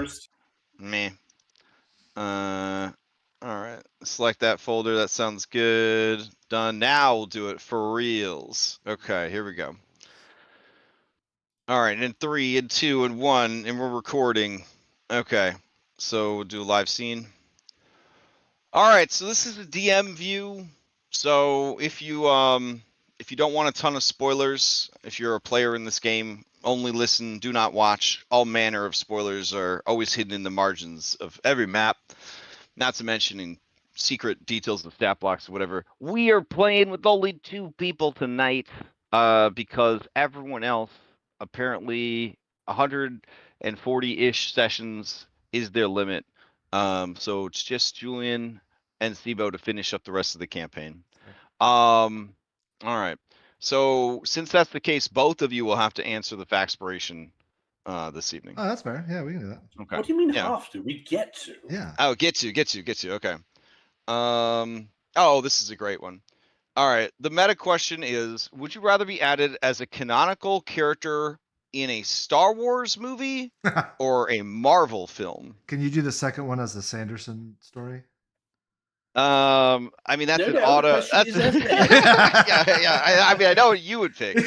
first. Meh. All right. Select that folder. That sounds good. Done. Now we'll do it for reals. Okay, here we go. All right, and 3 and 2 and 1, and we're recording. Okay, so we'll do a live scene. All right, so this is the DM view. So if you don't want a ton of spoilers, if you're a player in this game, only listen, do not watch. All manner of spoilers are always hidden in the margins of every map, not to mention in secret details of stat blocks or whatever. We are playing with only 2 people tonight, because everyone else, apparently 140-ish sessions is their limit. So it's just Julian and Sibo to finish up the rest of the campaign. All right. So since that's the case, both of you will have to answer the Faxpiration this evening. Oh, that's fair. Yeah, we can do that. Okay. What do you mean Yeah. have to? We get to. Yeah. Oh, get to. Okay. Oh, this is a great one. All right. The meta question is, would you rather be added as a canonical character in a Star Wars movie or a Marvel film? Can you do the second one as the Sanderson story? I mean, that's No, an the auto. question That's, is as yeah. I mean, I know what you would pick.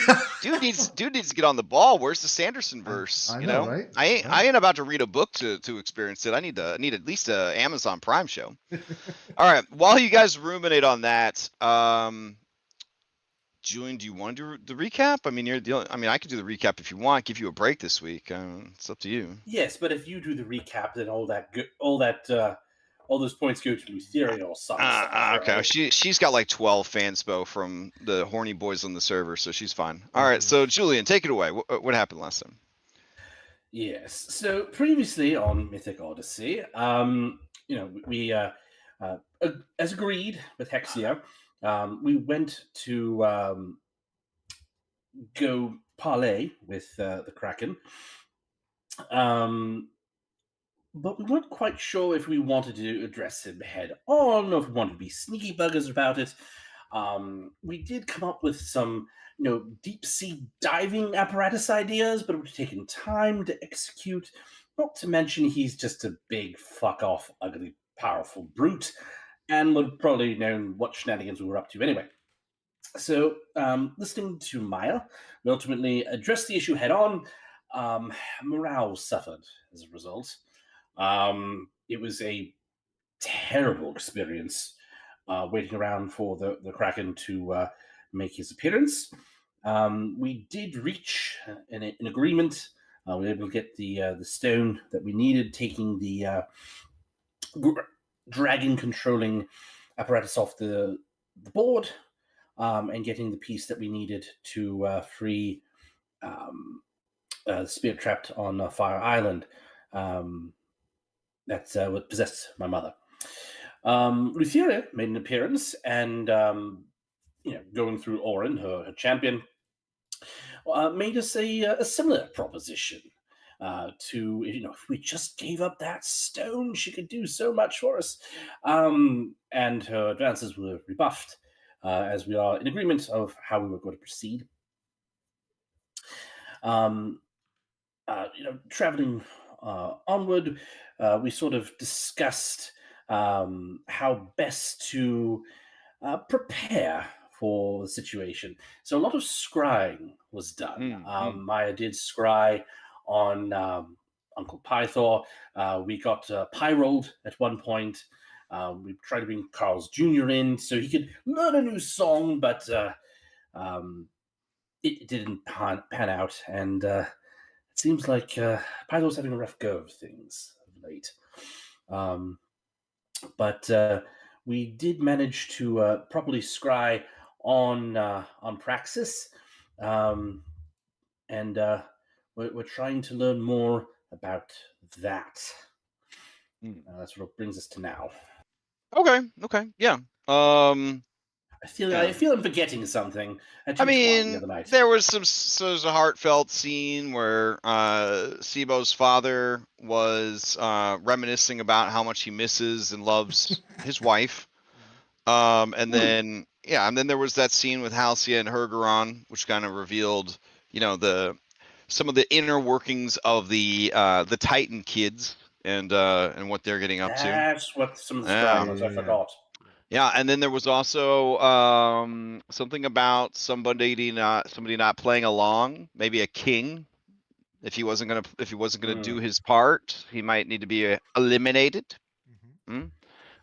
Dude needs to get on the ball. Where's the Sanderson verse? I You know, know, right? I ain't about to read a book to experience it. I need at least a Amazon Prime show. All right. While you guys ruminate on that, Julian, do you want to do the recap? I mean, I could do the recap if you want. Give you a break this week. It's up to you. Yes, but if you do the recap, then all those points go to Lutheria or something. Okay, she's got like 12 fanspo from the horny boys on the server, so she's fine. All right, so Julian, take it away. What happened last time? Yes. So previously on Mythic Odyssey, we as agreed with Hexia, we went to go parlay with the Kraken. But we weren't quite sure if we wanted to address him head on or if we wanted to be sneaky buggers about it. We did come up with some, deep sea diving apparatus ideas, but it would have taken time to execute. Not to mention he's just a big fuck off, ugly, powerful brute, and would probably known what shenanigans we were up to anyway. So, listening to Maya, we ultimately addressed the issue head on. Morale suffered as a result. It was a terrible experience waiting around for the Kraken to make his appearance. We did reach an agreement. We were able to get the stone that we needed, taking the dragon controlling apparatus off the board, and getting the piece that we needed to free the spirit trapped on Fire Island. That's what possessed my mother. Lutheria made an appearance, and going through Ohlen, her champion, made us a similar proposition. If we just gave up that stone, she could do so much for us. And her advances were rebuffed, as we are in agreement of how we were going to proceed. Traveling onward, we sort of discussed how best to prepare for the situation. So a lot of scrying was done. Maya did scry on Uncle Pythor. We got Pyrolled at one point. We tried to bring Carl's Jr. in so he could learn a new song, but it didn't pan out, and it seems like Pythor's having a rough go of things of late. But we did manage to properly scry on Praxis, and we're trying to learn more about that. That's what brings us to now. Okay, yeah. I feel I'm forgetting something. I mean, there was a heartfelt scene where Sibo's father was reminiscing about how much he misses and loves his wife. And then there was that scene with Halcyon and Hergeron, which kind of revealed, some of the inner workings of the Titan kids and what they're getting up to. That's what some of the Yeah. dramas I forgot. Yeah, and then there was also something about somebody not playing along, maybe a king. If he wasn't gonna do his part, he might need to be eliminated.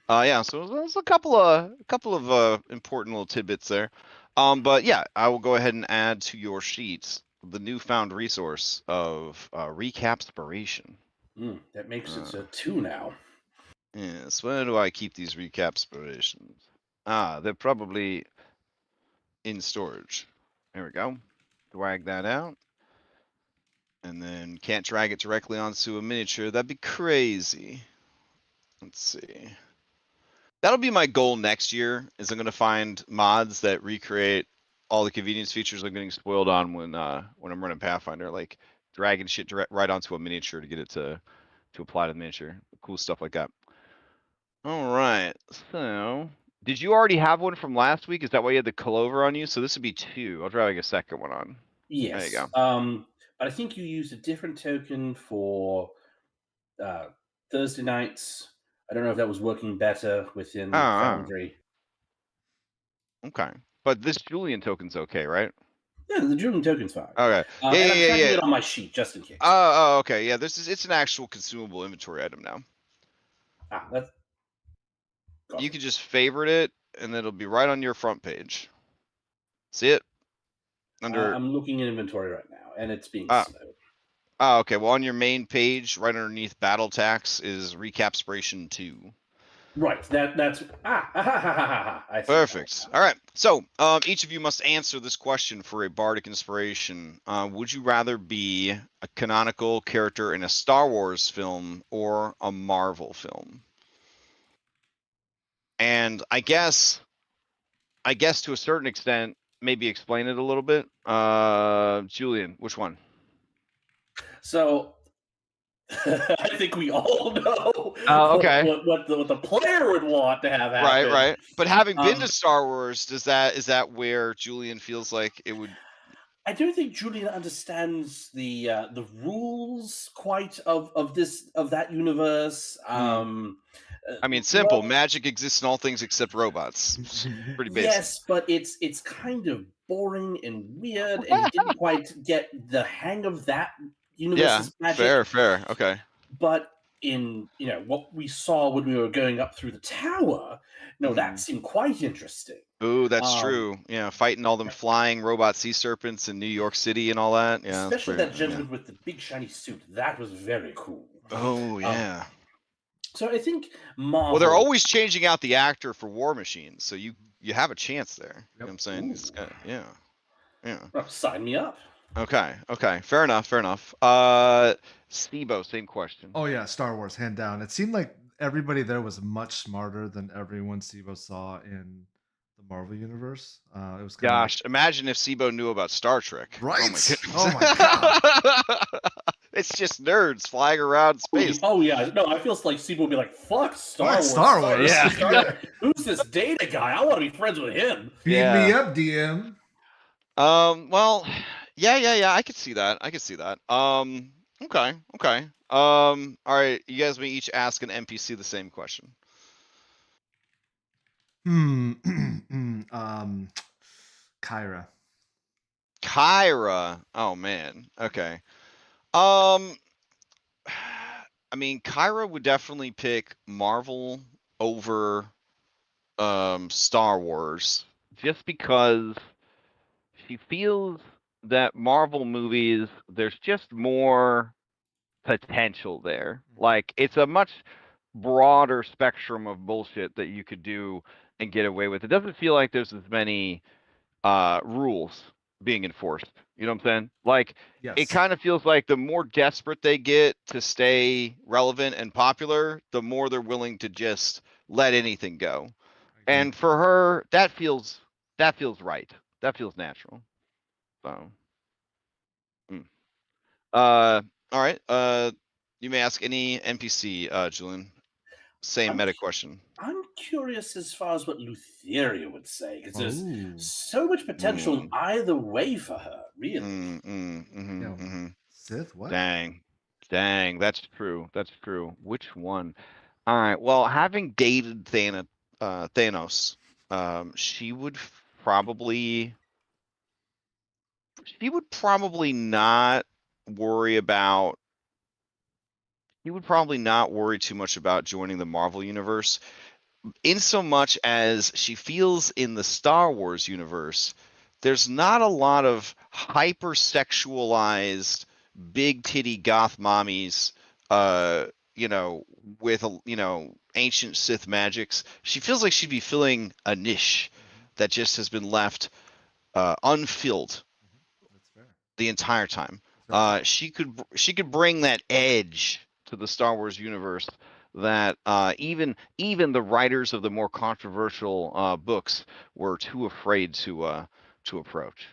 Yeah, so there's a couple of important little tidbits there. But yeah, I will go ahead and add to your sheets the newfound resource of recapspiration. That makes it a 2 now. Yes, where do I keep these recapspirations? They're probably in storage. There we go. Drag that out. And then can't drag it directly onto a miniature. That'd be crazy. Let's see. That'll be my goal next year, is I'm going to find mods that recreate all the convenience features I'm getting spoiled on when I'm running Pathfinder, like dragging shit right onto a miniature to get it to apply to the miniature. Cool stuff like that. All right, so did you already have one from last week? Is that why you had the Clover on you? So this would be 2. I'll drag a second one on. Yes. There you go. But I think you used a different token for Thursday nights. I don't know if that was working better within Foundry. Okay, but this Julian token's okay, right? Yeah, the Julian token's fine. Okay. And I'm tracking it on my sheet just in case. Oh, okay. Yeah, it's an actual consumable inventory item now. That's. You can just favorite it, and it'll be right on your front page. See it? I'm looking at inventory right now, and it's being slow. Oh, okay. Well, on your main page, right underneath Battle Tax, is Recapspiration 2. Right. That's I see. Perfect. All right. So, each of you must answer this question for a bardic inspiration. Would you rather be a canonical character in a Star Wars film or a Marvel film? And I guess to a certain extent, maybe explain it a little bit. Julian, which one? So I think we all know okay. what the player would want to have happen. Right. But having been to Star Wars, is that where Julian feels like it would? I don't think Julian understands the rules quite of that universe. I mean, simple. Magic exists in all things except robots. Pretty basic. Yes, but it's kind of boring and weird, and he didn't quite get the hang of that universe's magic. Fair. Okay. But in what we saw when we were going up through the tower, that seemed quite interesting. Ooh, that's true. Yeah, fighting all them flying robot sea serpents in New York City and all that. Yeah, especially that gentleman with the big shiny suit. That was very cool. Oh yeah. So I think Marvel. Well, they're always changing out the actor for War Machine, so you have a chance there. You know what I'm saying? Yeah. Well, sign me up. Okay. Fair enough. Stebo, same question. Oh yeah, Star Wars, hand down. It seemed like everybody there was much smarter than everyone Stebo saw in the Marvel universe. It was imagine if Stebo knew about Star Trek. Right? Oh my god. It's just nerds flying around space. Oh yeah, no, I feel like Steve would be like, "Fuck Star Wars." Star Wars. Yeah. Who's this Data guy? I want to be friends with him. Beat me up, DM. Well, yeah. I could see that. Okay. All right. You guys may each ask an NPC the same question. Kyra. Oh man. Okay. I mean, Kyra would definitely pick Marvel over Star Wars, just because she feels that Marvel movies, there's just more potential there. Like, it's a much broader spectrum of bullshit that you could do and get away with. It doesn't feel like there's as many rules being enforced. You know what I'm saying? Like, yes. It kind of feels like the more desperate they get to stay relevant and popular, the more they're willing to just let anything go. And for her, that feels right. That feels natural. So, all right. You may ask any NPC, Julian. Same meta question. I'm curious as far as what Lutheria would say, because there's so much potential in either way for her, really. Sith, what? Dang. Dang, that's true. That's true. Which one? All right. Well, having dated Thanos, she would probably not worry about. He would probably not worry too much about joining the Marvel universe, in so much as she feels in the Star Wars universe, there's not a lot of hypersexualized big titty goth mommies, uh, you know, with ancient Sith magics. She feels like she'd be filling a niche that just has been left unfilled That's fair. the entire time. That's fair. She could bring that edge to the Star Wars universe that even the writers of the more controversial books were too afraid to approach.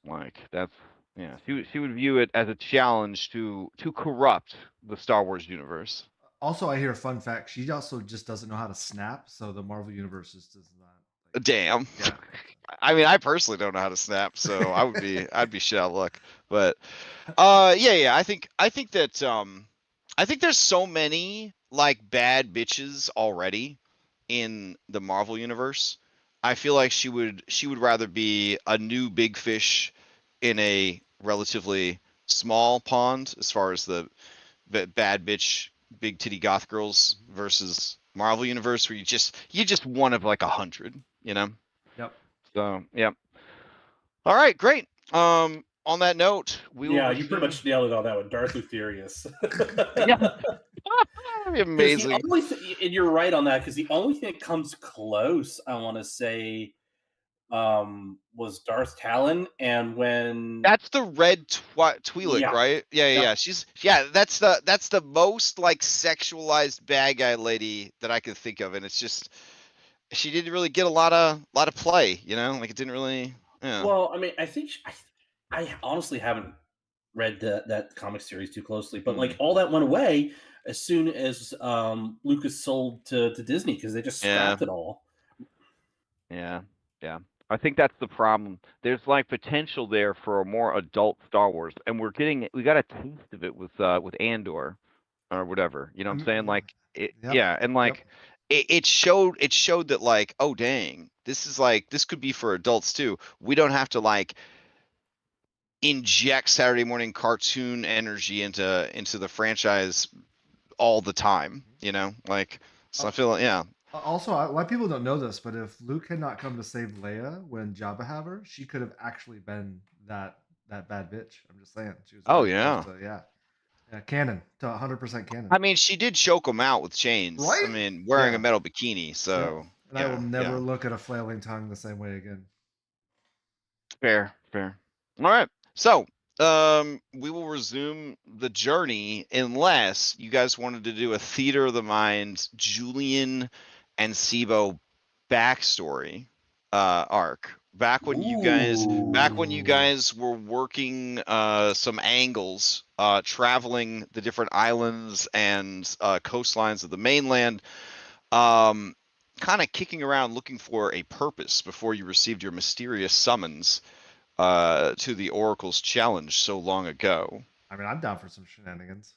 Like that's yeah, she would view it as a challenge to corrupt the Star Wars universe. Also, I hear a fun fact. She also just doesn't know how to snap, so the Marvel universe just does not. Damn. Yeah. I mean, I personally don't know how to snap, so I'd be shit out of luck. But yeah, I think there's so many like bad bitches already in the Marvel universe. I feel like she would rather be a new big fish in a relatively small pond as far as the bad bitch big titty goth girls versus Marvel universe where you just one of like 100, you know? Yep. So, yeah. All right, great. On that note, we will Yeah, you pretty resume. much nailed it on that one. Darth Lutherius. Yeah. That'd be amazing. And you're right on that, because the only thing that comes close, I want to say, was Darth Talon, and when That's the red Twi'lek, yeah, right? Yeah. That's the most like sexualized bad guy lady that I could think of, and it's just she didn't really get a lot of play, you know? Like it didn't really. Yeah. well, I mean, I think I honestly haven't read that comic series too closely, but like all that went away as soon as Lucas sold to Disney, because they just Yeah. scrapped it all. Yeah. Yeah. I think that's the problem. There's like potential there for a more adult Star Wars, and we got a taste of it with Andor or whatever. You know what I'm saying? Like it, Yep. yeah, and Yep. like it showed that like, oh dang, this could be for adults too. We don't have to like inject Saturday morning cartoon energy into the franchise all the time, you know? Like so I feel yeah. Also, a lot of people don't know this, but if Luke had not come to save Leia when Jabba had her, she could have actually been that bad bitch. I'm just saying, she was Oh very close yeah. to yeah, canon to 100% canon. I mean, she did choke him out with chains. I Right? mean, wearing a Yeah. metal bikini, Yep. so And I will yeah, never yeah. look at a flailing tongue the same way again. Fair, fair. All right. So, we will resume the journey unless you guys wanted to do a theater of the mind Julian and Sibo backstory arc. Back when you guys were working some angles, traveling the different islands and coastlines of the mainland, um, kind of kicking around looking for a purpose before you received your mysterious summons to the Oracle's challenge so long ago. I mean, I'm down for some shenanigans.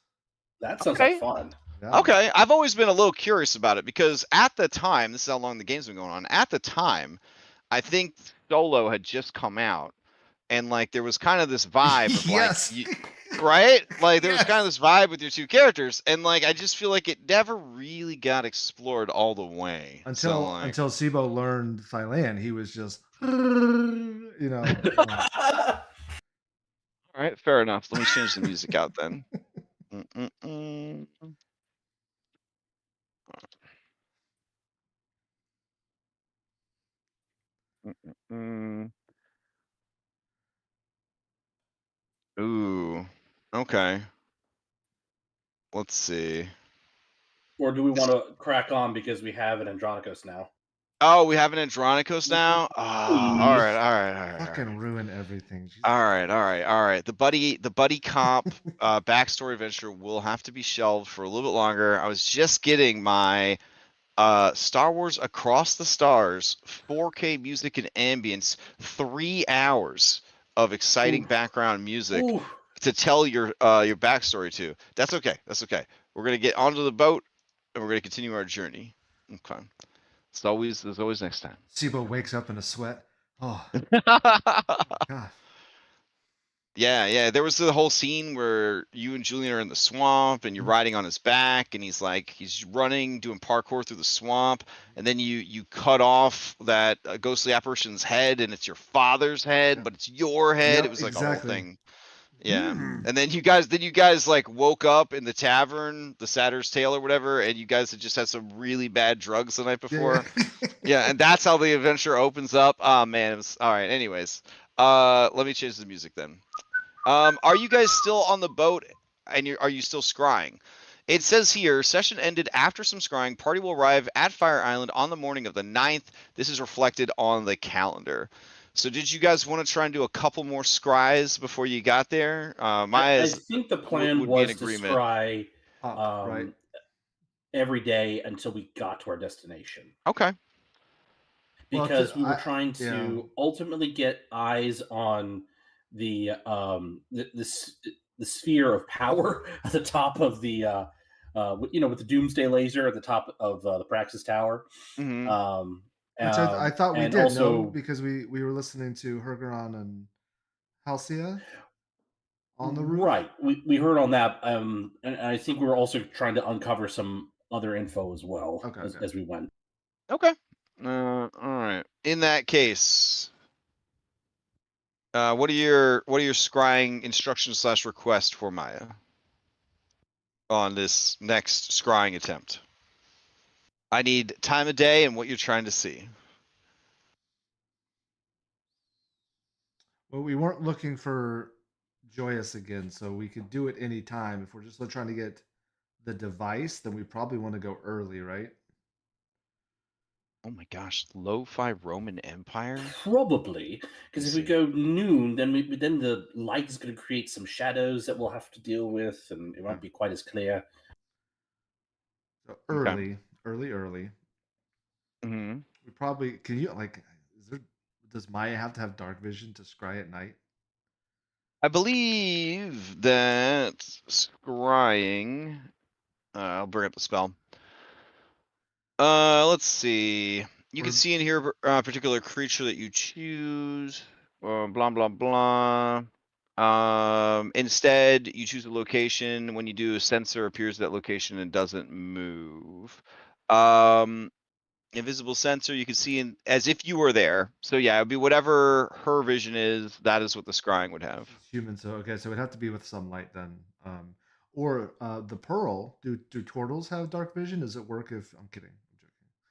That sounds like Okay. fun. Yeah. Okay. I've always been a little curious about it because at the time, this is how long the game's been going on. At the time, I think Solo had just come out, and like there was kind of this vibe of like, Yes. right? Like there was kind of Yes. this vibe with your two characters, and like I just feel like it never really got explored all the way. So like, Until Sibo learned Thailand, he was just all right, fair enough. Let me change the music out then. Mm-mm-mm. Mm. Ooh. Okay. Let's see. Or do we want to crack on because we have an Andronicos now? Oh, we have an Andronicos now? Ah, all Please. right, all right, all right, all fucking right. ruin everything. Jesus. All right, all right, all right. The buddy cop backstory adventure will have to be shelved for a little bit longer. I was just getting my Star Wars Across the Stars 4K music and ambience, 3 hours of exciting Ooh. background music Ooh. to tell your backstory to. That's okay. That's okay. We're gonna get onto the boat and we're gonna continue our journey. Okay. There's always next time. Sibo wakes up in a sweat. Oh God. Yeah. There was the whole scene where you and Julian are in the swamp and you're riding on his back and he's running, doing parkour through the swamp, and then you cut off that ghostly apparition's head and it's your father's head, Yeah. but it's your head. Yep, It was like a whole exactly. thing. Yeah. Mm. And then you guys like woke up in the tavern, the Satyr's Tail or whatever, and you guys had just had some really bad drugs the night before. Yeah, and that's how the adventure opens up. Oh man, it was all right. Anyways, let me change the music then. Are you guys still on the boat and are you still scrying? It says here, session ended after some scrying. Party will arrive at Fire Island on the morning of the 9th. This is reflected on the calendar. So did you guys want to try and do a couple more scries before you got there? I Maya's think the plan would be in was to agreement. scry Right. every day until we got to our destination. Okay. Because we were I- trying yeah. to ultimately get eyes on the sphere of power at the top of the with the Doomsday laser at the top of the Praxis Tower. Mhm. Which I thought we and did, also no, because we were listening to Hergeron and Halcyon on the roof. right. We heard on that, and I think we were also trying to uncover some other info as well Okay, okay. as we went. Okay. All right. In that case, what are your scrying instructions / request for Maya on this next scrying attempt? I need time of day and what you're trying to see. Well, we weren't looking for Joyous again, so we could do it any time. If we're just trying to get the device, then we probably want to go early, right? Oh my gosh, lo-fi Roman Empire? Probably, because if we see. go noon, then then the light is going to create some shadows that we'll have to deal with, and it won't be quite as clear. So Okay. early. Mm-hmm. We probably can you like does Maya have to have dark vision to scry at night? I believe that scrying. I'll bring up the spell. Let's see. You can see in here a particular creature that you choose. Blah blah blah. Instead, you choose a location. When you do, a sensor appears at that location and doesn't move. Invisible sensor, you can see as if you were there. So yeah, it'd be whatever her vision is. That is what the scrying would have. It's human, so okay, so it'd have to be with some light then. Or the pearl. Do turtles have dark vision? Does it work if I'm kidding?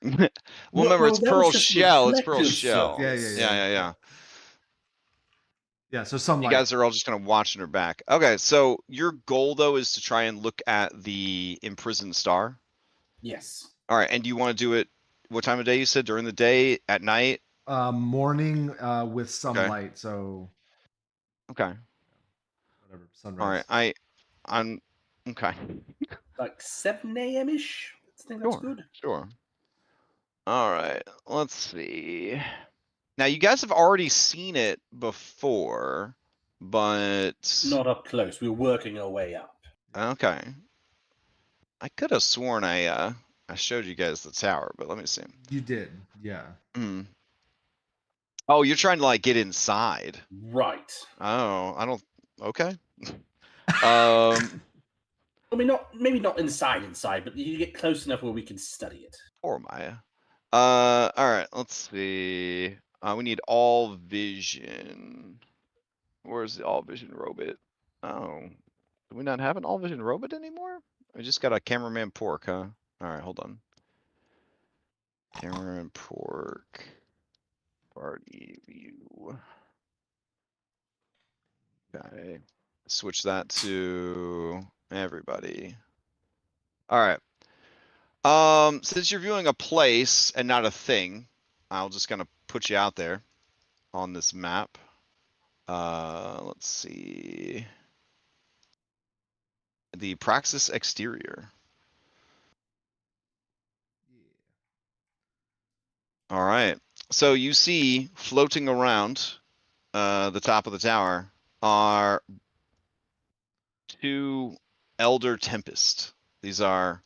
I'm joking. Well, remember, it's that was Pearl just Shell. It's Pearl reflective Shell. surface. Yeah. Yeah, so some You light. guys are all just kind of watching her back. Okay, so your goal though is to try and look at the imprisoned star. Yes. All right, and do you want to do it? What time of day you said? During the day, at night? Morning with some Okay. light. So Okay. whatever, sunrise. All right. I'm okay. Like 7 a.m. ish. I think that's good. Sure. All right. Let's see. Now you guys have already seen it before, but Not up close. We were working our way up. okay. I could have sworn I showed you guys the tower, but let me see. You did, yeah. Hmm. Oh, you're trying to like get inside. Right. Oh, I don't. Okay. I mean, maybe not inside, but you get close enough where we can study it. Poor Maya. All right. Let's see. We need all vision. Where's the all vision robot? Oh, do we not have an all vision robot anymore? We just got a cameraman pork, huh? All right, hold on. Cameraman pork. Party view. Okay. Switch that to everybody. All right. Since you're viewing a place and not a thing, I'll just kind of put you out there on this map. Let's see. The Praxis exterior. All right. So you see floating around the top of the tower are 2 Elder Tempest. These are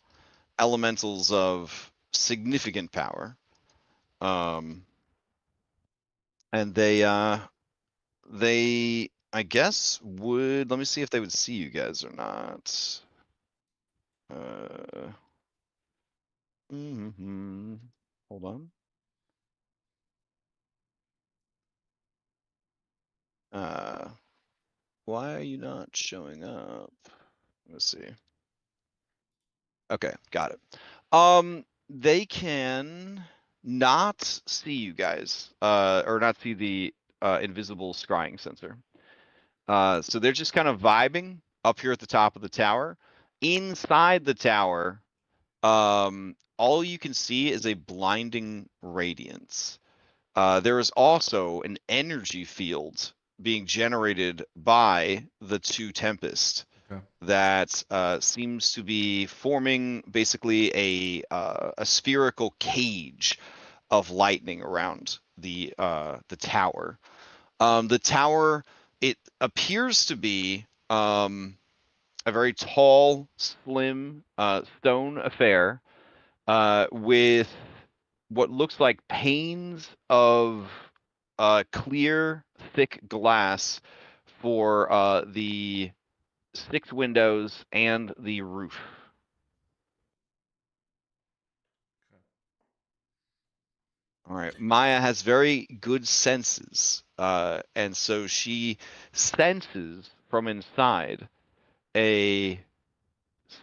elementals of significant power. And they I guess would, let me see if they would see you guys or not. Hold on. Why are you not showing up? Let's see. Okay, got it. They can not see you guys, or not see the invisible scrying sensor. So they're just kind of vibing up here at the top of the tower. Inside the tower, all you can see is a blinding radiance. There is also an energy field being generated by the 2 Tempest. Okay. That seems to be forming basically a spherical cage of lightning around the tower. The tower, it appears to be a very tall, slim stone affair with what looks like panes of clear, thick glass for the 6 windows and the roof. All right. Maya has very good senses, and so she senses from inside a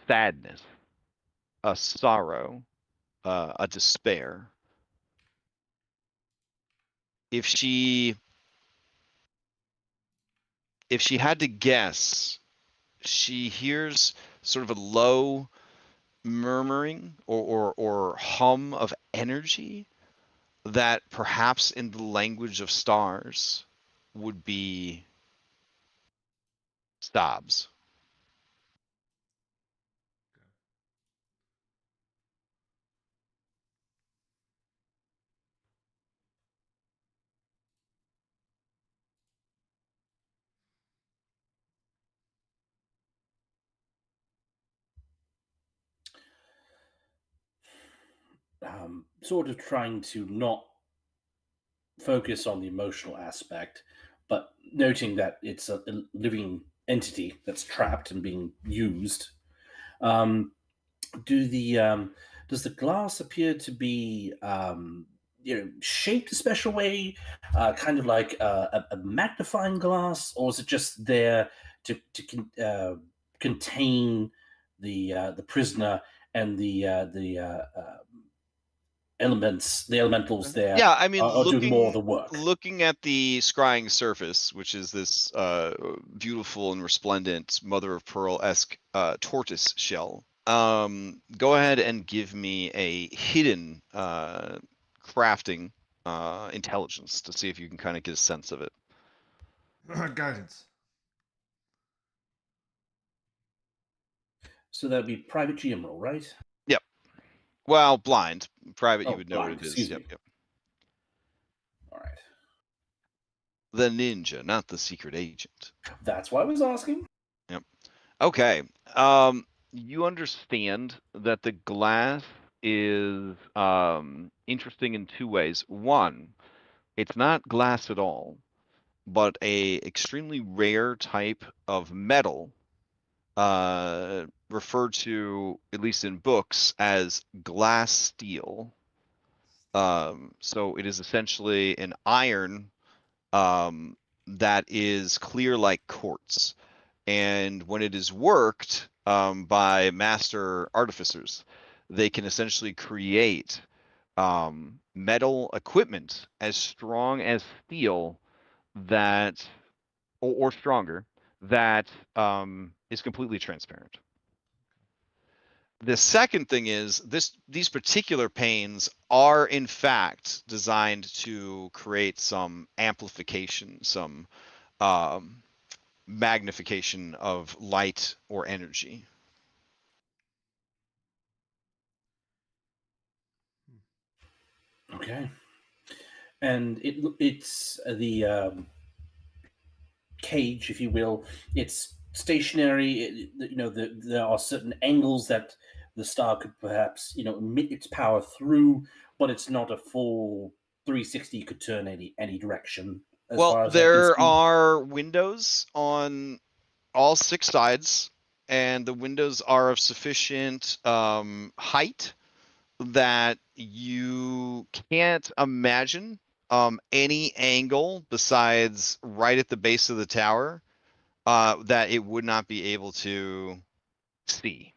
sadness, a sorrow, a despair. If she had to guess, she hears sort of a low murmuring or hum of energy that perhaps in the language of stars would be sobs. Sort of trying to not focus on the emotional aspect, but noting that it's a living entity that's trapped and being used. Does the glass appear to be shaped a special way, kind of like a magnifying glass, or is it just there to contain the prisoner and the elementals there Yeah, I mean, are doing more of the work? looking at the scrying surface, which is this beautiful and resplendent mother of pearl-esque tortoise shell. Go ahead and give me a hidden crafting intelligence to see if you can kind of get a sense of it. Guidance. So that'd be private GM roll, right? Yep. Well, blind. Private, you Oh, would know blind, what it is. excuse Yep, me. yep. All right. The ninja, not the secret agent. That's why I was asking. Yep. Okay. You understand that the glass is interesting in 2 ways. One, it's not glass at all, but a extremely rare type of metal, referred to, at least in books, as glass steel. So it is essentially an iron that is clear like quartz. And when it is worked by master artificers, they can essentially create metal equipment as strong as steel that, or stronger, that is completely transparent. The second thing is these particular panes are in fact designed to create some amplification, some magnification of light or energy. Okay. And it's the cage, if you will. It's stationary. There are certain angles that the star could perhaps emit its power through, but it's not a full 360 could turn any direction as Well, far as I can there see. are windows on all 6 sides, and the windows are of sufficient height that you can't imagine any angle besides right at the base of the tower that it would not be able to see.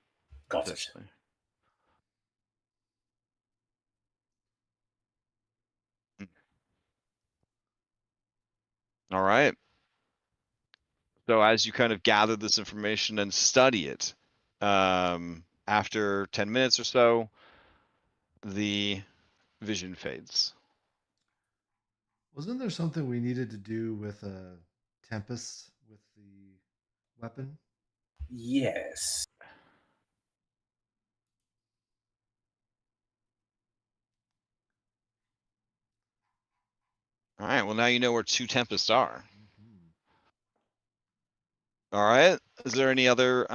Got it. Essentially. All right. So as you kind of gather this information and study it, after 10 minutes or so, the vision fades. Wasn't there something we needed to do with a Tempest with the weapon? Yes. All right. Well, now you know where 2 Tempests are. Mhm. All right. Is there any other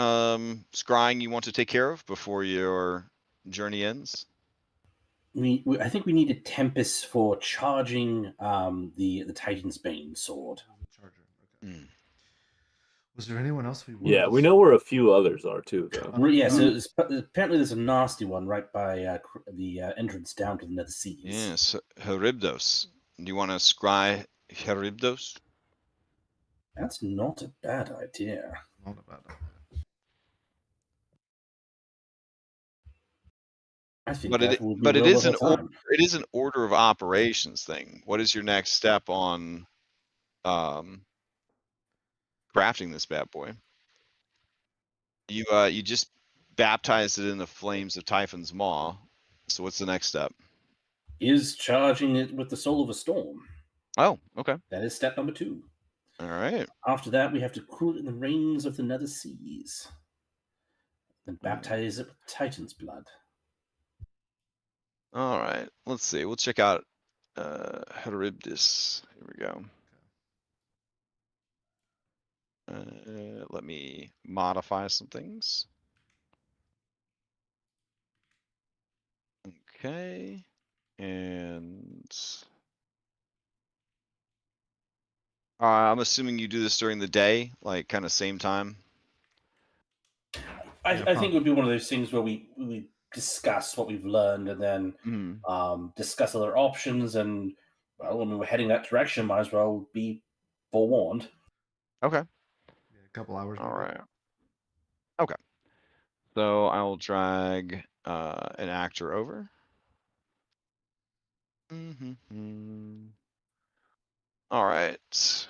scrying you want to take care of before your journey ends? I think we need a Tempest for charging the Titan's Bane sword. It was a charger. Okay. Mm. Was there anyone else we wanted? Yeah, to we know where a few others are too, though. Yeah, so apparently there's a nasty one right by the entrance down to the Nether Seas. Yes, Charybdis. Do you want to scry Charybdis? That's not a bad idea. Not a bad idea. I think But that would be but it well is worth our time. it is an order of operations thing. What is your next step on crafting this bad boy? You just baptized it in the flames of Typhon's Maw. So what's the next step? Is charging it with the Soul of a Storm. Oh, okay. That is step number 2. All right. After that, we have to cool it in the rains of the Nether Seas. Then baptize it with Titan's blood. All right. Let's see. We'll check out Charybdis. Here we go. Let me modify some things. Okay. And I'm assuming you do this during the day, like kind of same time. I think it would be one of those things where we discuss what we've learned and then discuss other options. And well, when we were heading that direction, might as well be forewarned. Okay. Yeah, a couple hours. All maybe. right. Okay. So I will drag an actor over. All right.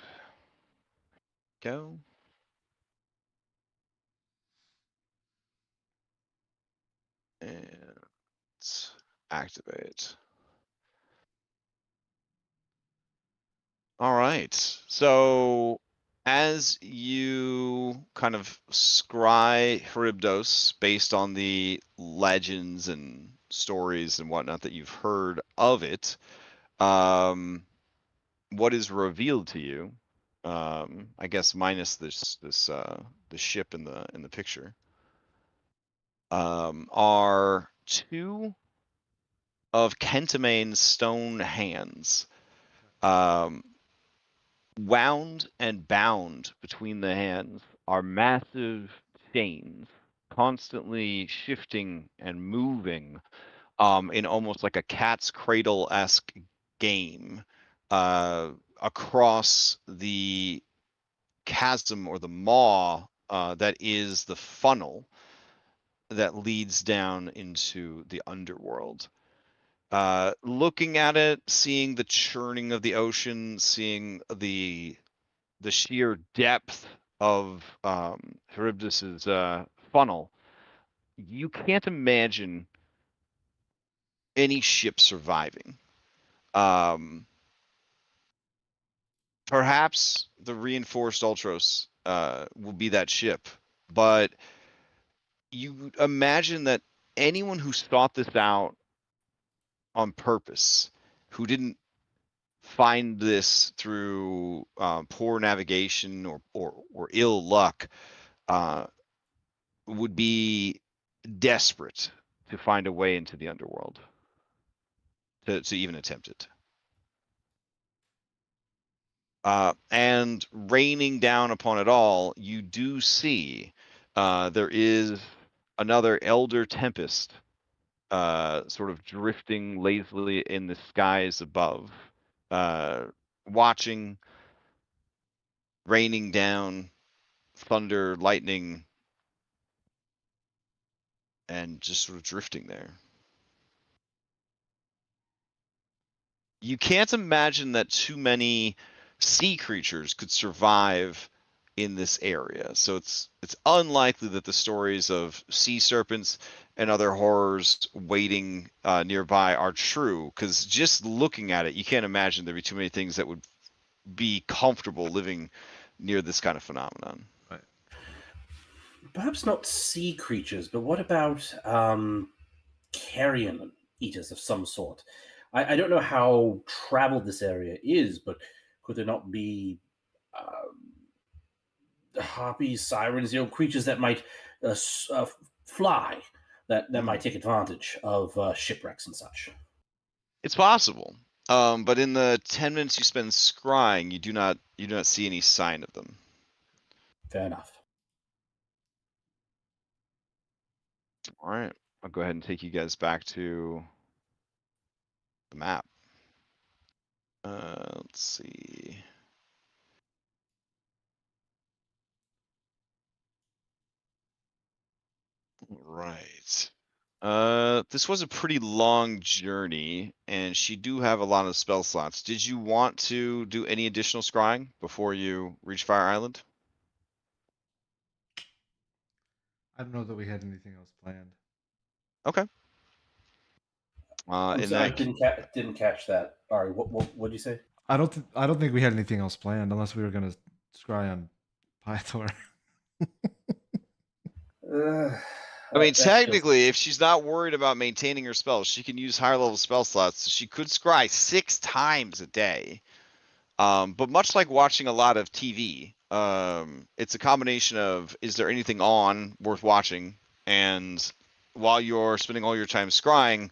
Go. And activate. All right. So as you kind of scry Charybdis based on the legends and stories and whatnot that you've heard of it, what is revealed to you? I guess minus this the ship in the picture, are 2 of Kentamane's stone hands. Wound and bound between the hands are massive chains, constantly shifting and moving in almost like a cat's cradle-esque game across the chasm or the maw that is the funnel that leads down into the underworld. Looking at it, seeing the churning of the ocean, seeing the sheer depth of Charybdis's funnel, you can't imagine any ship surviving. Perhaps the reinforced Ultros will be that ship, but you imagine that anyone who thought this out on purpose, who didn't find this through poor navigation or ill luck, would be desperate to find a way into the underworld, to even attempt it. And raining down upon it all, you do see there is another Elder Tempest sort of drifting lazily in the skies above, watching, raining down, thunder, lightning, and just sort of drifting there. You can't imagine that too many sea creatures could survive in this area. So it's unlikely that the stories of sea serpents and other horrors waiting nearby are true, because just looking at it, you can't imagine there'd be too many things that would be comfortable living near this kind of phenomenon. Right. Perhaps not sea creatures, but what about carrion eaters of some sort? I don't know how traveled this area is, but could there not be harpies, sirens, creatures that might fly, that might take advantage of shipwrecks and such? It's possible, but in the 10 minutes you spend scrying, you do not see any sign of them. Fair enough. All right, I'll go ahead and take you guys back to the map. Let's see. Right. This was a pretty long journey, and she do have a lot of spell slots. Did you want to do any additional scrying before you reach Fire Island? I don't know that we had anything else planned. Okay. I'm In sorry, I that didn't catch that. Ari, what did you say? I don't think we had anything else planned unless we were gonna scry on Pythor. I mean, That technically, if she's not worried about maintaining her spells, she can use higher level spell slots. So she could scry 6 times a day. But much like watching a lot of TV, it's a combination of, is there anything on worth watching? And while you're spending all your time scrying,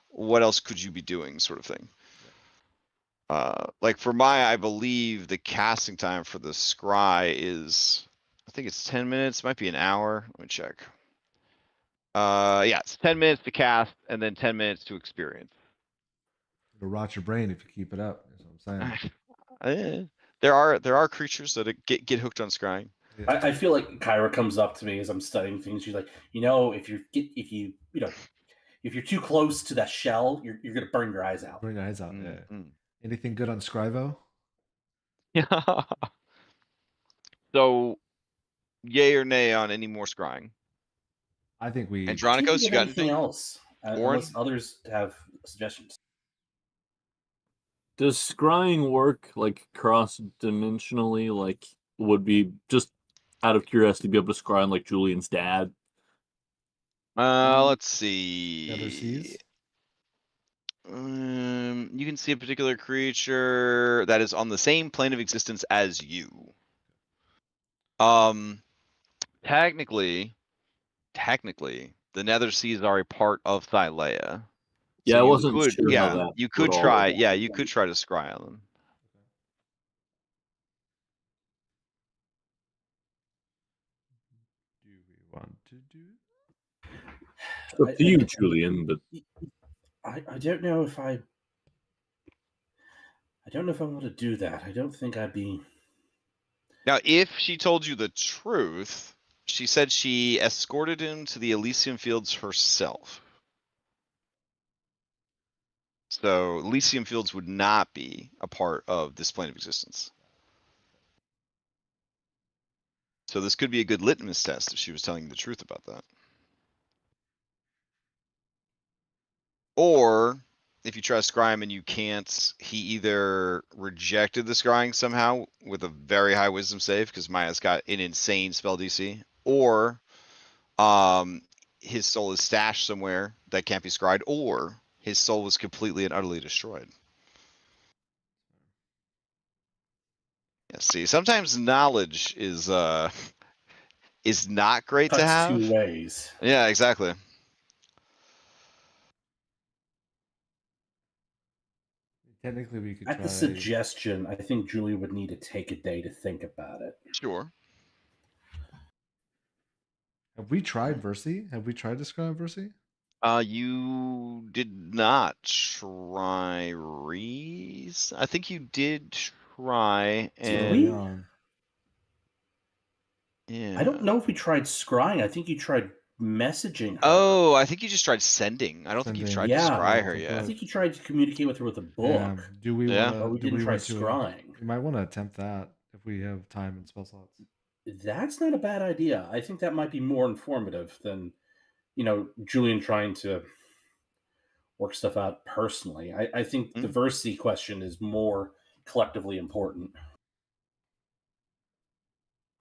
what else could you be doing, sort of thing. Like for I believe the casting time for the scry is, I think it's 10 minutes, might be an hour. Let me check. Yeah, it's 10 minutes to cast and then 10 minutes to experience. It'll rot your brain if you keep it up. That's what I'm saying. There are creatures that get hooked on scrying. Yeah. I feel like Kyra comes up to me as I'm studying things. She's like, if you're too close to that shell, you're gonna burn your eyes out. Burn your eyes out. Yeah. Mm. Anything good on Scrivo? Yeah. So, yay or nay on any more scrying? I think we. Andronicos, you got anything else? Unless others have suggestions. Does scrying work like cross-dimensionally? Like, would be just out of curiosity be able to scry on like Julian's dad? Let's see. Nether seas? You can see a particular creature that is on the same plane of existence as you. Technically, the Nether Seas are a part of Thylea. Yeah, So I wasn't could, sure yeah, how that you could would all try. work. Yeah, you could try to scry on them. Do we want to do? It's up to you, Julian. But I don't know if I want to do that. I don't think I'd be. Now, if she told you the truth, she said she escorted him to the Elysium Fields herself. So Elysium Fields would not be a part of this plane of existence. So this could be a good litmus test if she was telling you the truth about that. Or if you try to scry him and you can't, he either rejected the scrying somehow with a very high wisdom save because Maya's got an insane spell DC, or his soul is stashed somewhere that can't be scryed, or his soul was completely and utterly destroyed. Yeah, see, sometimes knowledge is is not great to Cuts have. two ways. Yeah, exactly. Technically, we could At try. the suggestion, I think Julie would need to take a day to think about it. Sure. Have we tried Versi? Have we tried Describe Versi? You did not try Reese. I think you did try, Did we? and yeah. I don't know if we tried scrying. I think you tried messaging her. Oh, I think you just tried sending. I don't think you've Sending. tried to Yeah. scry her I yet. I think you tried to communicate with her with a book. Yeah. Do we Yeah. want to? But we didn't try scrying. We might want to attempt that if we have time and spell slots. That's not a bad idea. I think that might be more informative than, Julian trying to work stuff out personally. I think the Versi question is more collectively important.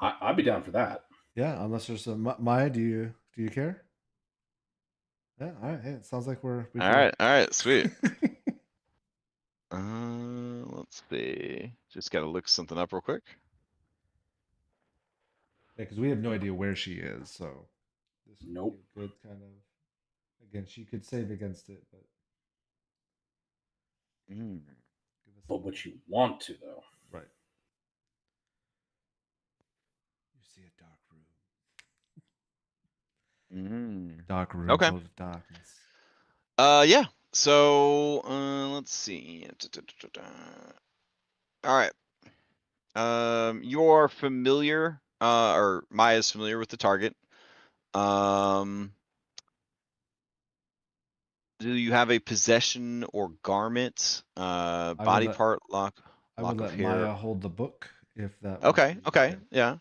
I'd be down for that. Yeah, unless there's a Maya. Do you care? Yeah. All right. Hey, it sounds like we're. All right, sweet. Let's see. Just gotta look something up real quick. Yeah, because we have no idea where she is, so this would Nope. be a good kind of. Again, she could save against it, but. Mm. But what you want to, though. Right. You see a dark room. Dark room Okay. full of darkness. Yeah. So, let's see. All right. You're familiar, or Maya's familiar with the target. Do you have a possession or garment? Body part, lock I would of let hair. Maya hold the book if that. Okay. Yeah.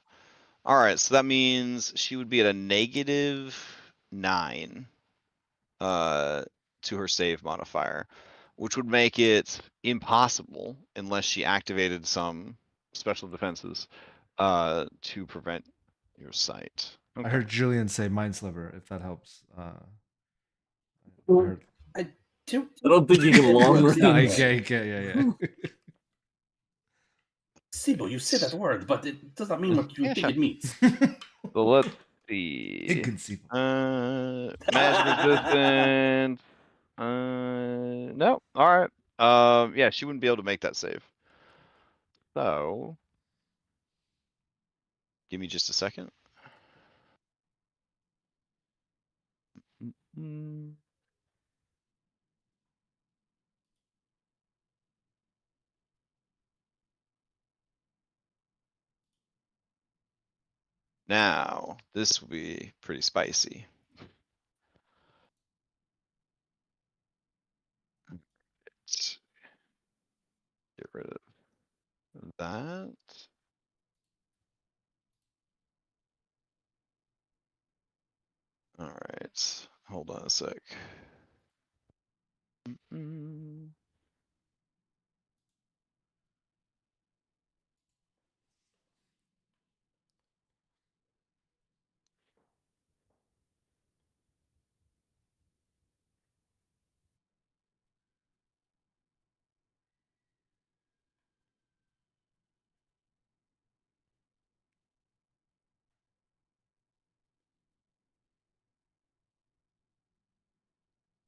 All right. So that means she would be at a -9 to her save modifier, which would make it impossible unless she activated some special defenses to prevent your sight. I heard Julian say Mind Sliver, if that helps. I I don't think you can long range. Yeah. Sibo, you say that word, but it does not mean what you think it means. So let's see. Inconceivable. Magic resistance. No. All right. Yeah, she wouldn't be able to make that save. So, give me just a second. Now, this will be pretty spicy. Get rid of that. All right, hold on a sec.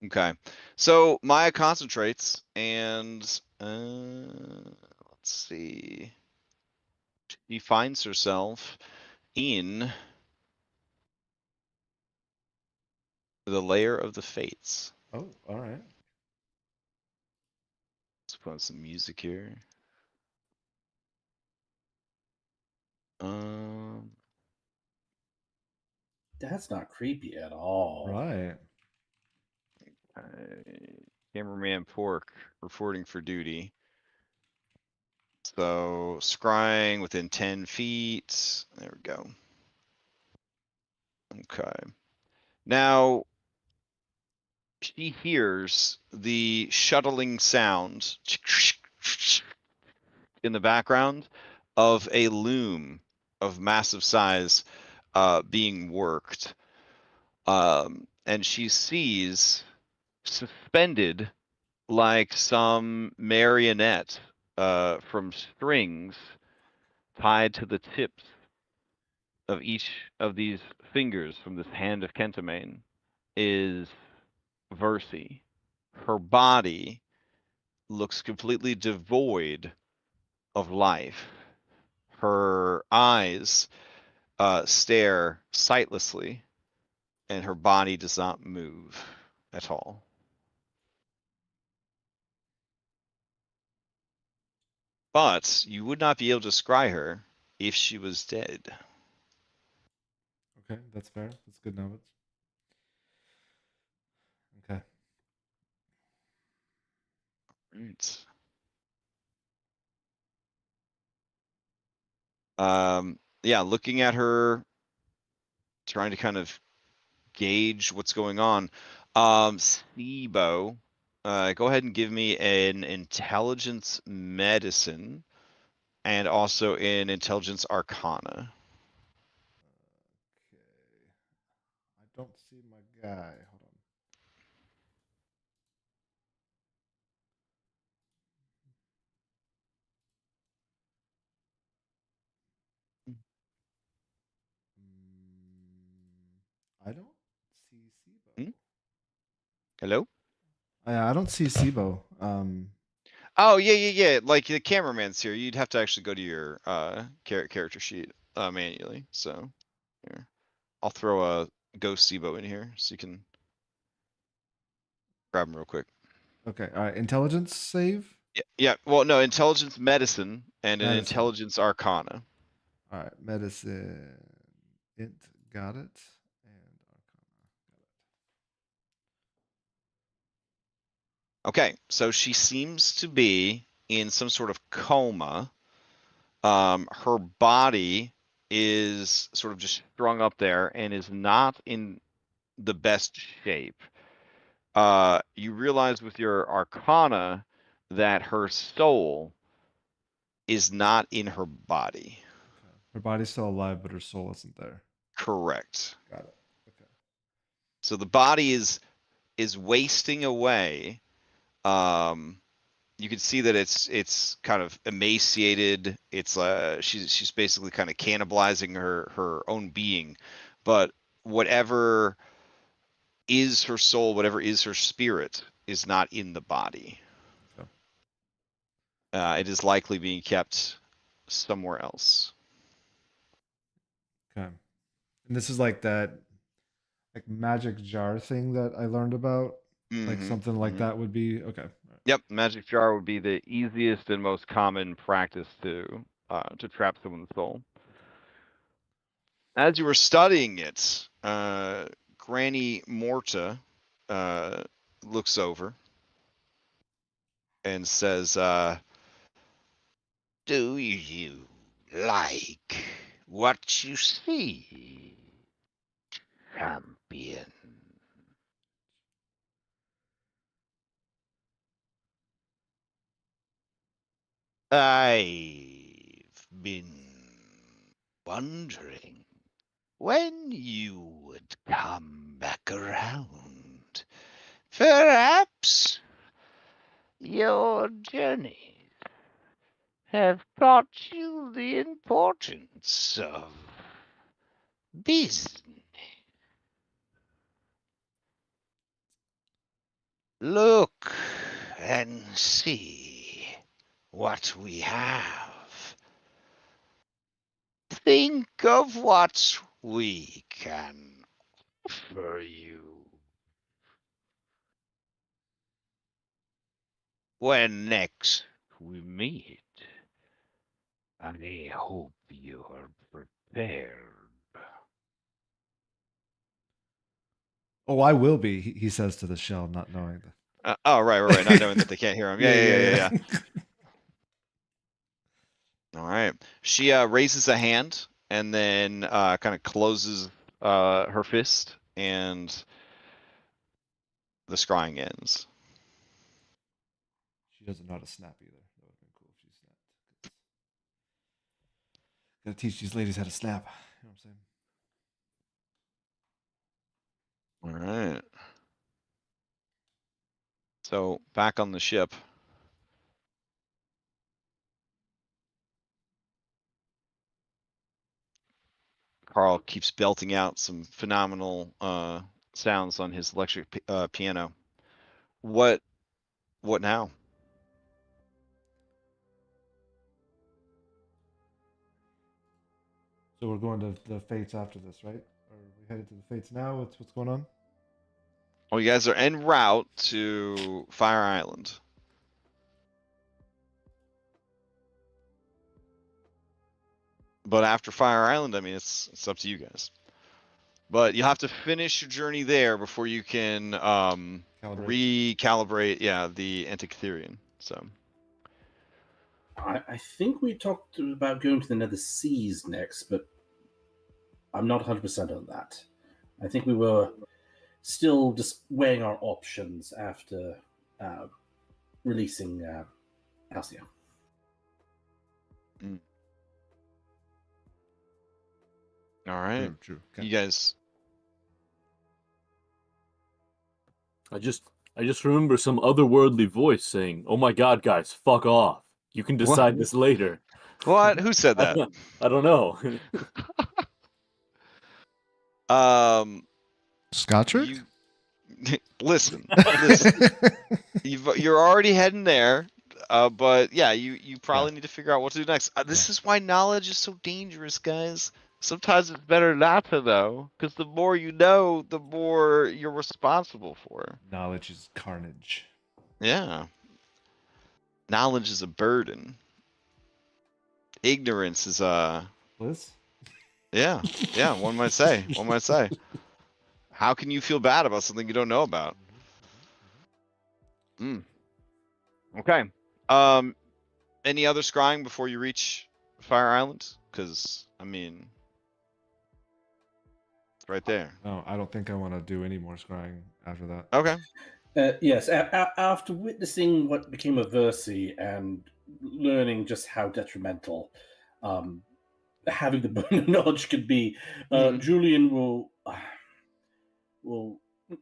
Okay, so Maya concentrates and let's see. She finds herself in the layer of the fates. Oh, all right. Let's put on some music here. That's not creepy at all. Right. Cameraman Pork reporting for duty. So scrying within 10 feet. There we go. Okay. Now she hears the shuttling sound in the background of a loom of massive size being worked. And she sees suspended like some marionette from strings tied to the tips of each of these fingers from this hand of Kentamane is Versi. Her body looks completely devoid of life. Her eyes stare sightlessly, and her body does not move at all. But you would not be able to scry her if she was dead. Okay, that's fair. That's good knowledge. Okay. Right. Yeah, looking at her, trying to kind of gauge what's going on. Sibo, go ahead and give me an intelligence medicine and also an intelligence arcana. Okay. I don't see my guy. Hold on. I don't see Sibo. Hmm? Hello? I don't see Sibo. Oh, yeah. Like the cameraman's here. You'd have to actually go to your character sheet manually. So here, I'll throw a ghost Sibo in here so you can grab him real quick. Okay. All right. Intelligence save. Yeah. Well, no, intelligence medicine and an Medicine. intelligence arcana. All right. Medicine. Int. Got it. And Arcana. Got it. Okay, so she seems to be in some sort of coma. Her body is sort of just strung up there and is not in the best shape. You realize with your arcana that her soul is not in her body. Okay. Her body's still alive, but her soul isn't there. Correct. Got it. Okay. So the body is wasting away. You can see that it's kind of emaciated. It's she's basically kind of cannibalizing her own being, but whatever is her soul, whatever is her spirit, is not in the body. Okay. It is likely being kept somewhere else. Okay. And this is like that, like magic jar thing that I learned about. Like Mhm, something like mhm. that would be okay. All right. Yep, magic jar would be the easiest and most common practice to trap someone's soul. As you were studying it, Granny Morta looks over and says, "Do you like what you see, champion?" "I've been wondering when you would come back around. Perhaps your journeys have taught you the importance of business. Look and see what we have. Think of what we can offer you. When next we meet, I hope you're prepared." Oh, I will be. He says to the shell, not knowing that. Oh, right. Not knowing that they can't hear him. Yeah. All right. She raises a hand and then kind of closes her fist, and the scrying ends. She doesn't know how to snap either. That would have been cool if she snapped. Gotta teach these ladies how to snap. You know what I'm saying? All right. So back on the ship. Carl keeps belting out some phenomenal sounds on his electric piano. What now? So we're going to the Fates after this, right? Or we headed to the Fates now? What's going on? Well, you guys are en route to Fire Island. But after Fire Island, I mean, it's up to you guys. But you have to finish your journey there before you can recalibrate, the Antikytherian. So I think we talked about going to the Nether Seas next, but I'm not 100% on that. I think we were still just weighing our options after releasing Hexia. All right, True. Okay. you guys. I just remember some otherworldly voice saying, "Oh my God, guys, fuck off. You can decide this later." What? Who said that? I don't know. Scottrick? Listen. You're already heading there, but yeah, you probably need to figure out what to do next. This is why knowledge is so dangerous, guys. Sometimes it's better not to know, because the more you know, the more you're responsible for. Knowledge is carnage. Yeah. Knowledge is a burden. Ignorance is Bliss? Yeah, one might say. How can you feel bad about something you don't know about? Okay. Any other scrying before you reach Fire Island? Because, I mean, it's right there. No, I don't think I want to do any more scrying after that. Okay. Yes, after witnessing what became of Versi and learning just how detrimental having the burden of knowledge could be, Julian will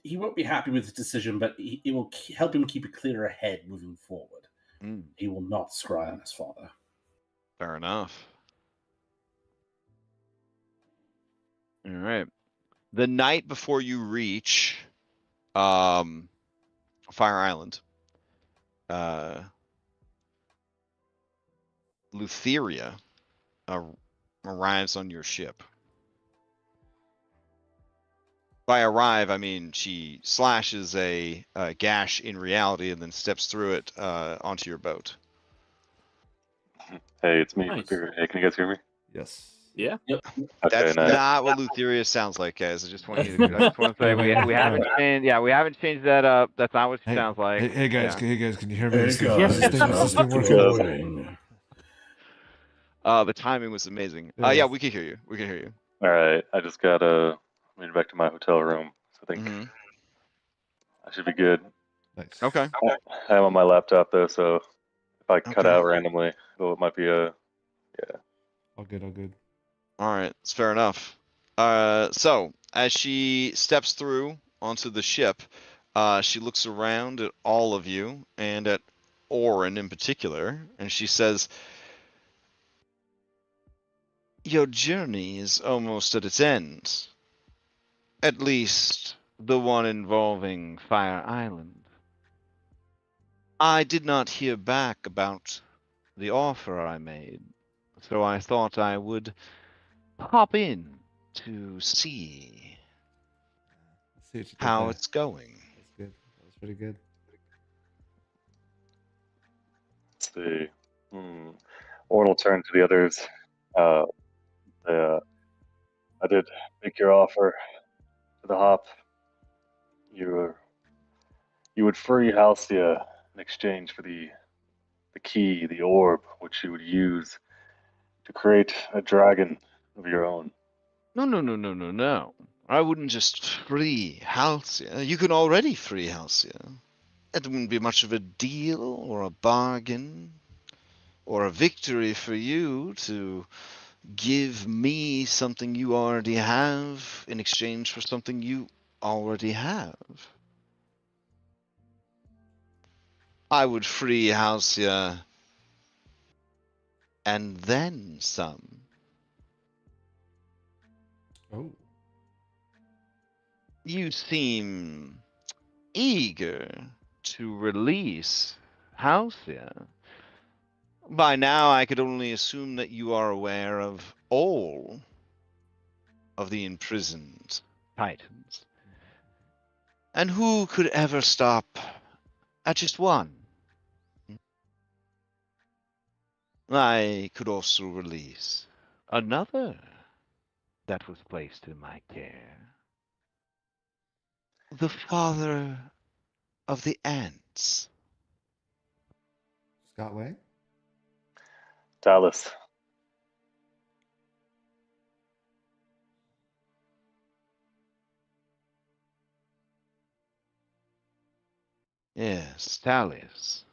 he won't be happy with his decision, but it will help him keep a clearer head moving forward. He will not scry on his father. Fair enough. All right. The night before you reach Fire Island, Lutheria arrives on your ship. By arrive, I mean she slashes a gash in reality and then steps through it onto your boat. Hey, it's me. Nice. Hey, can you guys hear me? Yes. Yeah. Okay, That's nice. not what Lutheria sounds like, guys. I just want you to. I just want to say we haven't changed. Yeah, we haven't changed that up. That's not what she sounds like. Hey guys, can you hear me? Hey Is guys, this thing how's it working? going? The timing was amazing. Yeah, we can hear you. All right, I just got made it back to my hotel room. So I think I should be good. Nice. Okay. I'm on my laptop though, so if I cut Okay. out randomly, it might be a All good. All right, it's fair enough. So as she steps through onto the ship, she looks around at all of you and at Oren in particular, and she says, "Your journey is almost at its end. At least the one involving Fire Island. I did not hear back about the offer I made, so I thought I would pop in to see Let's see what you did how there. it's going." That's good. That was pretty good. let's see. Orn will turn to the others. I did make your offer to the Hop. You would free Halcyon in exchange for the key, the orb, which you would use to create a dragon of your own. No. I wouldn't just free Halcyon. You can already free Halcyon. It wouldn't be much of a deal or a bargain or a victory for you to give me something you already have in exchange for something you already have. I would free Halcyon and then some. Oh, You seem eager to release Halcyon. By now, I could only assume that you are aware of all of the imprisoned titans. And who could ever stop at just one? I could also release another that was placed in my care. The father of the ants. Scott Way. Dallas. Yes, Thales,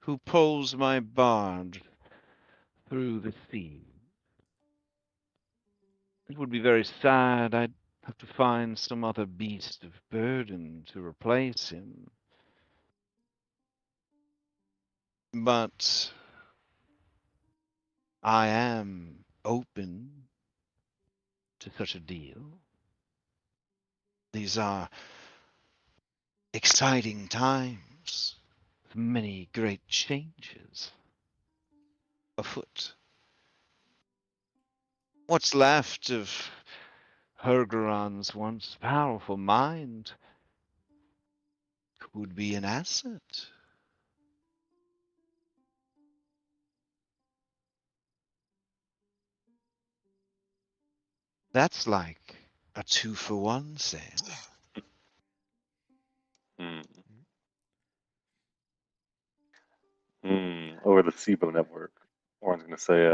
who pulls my barge through the sea. It would be very sad. I'd have to find some other beast of burden to replace him. But I am open to such a deal. These are exciting times, with many great changes afoot. What's left of Hergeron's once powerful mind could be an asset. That's like a 2-for-1 sale. Hmm. Over the SIBO network. Warren's going to say,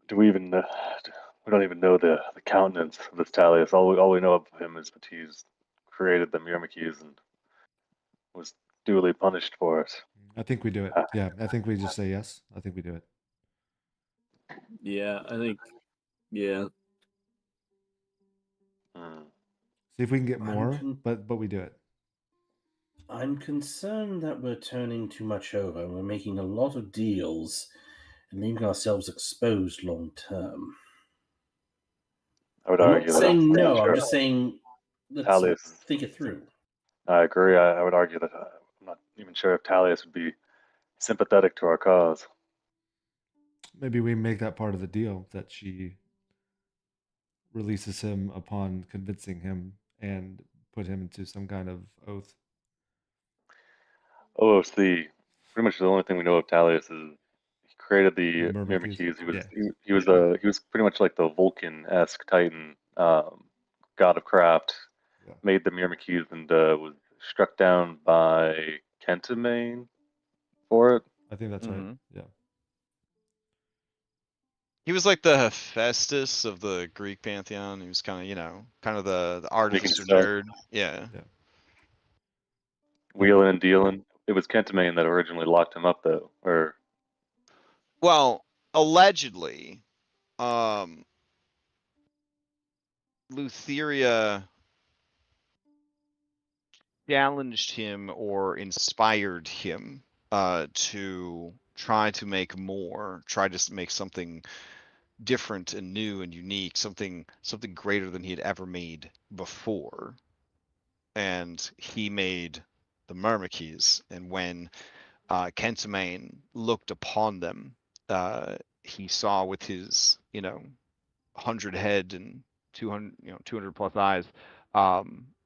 do we even? We don't even know the countenance of this Talius. All we know of him is that he's created the Myrmikis and was duly punished for it. I think we do it. Yeah, I think we just say yes. I think we do it. Yeah, I think. Yeah, Hmm. See if we can get I'm more, con- but we do it. I'm concerned that we're turning too much over. We're making a lot of deals and leaving ourselves exposed long term. I would I'm argue not that saying I'm no, I'm sure just saying let's Talius. think it through. I agree. I would argue that I'm not even sure if Talius would be sympathetic to our cause. Maybe we make that part of the deal that she releases him upon convincing him and put him into some kind of oath. OOC, pretty much the only thing we know of Talius is he created the Myrmikis. Myrmikis. Yeah. He was pretty much like the Vulcan-esque Titan, god of craft. Yeah. Made the Myrmikis and was struck down by Kentamane for it. I think that's right. Mhm. Yeah. He was like the Hephaestus of the Greek pantheon. He was kind of, the artificer stuff. nerd. Yeah. Wheeling and dealing. It was Kentamane that originally locked him up, though. Or Well, allegedly, Lutheria challenged him or inspired him to try to make more, try to make something different and new and unique, something greater than he had ever made before. And he made the Myrmikis, and when Kentamane looked upon them, he saw with his 100 head and 200 plus eyes,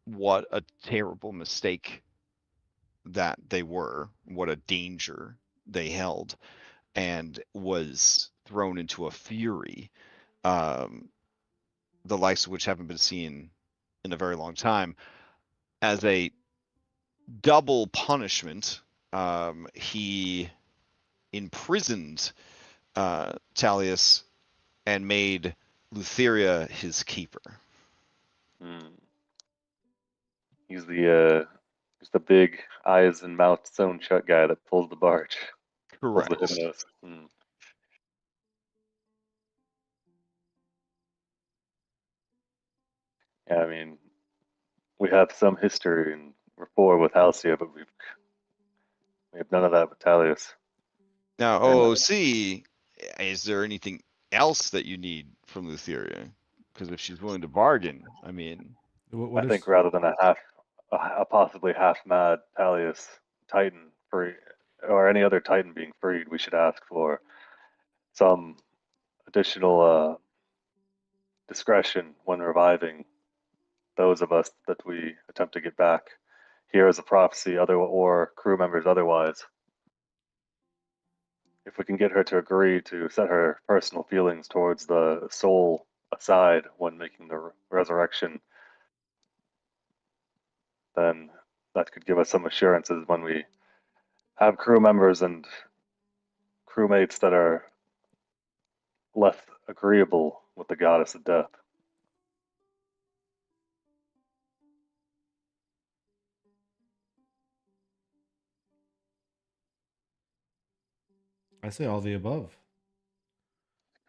what a terrible mistake that they were, what a danger they held, and was thrown into a fury, the likes of which haven't been seen in a very long time. As a double punishment, he imprisoned Talius and made Lutheria his keeper. he's the big eyes and mouth sewn shut guy that pulls the barge. Pulls Correct. the hypnos. Yeah, I mean, we have some history and rapport with Halcyon, but we have none of that with Talius. Now, And, OOC, is there anything else that you need from Lutheria? Because if she's willing to bargain, I mean, What I if think rather than a possibly half-mad Thalius Titan free, or any other Titan being freed, we should ask for some additional discretion when reviving those of us that we attempt to get back here as a prophecy, or crew members otherwise. If we can get her to agree to set her personal feelings towards the soul aside when making the resurrection, then that could give us some assurances when we have crew members and crewmates that are less agreeable with the goddess of death. I say all the above?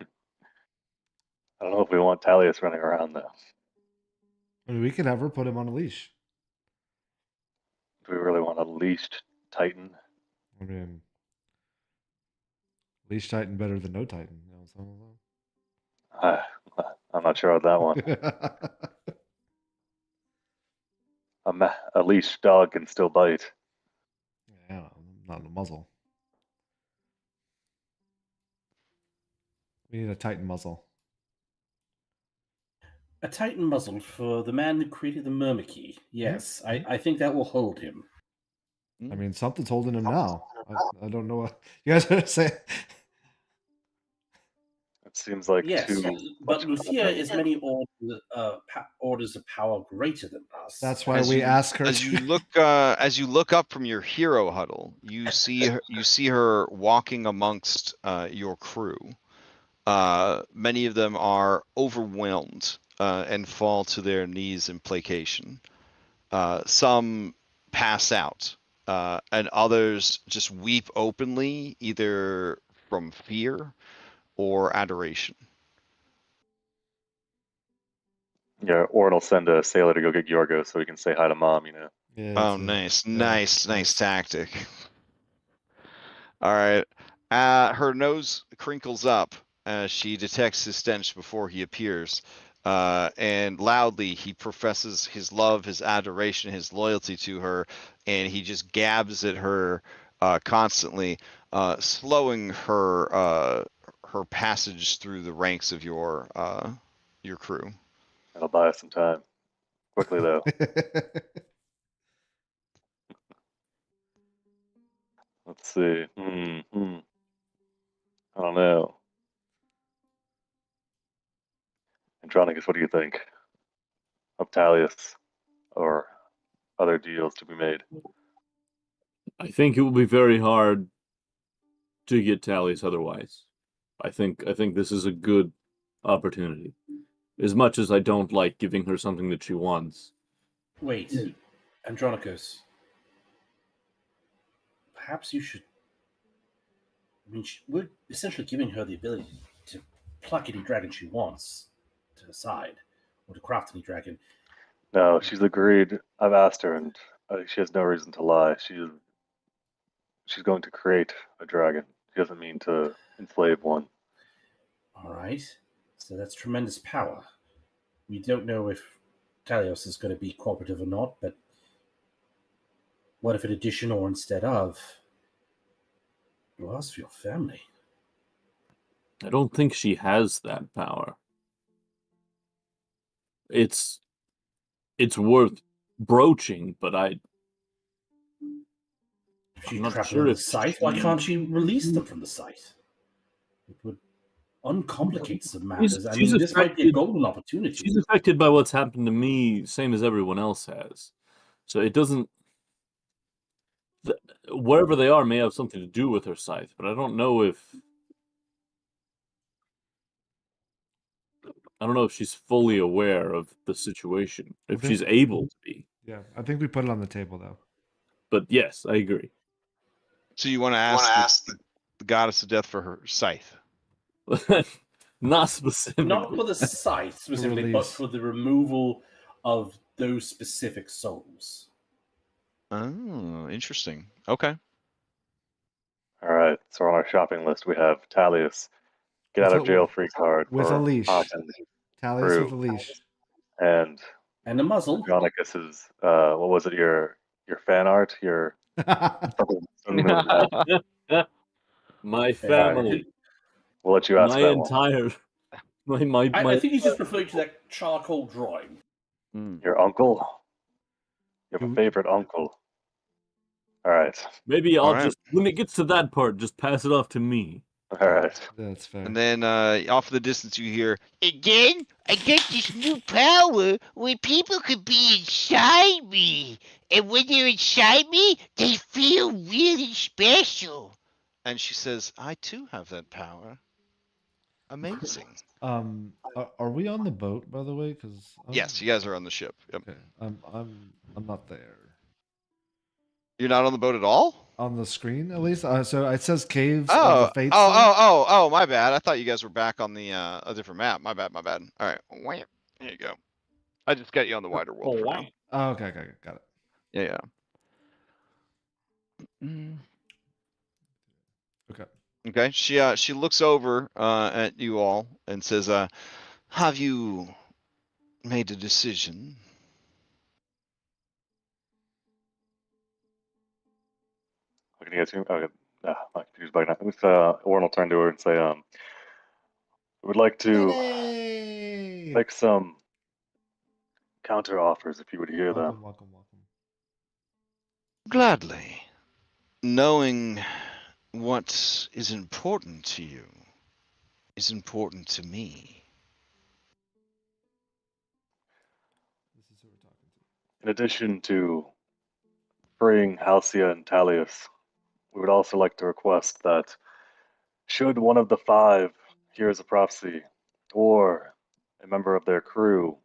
I don't know if we want Thalius running around though. I mean, we could have her put him on a leash. Do we really want a leashed Titan? I mean, leash Titan better than no Titan. You know, I'm not sure about that one. A leashed dog can still bite. yeah, not in the muzzle. We need a Titan muzzle. A Titan muzzle for the man who created the Myrmidon. Yes, I think that will hold him. I mean, something's holding him now. I don't know what you guys are saying. It seems like Yes, too but much Lucia commitment. is many orders of power greater than us. That's why we ask her as to. you look up from your hero huddle, you see her walking amongst your crew. Many of them are overwhelmed and fall to their knees in placation. Some pass out, and others just weep openly, either from fear or adoration. Yeah, Orn will send a sailor to go get Yorgos so he can say hi to mom, you know. Yeah, Oh, nice tactic. All right. Her nose crinkles up as she detects his stench before he appears. And loudly, he professes his love, his adoration, his loyalty to her, and he just gabs at her constantly, slowing her passage through the ranks of your crew. That'll buy us some time. Quickly though. Let's see. I don't know. Andronicus, what do you think of Thalius or other deals to be made? I think it will be very hard to get tallies otherwise. I think this is a good opportunity. As much as I don't like giving her something that she wants. Wait, Andronicus. Perhaps you should. I mean, we're essentially giving her the ability to pluck any dragon she wants to her side, or to craft any dragon. No, she's agreed. I've asked her, and she has no reason to lie. She's going to create a dragon. She doesn't mean to enslave one. All right, so that's tremendous power. We don't know if Talios is going to be cooperative or not, but what if in addition or instead of? You ask for your family. I don't think she has that power. It's worth broaching, but If she I'm not trapped sure on the if site, why can't she release them from the site? It would uncomplicate some matters. I mean, this might be a golden opportunity. She's affected by what's happened to me, same as everyone else has. So it doesn't. Wherever they are may have something to do with her scythe, but I don't know if she's fully aware of the situation. If she's able to be. Yeah, I think we put it on the table though. But yes, I agree. So you want to ask the goddess of death for her scythe? Not specifically. Not for the scythe specifically, but for the removal of those specific souls. Oh, interesting. Okay. All right, so on our shopping list we have Thalius, get out With of a- jail free card with for a leash. Ohlen Tallies with a Crew. leash. And And a muzzle. Andronicus's, what was it? Your fan art. Your Sun, Moon, and F. My family, We'll let you ask my that one. entire, my. I think he's just referring to that charcoal drawing. Your uncle. You have a You- favorite uncle. All right. Maybe I'll Alright. just, when it gets to that part, just pass it off to me. All right. That's fair. And then off in the distance you hear, Again, I got this new power where people could be inside me. And when they're inside me, they feel really special. and she says, I too have that power. Amazing. Are we on the boat, by the way? Because Yes, you guys are on the ship. Yep. Okay, I'm not there. You're not on the boat at all? On the screen, at least. So it says caves of the fates. My bad. I thought you guys were back on the a different map. My bad. All right. Wham. There you go. I just got you on the wider world. for now. Oh, okay, got it. Yeah. Mm. Okay. Okay. She looks over at you all and says, have you made a decision? Can you guys hear me? Okay. My computer's bugging out. At least Warren will turn to her and say, we would like to make some counter offers if you would hear them. Welcome. Gladly. Knowing what is important to you is important to me. This is who we're talking to. In addition to freeing Halcyon and Talius, we would also like to request that should one of the 5 heroes of prophecy or a member of their crew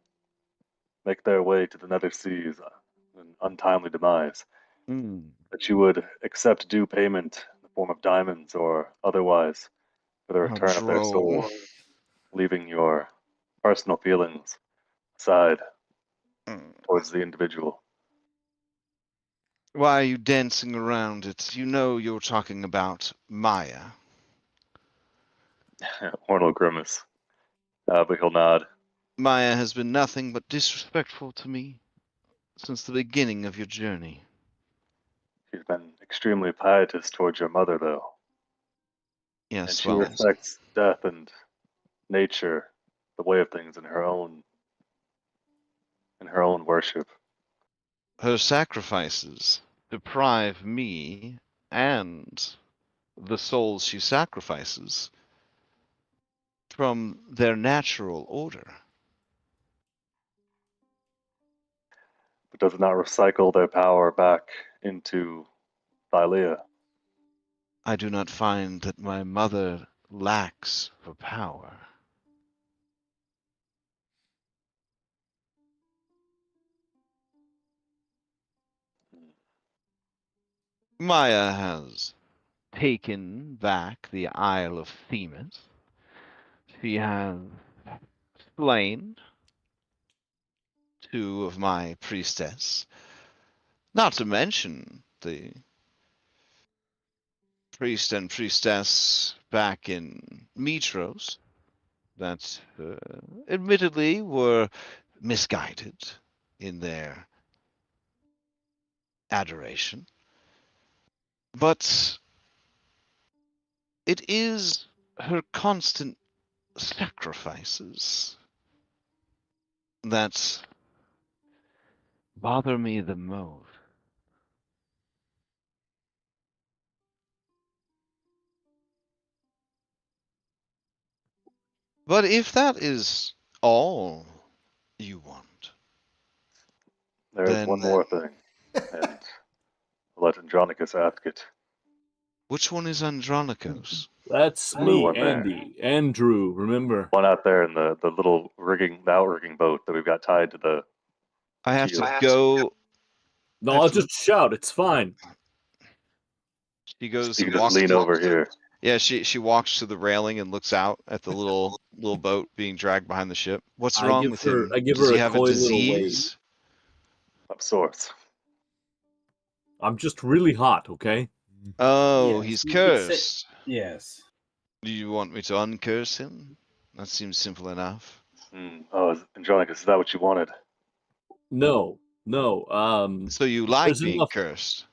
make their way to the Nether Seas, an untimely demise, that you would accept due payment in the form of diamonds or otherwise for the return of their droll. soul, leaving your personal feelings aside towards the individual. Why are you dancing around it? You know you're talking about Maya. Horn will grimace, but he'll nod. Maya has been nothing but disrespectful to me since the beginning of your journey. She's been extremely pietous towards your mother, though. And Yes, she well, respects death and nature, the way of things in her own worship. her sacrifices deprive me and the souls she sacrifices from their natural order. But does it not recycle their power back into Thylea? I do not find that my mother lacks for power. Maya has taken back the Isle of Themis. She has slain 2 of my priestess. Not to mention the priest and priestess back in Mitros that admittedly were misguided in their adoration. But it is her constant sacrifices that bother me the most. But if that is all you want, There is then one more thing, and I'll let Andronicus ask it. which one is Andronicos? That's Blue me, one there. Andy, and Drew. Remember? One out there in the little rigging, the outrigging boat that we've got tied to the. I have to Shield. go. No, I'll just shout. It's fine. She goes You and can just walks. lean over here. Yeah, she walks to the railing and looks out at the little boat being dragged behind the ship. What's I wrong give with her- him? I give Does her he a have a coy little wave. disease? Of sorts. I'm just really hot, okay? Oh, Yes, he's you could say- cursed. Yes. Do you want me to uncurse him? That seems simple enough. Oh, Andronicus, is that what you wanted? No, no. So you like There's being enough- cursed?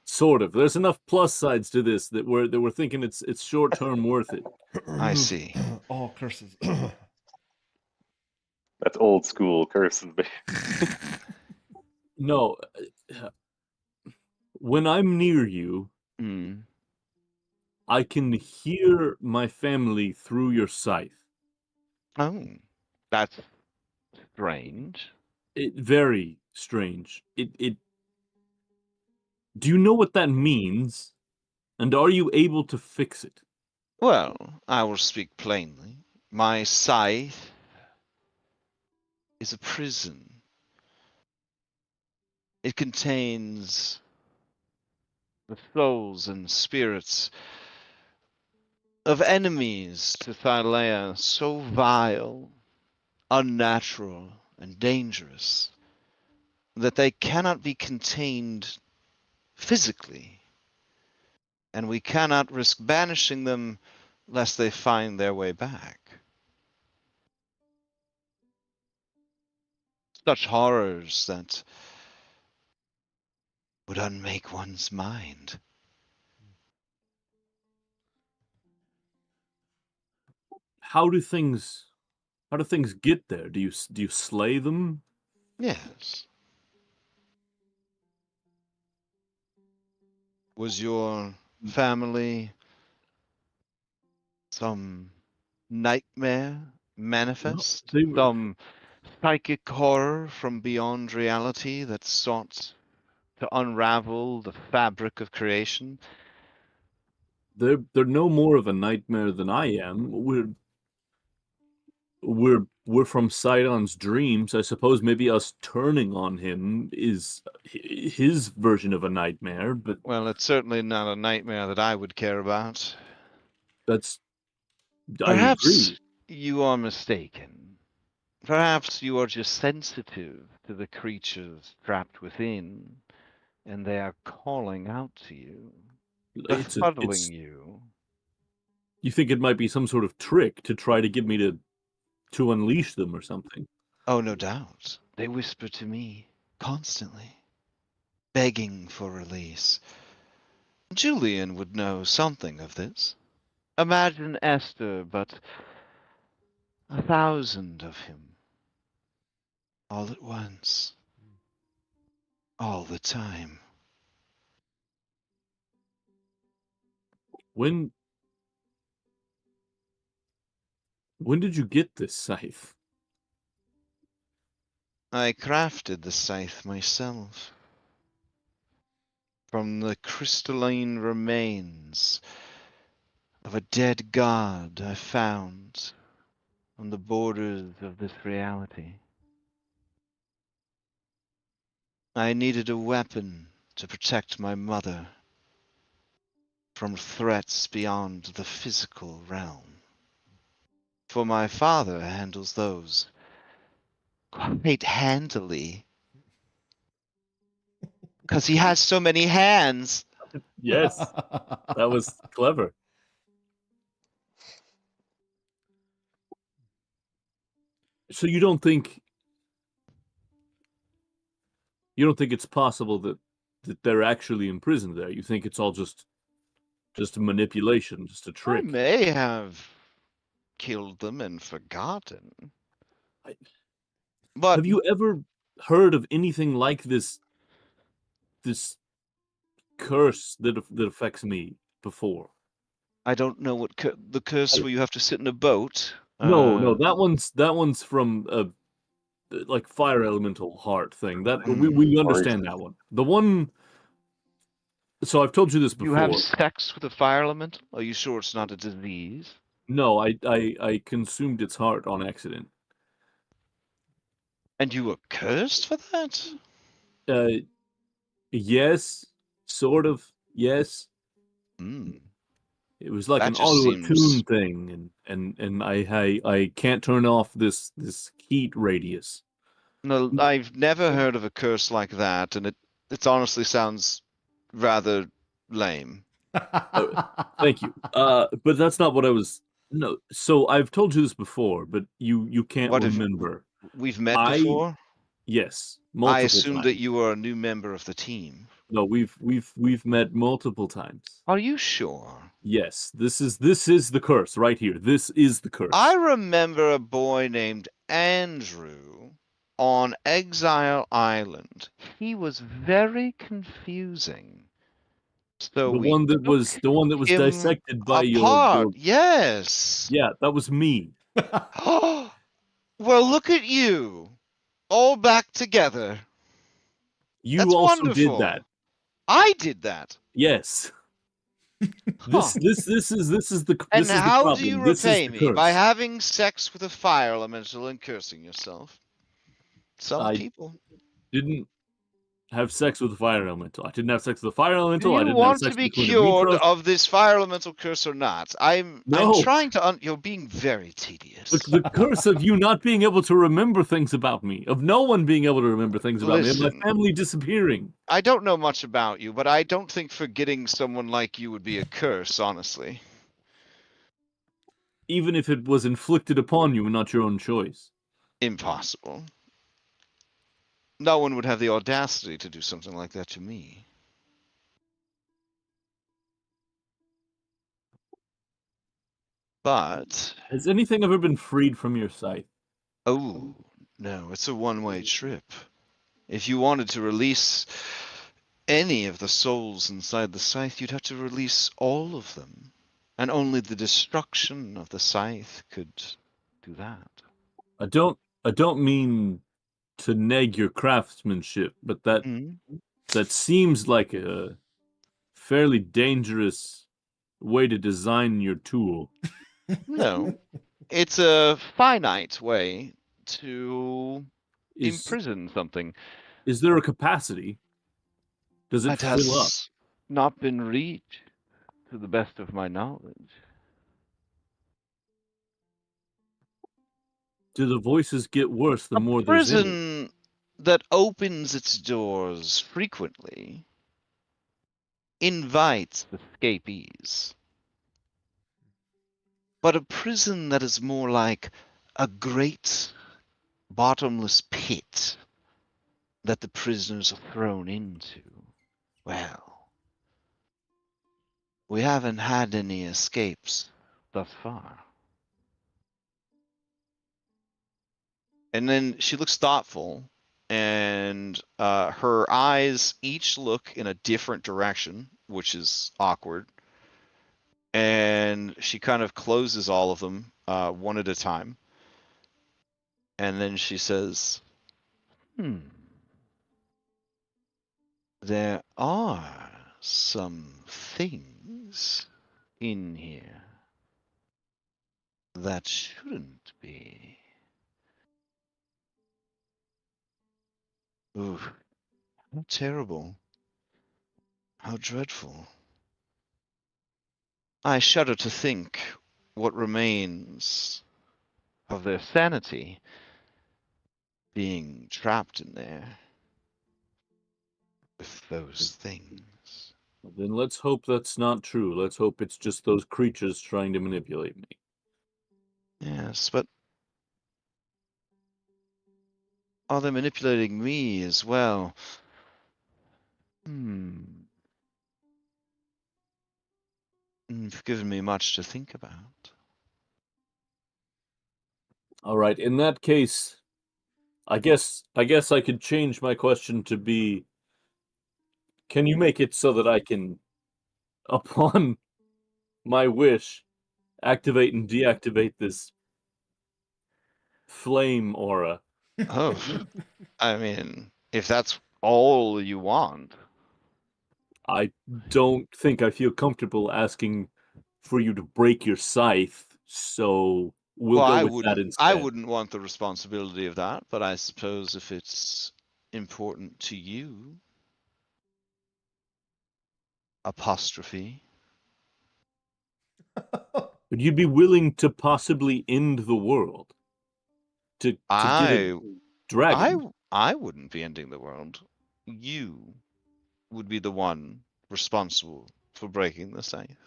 Sort of. There's enough plus sides to this that we're thinking it's short term worth it. I see. All curses. That's old school curses. No, when I'm near you, Hmm. I can hear my family through your scythe. Oh, that's strange. Very strange. It. Do you know what that means? And are you able to fix it? Well, I will speak plainly. My scythe is a prison. It contains the souls and spirits of enemies to Thylea so vile, unnatural, and dangerous that they cannot be contained physically, and we cannot risk banishing them lest they find their way back. Such horrors that would unmake one's mind. How do things get there? Do you slay them? Yes. Was your family some nightmare manifest? they were- Some psychic horror from beyond reality that sought to unravel the fabric of creation? They're no more of a nightmare than I am. We're from Sidon's dreams. I suppose maybe us turning on him is his version of a nightmare, but Well, it's certainly not a nightmare that I would care about. that's I Perhaps agree. you are mistaken. Perhaps you are just sensitive to the creatures trapped within, and they are calling out to you, befuddling you. You think it might be some sort of trick to try to get me to unleash them or something? Oh, no doubt. They whisper to me constantly, begging for release. Julian would know something of this. Imagine Esther, but 1,000 of him. All at once. All the time. When did you get this scythe? I crafted the scythe myself. From the crystalline remains of a dead god I found on the borders of this reality. I needed a weapon to protect my mother from threats beyond the physical realm. For my father handles those quite handily. Because he has so many hands. Yes, that was clever. So you don't think it's possible that they're actually imprisoned there? You think it's all just a manipulation, just a I trick? may have killed them and forgotten. But Have you ever heard of anything like this curse that affects me before? I don't know what the curse where you have to sit in a boat. No, that one's from like fire elemental heart thing. That we understand that one. The one. So I've told you this You before. have sex with a fire elemental? Are you sure it's not a disease? No, I consumed its heart on accident. And you were cursed for that? Yes, sort of. Yes. Hmm. It was like That an just auto seems- attune thing, and I can't turn off this heat radius. No, I've never heard of a curse like that, and it honestly sounds rather lame. Thank you. But that's not what I was. No. So I've told you this before, but you can't What if remember. we've met I before? Yes, I multiple assumed times. that you were a new member of the team. No, we've met multiple times. Are you sure? Yes, this is the curse right here. This is the curse. I remember a boy named Andrew on Exile Island. He was very confusing. So the we one that was him dissected by apart. your Yes. yeah, that was me. Well, look at you, all back together. You That's also wonderful. did that. I did that. Yes. Huh. This is the And this is the how problem. do you This is repay the me? curse. By having sex with a fire elemental and cursing yourself. Some I people. didn't have sex with the fire elemental. I didn't have sex with the fire Do elemental. I you didn't have want sex to be with the Queen of cured Mitros. of this fire elemental curse or not? I'm No. trying to you're being very tedious. The curse of you not being able to remember things about me, of no one being able to remember things about me, of Listen. my family disappearing. I don't know much about you, but I don't think forgetting someone like you would be a curse, honestly. Even if it was inflicted upon you and not your own choice. Impossible. No one would have the audacity to do something like that to me. But Has anything ever been freed from your sight? oh, no, it's a one-way trip. If you wanted to release any of the souls inside the scythe, you'd have to release all of them. And only the destruction of the scythe could do that. I don't mean to neg your craftsmanship, but that seems like a fairly dangerous way to design your tool. No, it's a finite way to Is imprison something. is there a capacity? Does it It fill up? has not been reached, to the best of my knowledge. Do the voices get worse the more A there's in it? prison that opens its doors frequently invites escapees. But a prison that is more like a great bottomless pit that the prisoners are thrown into, well, we haven't had any escapes thus far. And then she looks thoughtful, and her eyes each look in a different direction, which is awkward. And she kind of closes all of them one at a time. And then she says, there are some things in here that shouldn't be. Ooh, how terrible. How dreadful. I shudder to think what remains of their sanity being trapped in there with those things. Then let's hope that's not true. Let's hope it's just those creatures trying to manipulate me. Yes, but are they manipulating me as well? You've given me much to think about. All right, in that case, I guess I could change my question to be, can you make it so that I can, upon my wish, activate and deactivate this flame aura? Oh, I mean, if that's all you want. I don't think I feel comfortable asking for you to break your scythe, so we'll go with that instead. I wouldn't want the responsibility of that, but I suppose if it's important to you. Apostrophe. Would you be willing to possibly end the world? To get a dragon? I wouldn't be ending the world. You would be the one responsible for breaking the safe.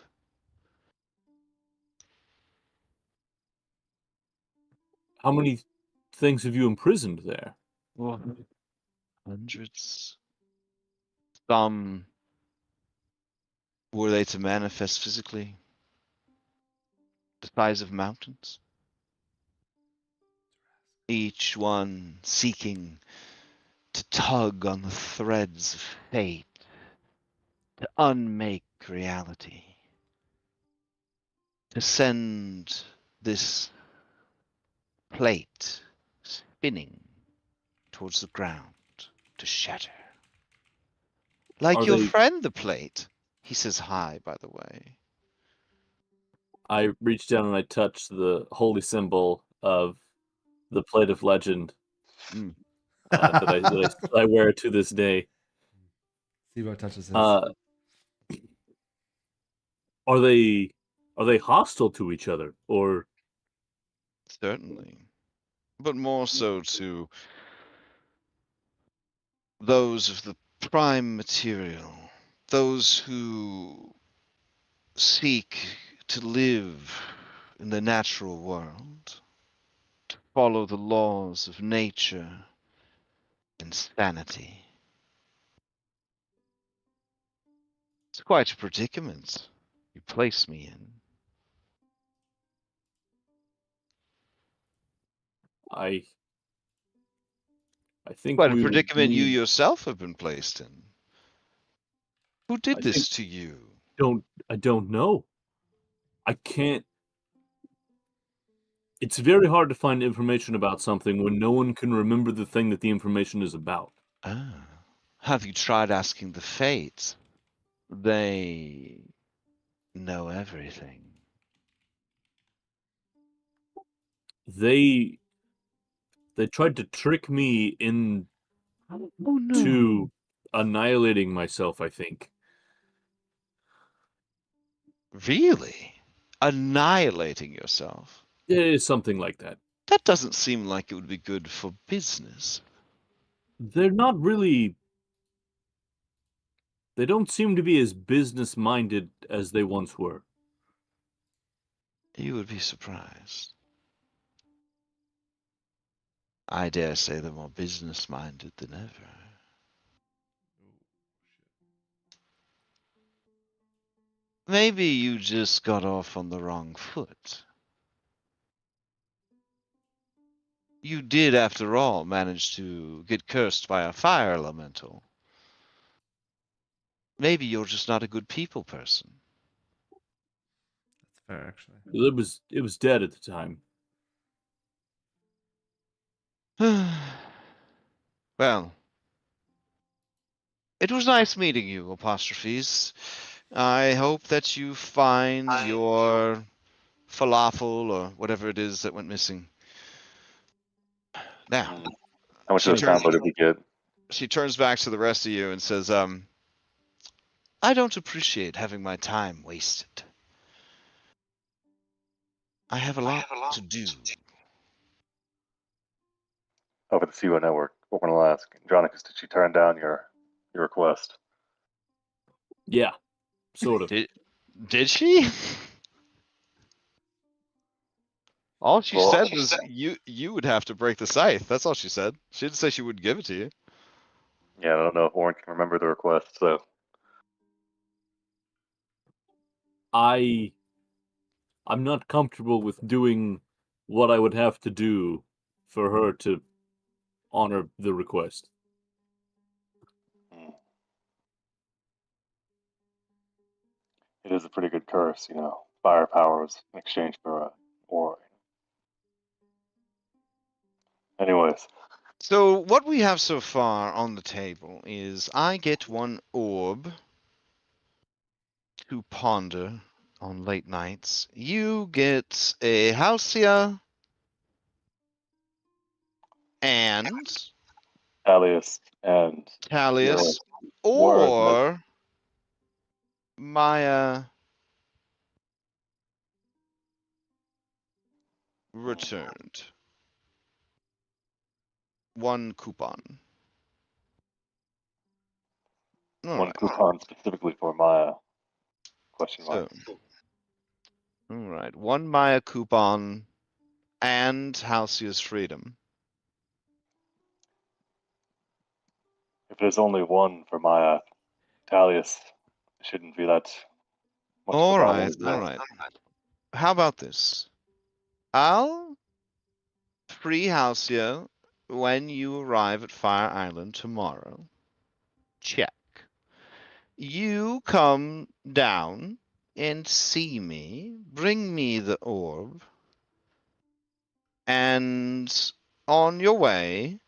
How many things have you imprisoned there? Well, hundreds. Some were they to manifest physically, the size of mountains. Each one seeking to tug on the threads of fate, to unmake reality, to send this plate spinning towards the ground to shatter. Like Are your they- friend, the plate. He says hi, by the way. I reach down and I touch the holy symbol of the plate of legend that I wear to this day. Sibo touches his. Are they hostile to each other, or Certainly. But more so to those of the prime material, those who seek to live in the natural world, to follow the laws of nature and sanity. It's quite a predicament you place me in. I think Quite a we would predicament you need- yourself have been placed in. Who did I this think- to you? I don't know. I can't. It's very hard to find information about something when no one can remember the thing that the information is about. Ah. Have you tried asking the Fates? They know everything. They tried to trick me into Oh no. annihilating myself, I think. Really? Annihilating yourself? It is something like that. That doesn't seem like it would be good for business. They're not really. They don't seem to be as business-minded as they once were. You would be surprised. I dare say they're more business-minded than ever. Maybe you just got off on the wrong foot. You did, after all, manage to get cursed by a fire elemental. Maybe you're just not a good people person. That's fair, actually. It was dead at the time. Well, it was nice meeting you, Apostrophes. I hope that you find your falafel or whatever it is that went missing. Now, How much She of the turned- combo did we get? she turns back to the rest of you and says, I don't appreciate having my time wasted. I have a lot to do. Over the CWO network. What we're gonna ask, Andronicus, did she turn down your request? Yeah, sort of. Did she? All she Well- said was you would have to break the scythe. That's all she said. She didn't say she wouldn't give it to you. Yeah, I don't know if Warren can remember the request, so I'm not comfortable with doing what I would have to do for her to honor the request. it is a pretty good curse, you know. Fire powers in exchange for aura. Anyways, So what we have so far on the table is I get one orb to ponder on late nights. You get a Hexia and Alias and Talius Word, or Maya returned. One coupon. All one right. coupon specifically for Maya. Question mark. So, all right, 1 Maya coupon and Halcyon's freedom. If there's only one for Maya, Talius, it shouldn't be that much All of a right, problem. all right. How about this? I'll free Halcyon when you arrive at Fire Island tomorrow. Check. You come down and see me, bring me the orb, and on your way,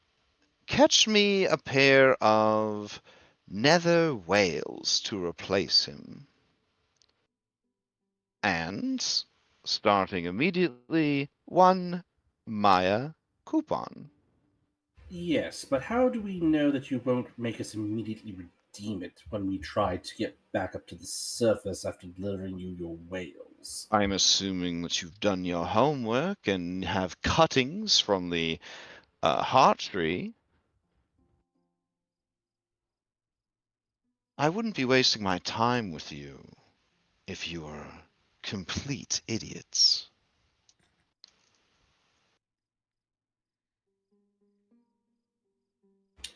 catch me a pair of nether whales to replace him. And, starting immediately, 1 Maya coupon. Yes, but how do we know that you won't make us immediately redeem it when we try to get back up to the surface after delivering you your whales? I'm assuming that you've done your homework and have cuttings from the heart tree. I wouldn't be wasting my time with you if you were complete idiots.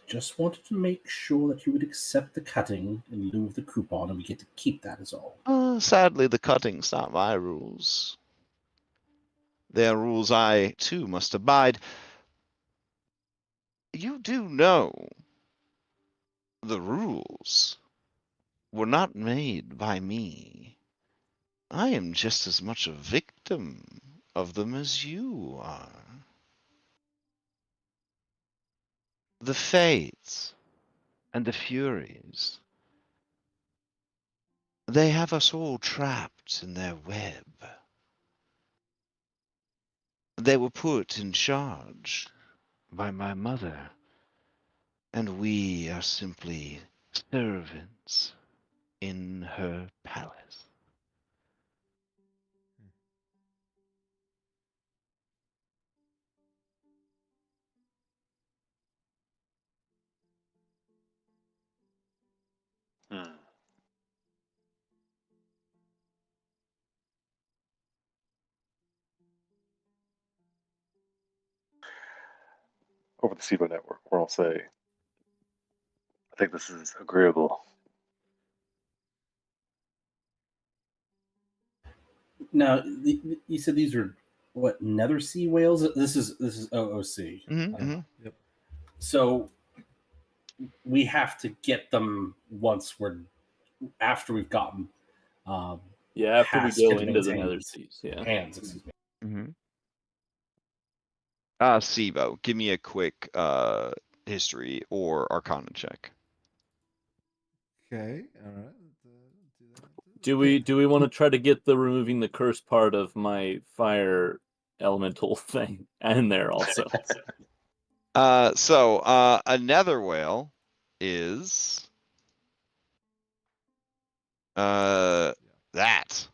Just wanted to make sure that you would accept the cutting in lieu of the coupon, and we get to keep that as all. Sadly, the cutting's not my rules. They're rules I, too, must abide. You do know the rules were not made by me. I am just as much a victim of them as you are. The Fates and the Furies, they have us all trapped in their web. They were put in charge by my mother, and we are simply servants in her palace. Hmm. Over the SIBO network, where I'll say, I think this is agreeable. Now, you said these are what, nether sea whales? This is OOC. Mm-hmm. Yep. So we have to get them after we've gotten Yeah, after we past go into the Hitman's Nether Seas, yeah. hands, excuse me. Mm-hmm. Sibo, give me a quick history or arcana check. Okay. All right. Do we want to try to get the removing the curse part of my fire elemental thing in there also? So a nether whale is that.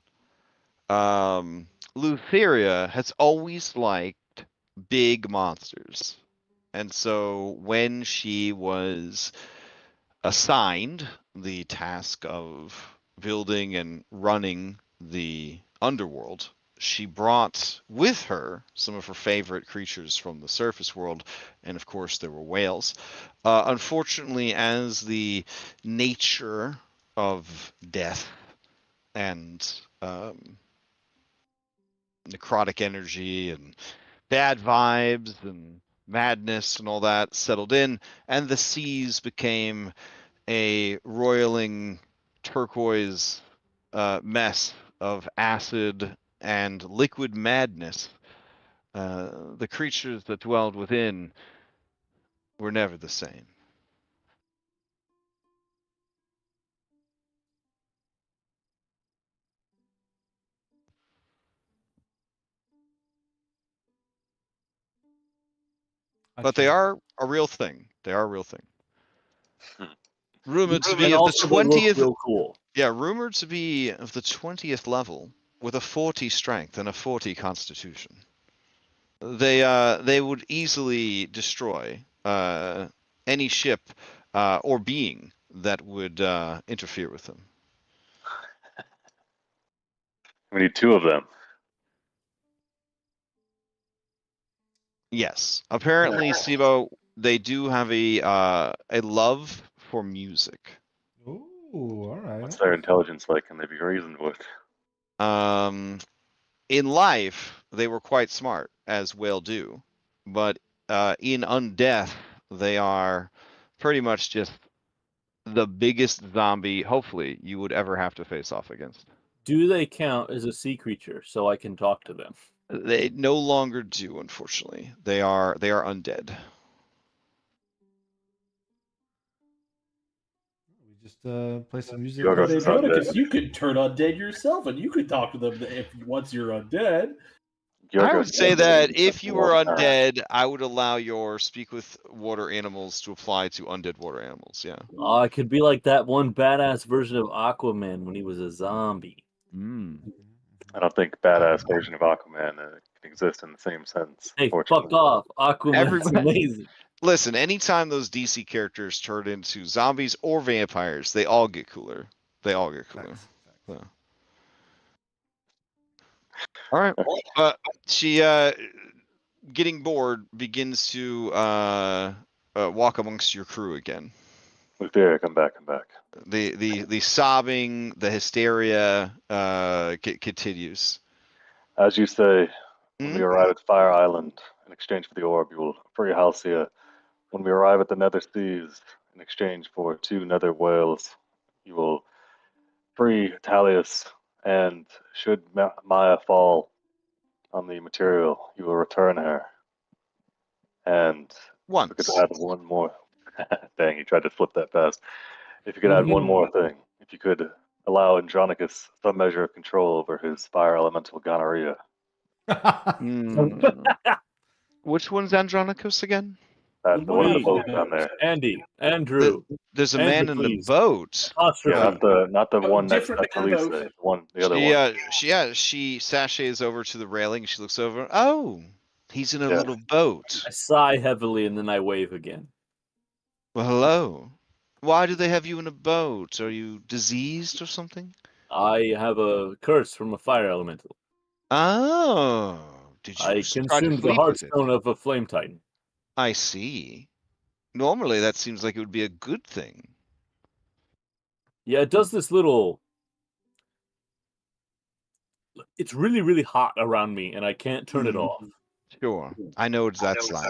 Lutheria has always liked big monsters. And so when she was assigned the task of building and running the underworld, she brought with her some of her favorite creatures from the surface world, and of course there were whales. Unfortunately, as the nature of death and necrotic energy and bad vibes and madness and all that settled in, and the seas became a roiling turquoise mess of acid and liquid madness. The creatures that dwelled within were never the same. But they are a real thing. They are a real thing. Rumored to be And of the also they look 20th. real cool. Yeah, rumored to be of the 20th level with a 40 strength and a 40 constitution. They would easily destroy any ship or being that would interfere with them. We need 2 of them. Yes. Apparently, Sibo, they do have a love for music. Ooh, all right. What's their intelligence like? Can they be reasoned with? In life, they were quite smart, as whale do, but in undeath, they are pretty much just the biggest zombie, hopefully, you would ever have to face off against. Do they count as a sea creature so I can talk to them? They no longer do, unfortunately. They are undead. We just play some music. Yorgos But is Andronicus, undead. you could turn undead yourself, and you could talk to them if once you're undead. I would Yorgos say is that undead if for you a were long time. undead, I would allow your speak with water animals to apply to undead water animals. Yeah. Oh, I could be like that one badass version of Aquaman when he was a zombie. I don't think badass version of Aquaman can exist in the same sense. Hey, fuck Unfortunately. off. Aquaman's Everybody- amazing. Listen, anytime those DC characters turn into zombies or vampires, they all get cooler. They all get cooler. Facts. Yeah. All right. She, getting bored, begins to walk amongst your crew again. Luthera, come back. The sobbing, the hysteria continues. As you say, when we Mhm. arrive at Fire Island, in exchange for the orb, you will free Halcyon. When we arrive at the Nether Seas, in exchange for 2 Nether whales, you will free Talius. And should Maya fall on the material, you will return her. And if we Once. could add one more. Dang, you tried to flip that fast. If you could add one more thing, if you could allow Andronicus some measure of control over his fire elemental gonorrhea. Which one's Andronicus again? The one in the Please, boat down there. Andy, Andrew. There's a Andrew, man in the please. boat. Yeah, Apostrophe. not the one next to different Thylea, boat. the other one. She sashays over to the railing. She looks over. Oh, he's in a Yeah. little boat. I sigh heavily and then I wave again. Well, hello. Why do they have you in a boat? Are you diseased or something? I have a curse from a fire elemental. Oh, did you I try to consumed the sleep with it? heartstone of a flame titan. I see. Normally, that seems like it would be a good thing. Yeah, it does this little... It's really, really hot around me, and I can't turn it off. Sure, I know what that's like.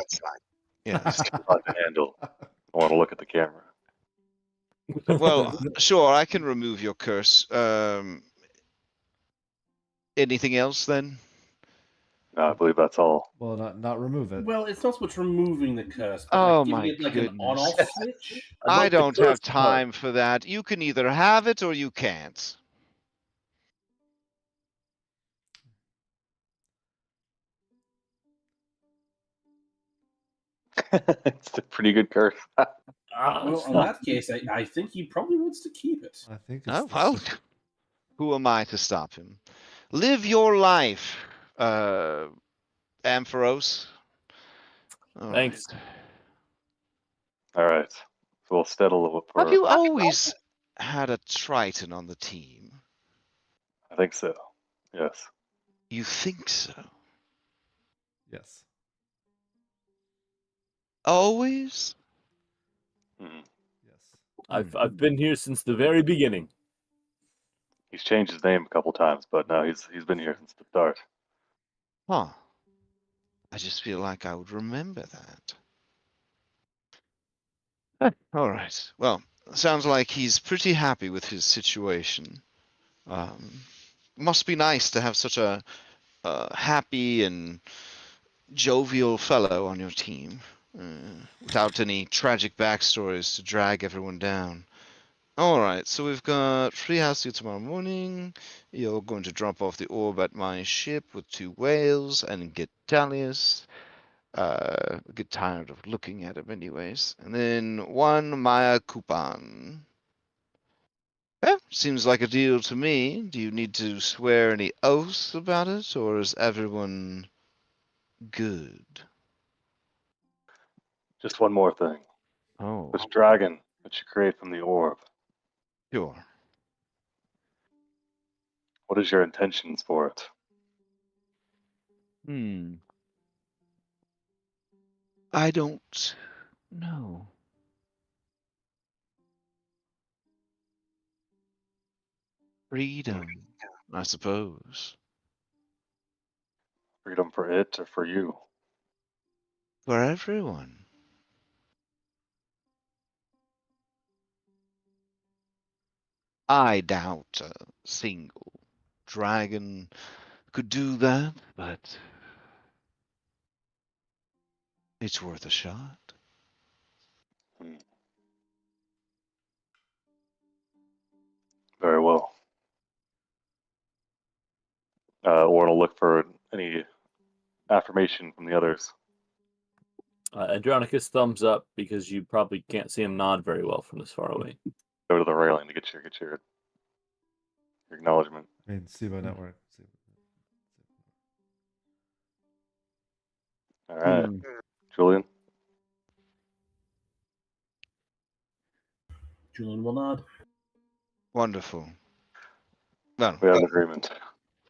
Yes. Hard to handle. I want to look at the camera. Well, sure, I can remove your curse. Anything else then? No, I believe that's all. Well, not remove it. Well, it's not so much removing the curse, but Oh like giving my it like goodness. an on-off switch. I'd I like the don't have curse part. time for that. You can either have it or you can't. It's a pretty good curse. Well, in that case, I think he probably wants to keep it. I think it's Oh, well, who am I to stop him? Live your life, Ampharos. All Thanks. right. All right. So we'll settle for. Have you always had a Triton on the team? I think so. Yes. You think so? yes. Always? Mhm. Yes. I've been here since the very beginning. He's changed his name a couple times, but no, he's been here since the start. Huh. I just feel like I would remember that. All right. Well, sounds like he's pretty happy with his situation. Must be nice to have such a happy and jovial fellow on your team, without any tragic backstories to drag everyone down. All right, so we've got free house here tomorrow morning. You're going to drop off the orb at my ship with 2 whales and get Talius. Get tired of looking at him anyways. And then 1 Maya coupon. Seems like a deal to me. Do you need to swear any oaths about it, or is everyone good? Just one more thing. Oh, This dragon that you create from the orb. sure. What What is your intentions for it? I don't know. Freedom, I suppose. Freedom for it or for you? For everyone. I doubt a single dragon could do that, but it's worth a shot. Very well. Orn will look for any affirmation from the others. Andronicus thumbs up because you probably can't see him nod very well from this far away. Go to the railing to get your acknowledgement. I mean, SIBO network. All right, Julian. Julian will nod. Wonderful. Well, We have an agreement.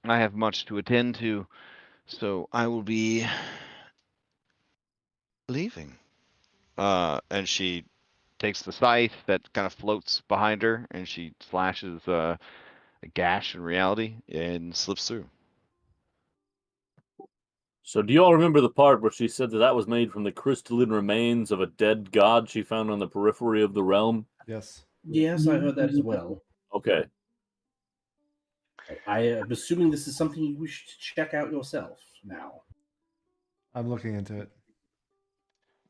I have much to attend to, so I will be leaving. And she takes the scythe that kind of floats behind her, and she slashes a gash in reality and slips through. So do you all remember the part where she said that that was made from the crystalline remains of a dead god she found on the periphery of the realm? Yes. Yes, I heard that as well. Okay. I am assuming this is something you wish to check out yourself now. I'm looking into it.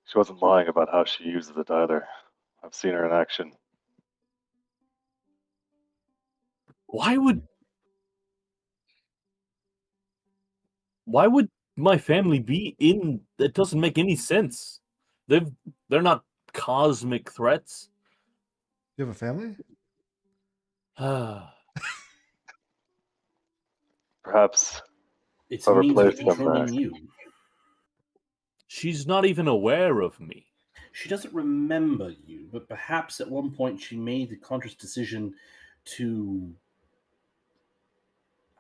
She wasn't lying about how she uses it either. I've seen her in action. Why would my family be in? That doesn't make any sense. They're not cosmic threats. You have a family? Perhaps It's a Whoever means of placed them controlling there. you. She's not even aware of me. She doesn't remember you, but perhaps at one point she made the conscious decision to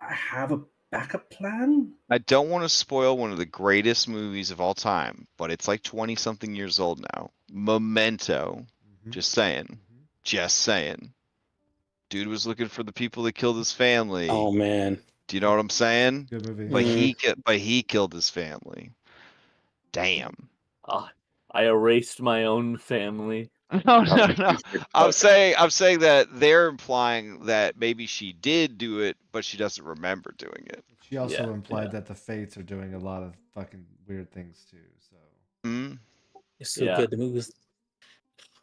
have a backup plan? I don't want to spoil one of the greatest movies of all time, but it's like 20-something years old now. Memento. Mhm. Just saying. Mhm. Just saying. Dude was looking for the people that killed his family. Oh man. Do you know what I'm saying? Good movie. But he killed his family. Damn. I erased my own family. No. I'm saying that they're implying that maybe she did do it, but she doesn't remember doing it. She also Yeah, implied that the Fates are doing a lot of fucking weird things too. So Hmm? It's so Yeah. good. The movie was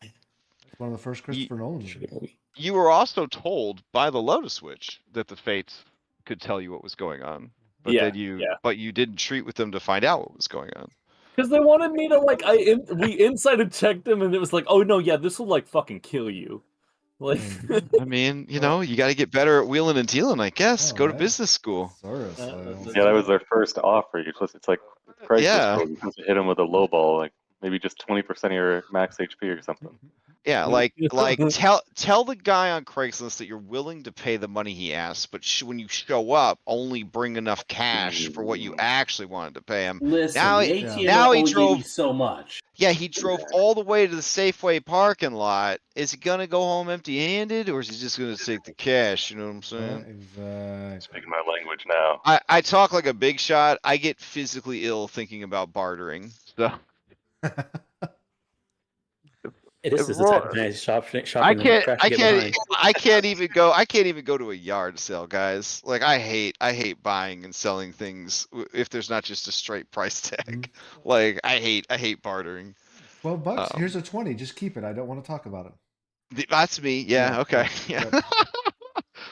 it's one of the first Christopher Nolan such a movies. good movie. You were also told by the Lotus Witch that the Fates could tell you what was going on, but Yeah, then you didn't treat with them to find out what was going on. Because they wanted me to we inside checked them, and it was like, oh no, yeah, this will like fucking kill you. Like, I mean, you know, you got to get better at wheeling and dealing, I guess. Oh, Go to right. business school. Soros, I don't- Yeah, that was their first offer. You're supposed it's like Craigslist. Yeah. You're supposed to hit them with a low ball, like maybe just 20% of your max HP or something. Yeah, like tell the guy on Craigslist that you're willing to pay the money he asks, but when you show up, only bring enough cash for what you actually wanted to pay him. Listen, Now the he- ATM now he only gave drove- me so much. Yeah, he drove all the way to the Safeway parking lot. Is he gonna go home empty-handed, or is he just gonna take the cash? You know what I'm Yeah, saying? exactly. Speaking my language now. I talk like a big shot. I get physically ill thinking about bartering. So It is just a type of nice shopping. I can't trash to get behind. I can't even go to a yard sale, guys. Like I hate buying and selling things if there's not just a straight price tag. Like I hate bartering. $12. Here's a 20. Just keep it. I don't want to talk about it. That's me. Yeah, Yeah, okay. yeah, Yeah.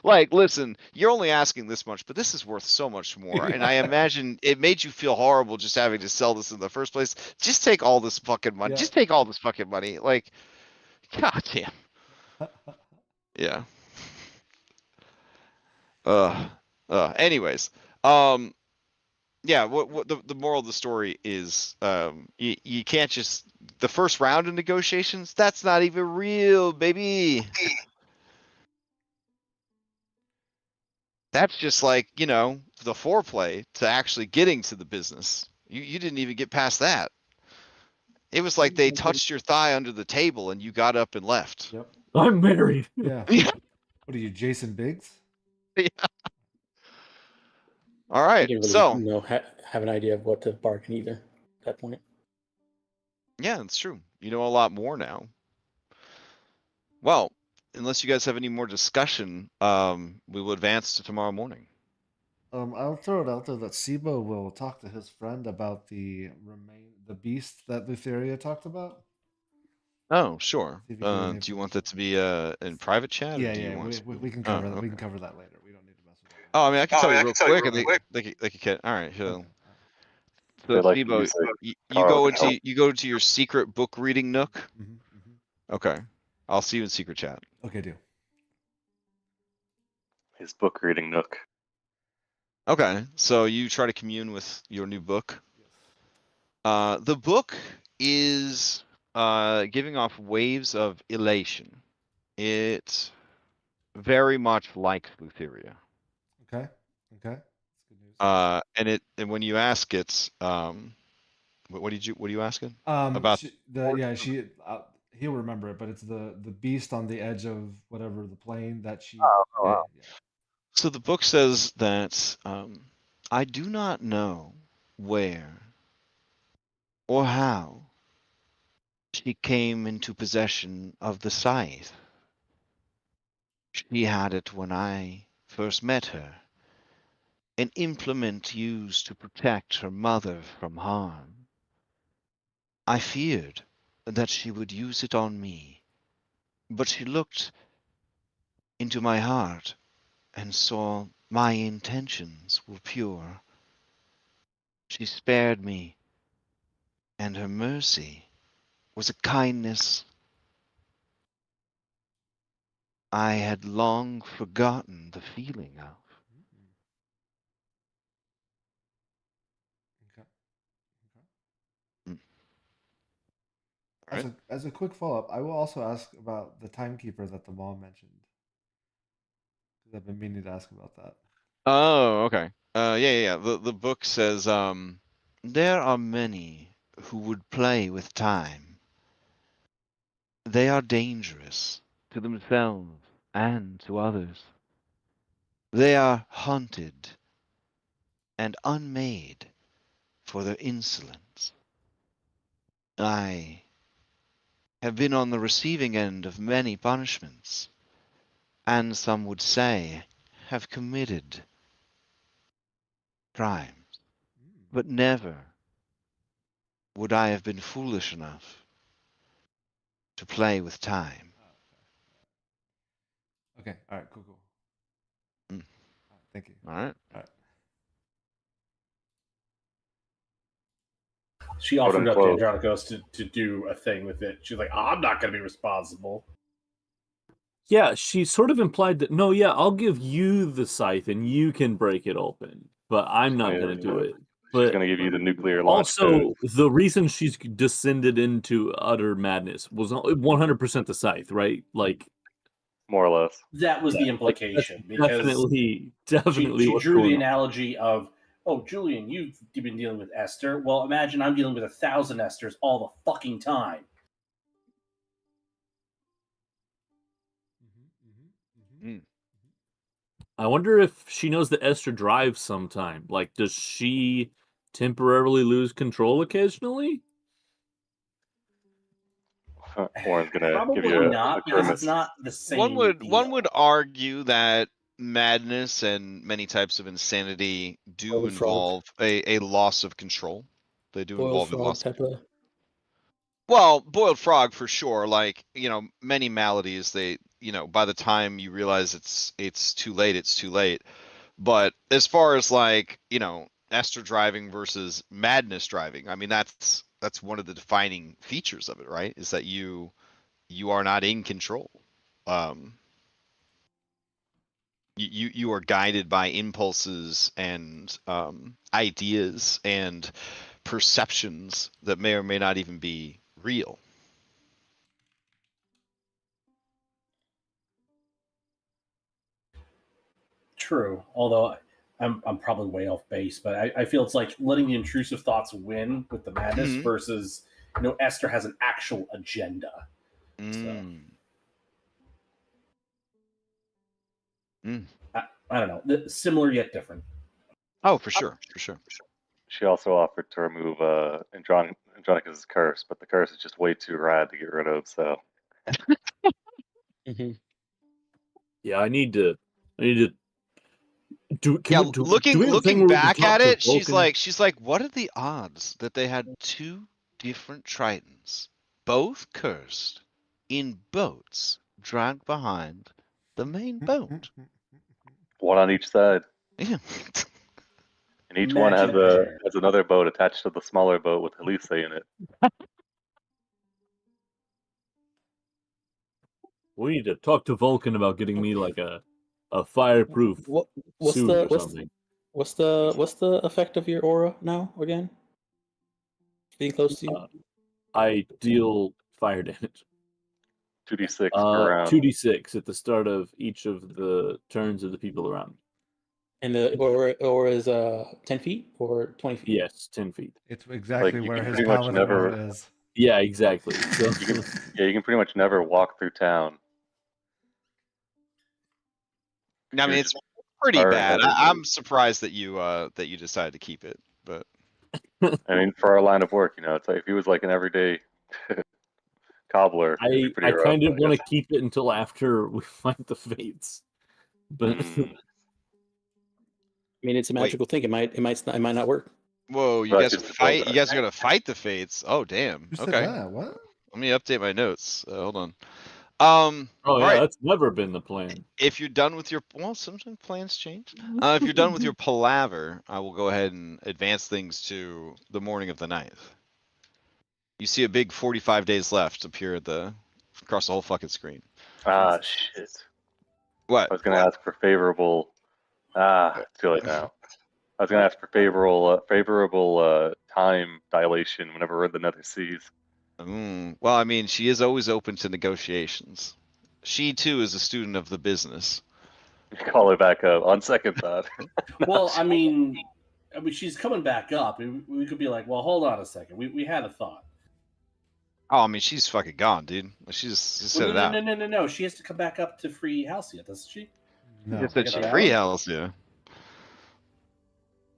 Like, listen, you're only asking this much, but this is worth so much more. And I imagine it made you feel horrible just having to sell this in the first place. Just take all this fucking money. Yeah. Just take all this fucking money. Like, goddamn. Yeah. Anyways, yeah. What the moral of the story is, you can't just the first round of negotiations. That's not even real, baby. That's just like, you know, the foreplay to actually getting to the business. You didn't even get past that. It was like they touched your thigh under the table and you got up and left. Yep. I'm married. Yeah. Yeah. What are you, Jason Biggs? All You right. didn't really So, have an idea of what to bargain either at that point. yeah, it's true. You know a lot more now. Well, unless you guys have any more discussion, we will advance to tomorrow morning. I'll throw it out there that Sibo will talk to his friend about the beast that Lutheria talked about. Oh, sure. See if you get any Do you want information. that to be in private chat, or Yeah, do you yeah, want we to? can Oh, cover that. We okay. can cover that later. We don't need to mess with that. Oh, I mean, I can tell you real quick, and quick. like you can. All right, Okay, all right. so They like to Sibo, use it. you Carl go can help. you go to your secret book reading nook. Mm-hmm. Okay, I'll see you in secret chat. Okay, deal. His book reading nook. Okay, so you try to commune with your new book. The book is giving off waves of elation. It very much likes Lutheria. Okay. That's good news. And when you ask it, what are you asking about? He'll remember it, but it's the beast on the edge of whatever the plane that she. wow. Yeah. So the book says that I do not know where or how she came into possession of the scythe. She had it when I first met her, an implement used to protect her mother from harm. I feared that she would use it on me, but she looked into my heart and saw my intentions were pure. She spared me, and her mercy was a kindness I had long forgotten the feeling of. Okay. Mm. As a quick follow up, I will also ask about the timekeeper that the mom mentioned. Because I've been meaning to ask about that. Oh, okay. Yeah. The book says, there are many who would play with time. They are dangerous to themselves and to others. They are hunted and unmade for their insolence. I have been on the receiving end of many punishments, and some would say have committed crimes, but never would I have been foolish enough to play with time. Okay. All right. Cool. Mm. All right, thank you. All right. All right. She offered up to Andronicos to do a thing with it. She's like, I'm not going to be responsible. Yeah, she sort of implied that, no, yeah, I'll give you the scythe and you can break it open, but I'm not going to do it. But She's going to give you the nuclear launch also, the reason she's descended into utter madness was 100% the scythe, right? Like, more or less. That was the implication. Like, definitely she what's drew going the on. analogy of, oh, Julian, you've been dealing with Esther. Well, imagine I'm dealing with 1,000 Esthers all the fucking time. I wonder if she knows that Esther drives sometime. Like, does she temporarily lose control occasionally? Warren's gonna Probably give you not, because it's not the same. One would argue that madness and many types of insanity do Boiled involve a loss of control. They do Boiled involve a frog, loss. Peppa. Well, boiled frog for sure. Like, you know, many maladies, they, you know, by the time you realize it's too late, it's too late. But as far as like, you know, Esther driving versus madness driving, I mean, that's one of the defining features of it, right? Is that you are not in control. You are guided by impulses and ideas and perceptions that may or may not even be real. true. Although I'm probably way off base, but I feel it's like letting the intrusive thoughts win with the madness Mhm. versus Esther has an actual agenda. Mm. I don't know, similar yet different. Oh, for sure, for sure. She also offered to remove Andronicus' curse, but the curse is just way too rad to get rid of. So Hmm. Yeah, I need to do. Yeah, Do we have a thing looking where we can back talk at to it, she's Vulcan? like, what are the odds that they had two different Tritons, both cursed, in boats dragged behind the main boat? one on each side, Yeah. and each one has Imagine there. another boat attached to the smaller boat with Hexia in it. We need to talk to Vulcan about getting me like a fireproof What's suit the or something. what's the effect of your aura now again? Being close to you. I deal fire damage. 2d6 per round. 2d6 at the start of each of the turns of the people around. And the aura is 10 feet or 20 feet? Yes, 10 feet. It's exactly you where can his pretty much paladin never- aura is. Yeah, exactly. So You can pretty much never walk through town. I mean, it's pretty Or bad. never I'm move. surprised that you decided to keep it, but I mean, for our line of work, it's like if he was like an everyday cobbler, it'd be pretty I rough, kind of I want to guess. keep it until after we find the fates. But Mm. I mean, it's a Wait. magical thing. It might not work. whoa, you Well, guys that's are just fight. about You guys are gonna fight the fates. Oh, damn. Who said Okay, that? What? let me update my notes. Hold on. oh all yeah, right. that's never been the plan. If you're done with your sometimes plans change. If you're done with your palaver, I will go ahead and advance things to the morning of the 9th. You see a big 45 days left appear across the whole fucking screen. Ah, shit. What? I was going to ask for favorable. It's too late now. I was going to ask for favorable time dilation whenever we're in the Nether Seas. Well, I mean, she is always open to negotiations. She too is a student of the business. Call her back up on second thought. Well, I mean, she's coming back up. We could be like, well, hold on a second. We had a thought. Oh, I mean, she's fucking gone, dude. She's set it out. No. She has to come back up to free Halcyon, doesn't she? No. Just that she Get free out? hells, yeah.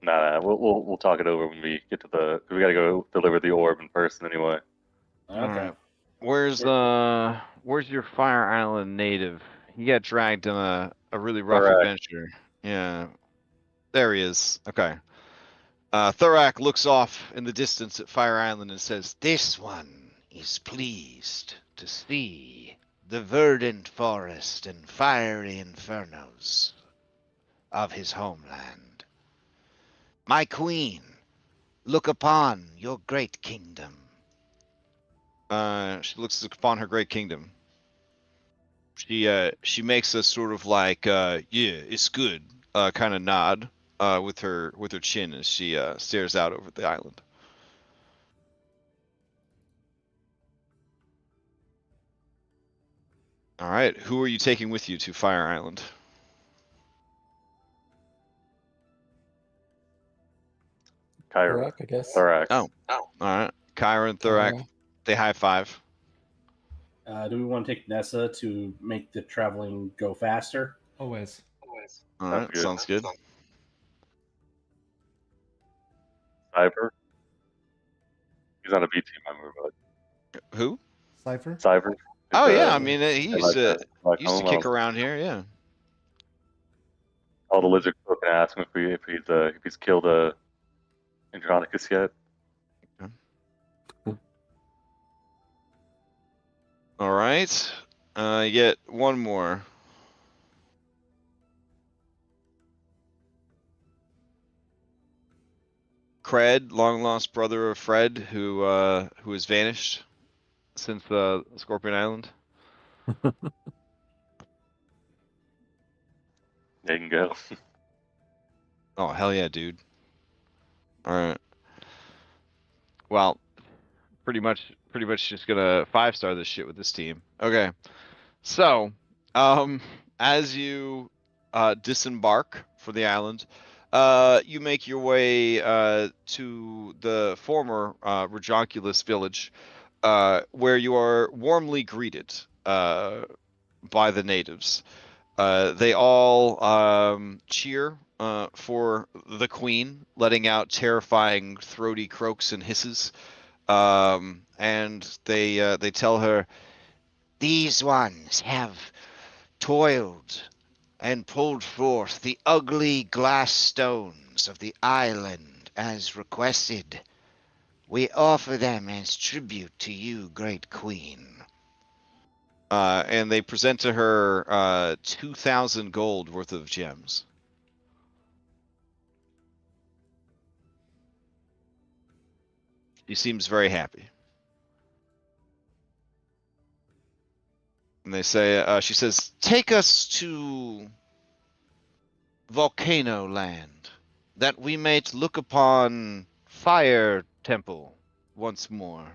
Nah, we'll talk it over when we get to the. Cause we gotta go deliver the orb in person anyway. Okay. Alright. Where's your Fire Island native? He got dragged on a really rough Thorak. adventure. Yeah. There he is. Okay. Thorak looks off in the distance at Fire Island and says, This one is pleased to see the verdant forest and fiery infernos of his homeland. My queen, look upon your great kingdom. she looks upon her great kingdom. She makes a sort of like yeah, it's good kind of nod with her chin as she stares out over the island. All right, who are you taking with you to Fire Island? Kyra. Thorak, I guess. Thorak. Oh, all right. Kyra and Thorak, they high five. Do we want to take Nessa to make the traveling go faster? Always. All Sounds right, good. sounds good. Cyber. He's not a B team member, but Who? Cypher? Cyber. Oh yeah, I mean he I'd used like to like used to home. kick around here. Yeah. All the lizard folk can ask him if he's killed Andronicus yet. All right. Yet one more. Cred, long lost brother of Fred, who has vanished since Scorpion Island. There you can go. Oh hell yeah, dude. All right. Well, pretty much just gonna 5-star this shit with this team. Okay. So, as you disembark for the island, you make your way to the former Rajonculus village, where you are warmly greeted by the natives. They all cheer for the queen, letting out terrifying throaty croaks and hisses. And they tell her, These ones have toiled and pulled forth the ugly glass stones of the island as requested. We offer them as tribute to you, great queen. and they present to her 2,000 gold worth of gems. She seems very happy. And they say, she says, take us to Volcano Land, that we may look upon Fire Temple once more.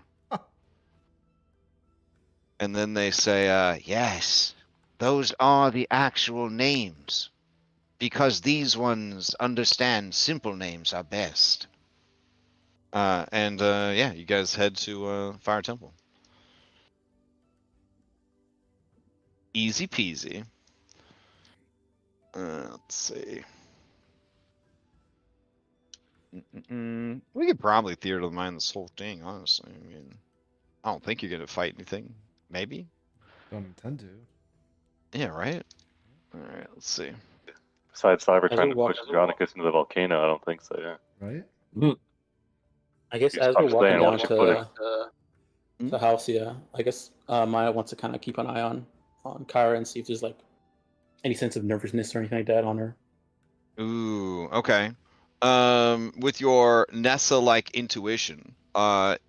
And then they say, Yes, those are the actual names, because these ones understand simple names are best. yeah, you guys head to Fire Temple. Easy peasy. Let's see. We could probably theater of the mind this whole thing, honestly. I mean, I don't think you're gonna fight anything. Maybe. Don't intend to. Yeah, right. All right. Let's see. Besides Cyber As trying we to walk- push Andronicus into the volcano, I don't think so. Yeah. Right? I guess Just as we're stop walking saying down what you put it. to Hexia, I guess Maya wants to kind of keep an eye on Kyra and see if there's like any sense of nervousness or anything like that on her. Ooh. Okay. With your Nessa-like intuition,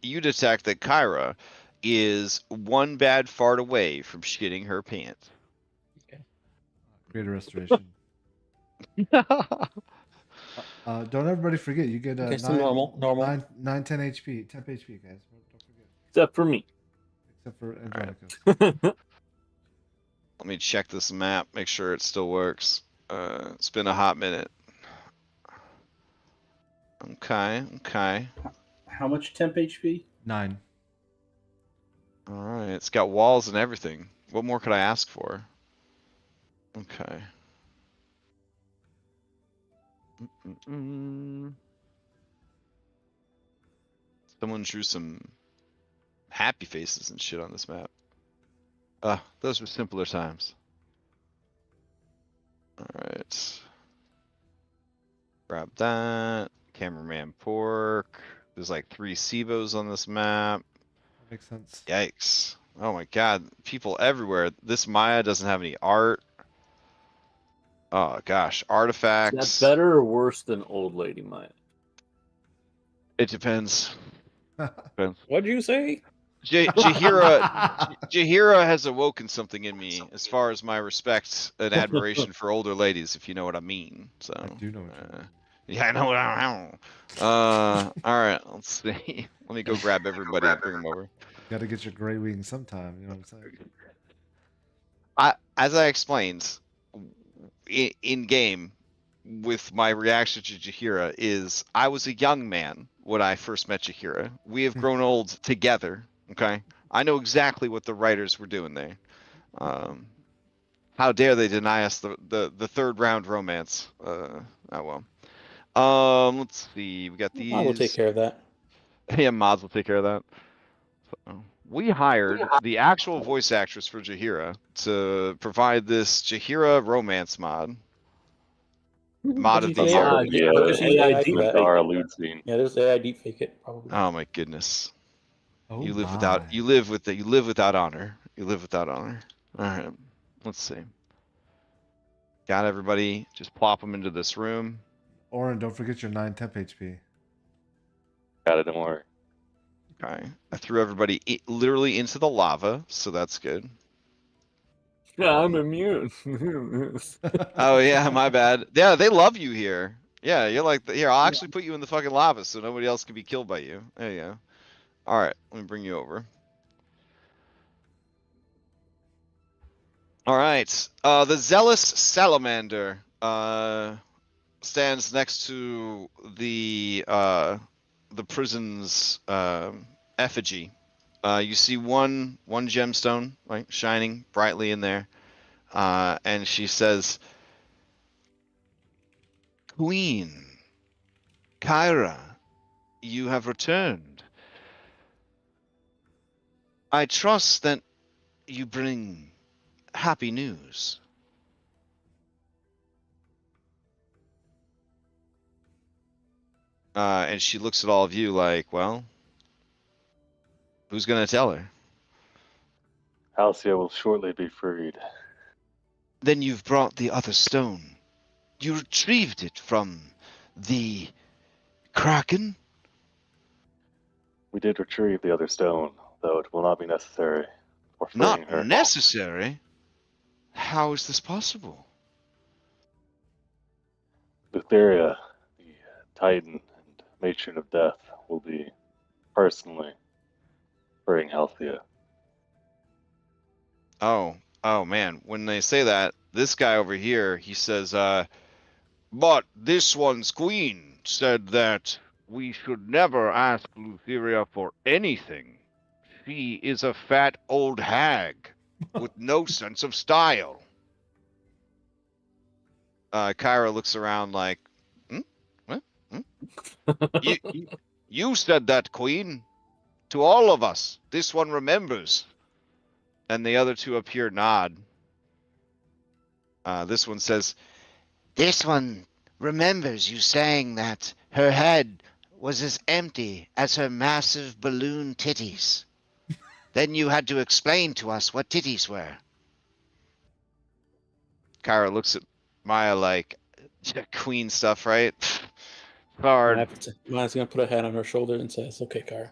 you detect that Kyra is one bad fart away from shitting her pants. Greater restoration. Don't everybody forget, you get Okay, so normal. 9, 10 HP, 10 HP, guys. Don't forget. Except for me. Except for Andronicus. Let me check this map, make sure it still works. It's been a hot minute. Okay. How much temp HP? 9. All right, it's got walls and everything. What more could I ask for? Okay. Someone drew some happy faces and shit on this map. Those were simpler times. All right. Grab that. Cameraman pork. There's like 3 SIVOs on this map. Makes sense. Yikes. Oh my god. People everywhere. This Maya doesn't have any art. Oh gosh. Artifacts. Is that better or worse than Old Lady Maya? It depends. What'd you say? Jaheira has awoken something in me as far as my respect and admiration for older ladies, if you know what I mean. So I do know what you mean. yeah, I know what I mean. All right, let's see. Let me go grab everybody and bring them over. Gotta get your gray wings sometime, you know what I'm saying? As I explained in game with my reaction to Jaheira is I was a young man when I first met Jaheira. We have grown old together. Okay, I know exactly what the writers were doing there. How dare they deny us the third round romance? Oh well. Let's see. We got these. I will take care of that. Yeah, mods will take care of that. So, we hired the actual voice actress for Jaheira to provide this Jaheira romance mod. Mod of the Did you year. say did you AI say deep for that? fake. Our loot scene. Yeah, there's AI deep fake it probably. Oh my goodness. Oh, You live my. without you live without honor. You live without honor. All right. Let's see. Got everybody. Just plop them into this room. Oren, don't forget your 9 temp HP. Got it. Don't worry. Okay. I threw everybody literally into the lava, so that's good. Yeah, I'm immune. Oh yeah, my bad. Yeah, they love you here. Yeah, you're like here. I'll actually put you in the fucking lava so nobody else can be killed by you. There you go. All right, let me bring you over. All right. The zealous salamander stands next to the prison's effigy. You see one gemstone, right, shining brightly in there, and she says, "Queen Kyra, you have returned. I trust that you bring happy news." And she looks at all of you like, well, who's going to tell her? Halcyon will shortly be freed. Then you've brought the other stone. You retrieved it from the Kraken? We did retrieve the other stone, though it will not be necessary for freeing Not her. necessary? How is this possible? Lutheria, the Titan and Matron of Death, will be personally freeing Halcyon. Oh man. When they say that, this guy over here, he says, but this one's queen said that we should never ask Lutheria for anything. She is a fat old hag with no sense of style. Kyra looks around like, what? You said that, queen. To all of us. This one remembers. And the other two up here nod. This one says, This one remembers you saying that her head was as empty as her massive balloon titties. Then you had to explain to us what titties were. Kyra looks at Maya like, queen stuff, right? Hard. Maya's gonna put a hand on her shoulder and says, "Okay, Kara,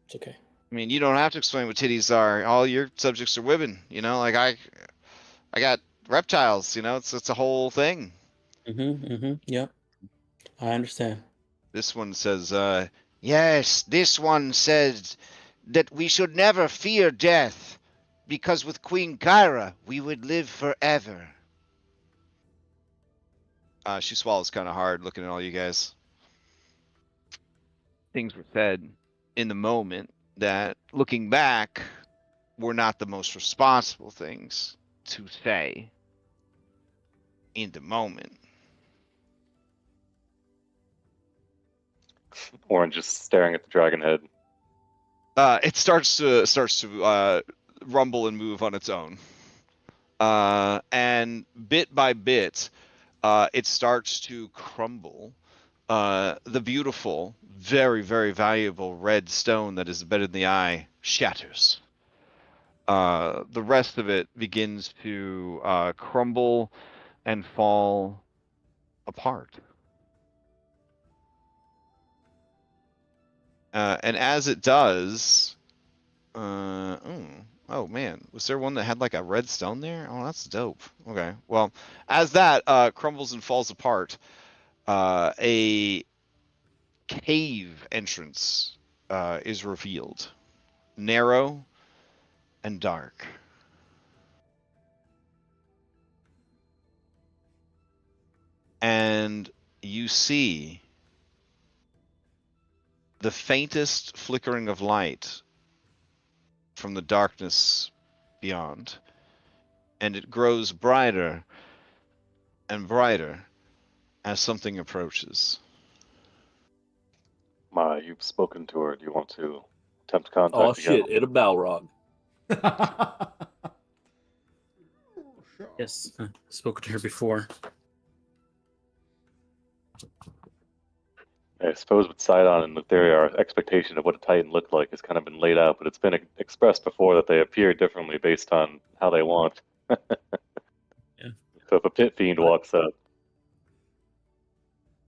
it's okay." I mean, you don't have to explain what titties are. All your subjects are women, like I got reptiles, it's a whole thing. Yep, I understand. This one says, Yes, this one said that we should never fear death, because with Queen Kyra we would live forever. she swallows kind of hard looking at all you guys. Things were said in the moment that, looking back, were not the most responsible things to say in the moment. Orange just staring at the dragon head. It starts to rumble and move on its own, and bit by bit, it starts to crumble. The beautiful, very, very valuable red stone that is embedded in the eye shatters. The rest of it begins to crumble and fall apart. And as it does, oh man, was there one that had like a red stone there? Oh, that's dope. Okay, well, as that crumbles and falls apart, a cave entrance is revealed, narrow and dark. And you see the faintest flickering of light from the darkness beyond, and it grows brighter and brighter as something approaches. Ma, you've spoken to her. Do you want to attempt contact Oh again? shit! It a Balrog. Yes, I've spoken to her before. I suppose with Sidon and Lutheria, our expectation of what a Titan looked like has kind of been laid out, but it's been expressed before that they appear differently based on how they want. Yeah. So if a pit fiend walks up,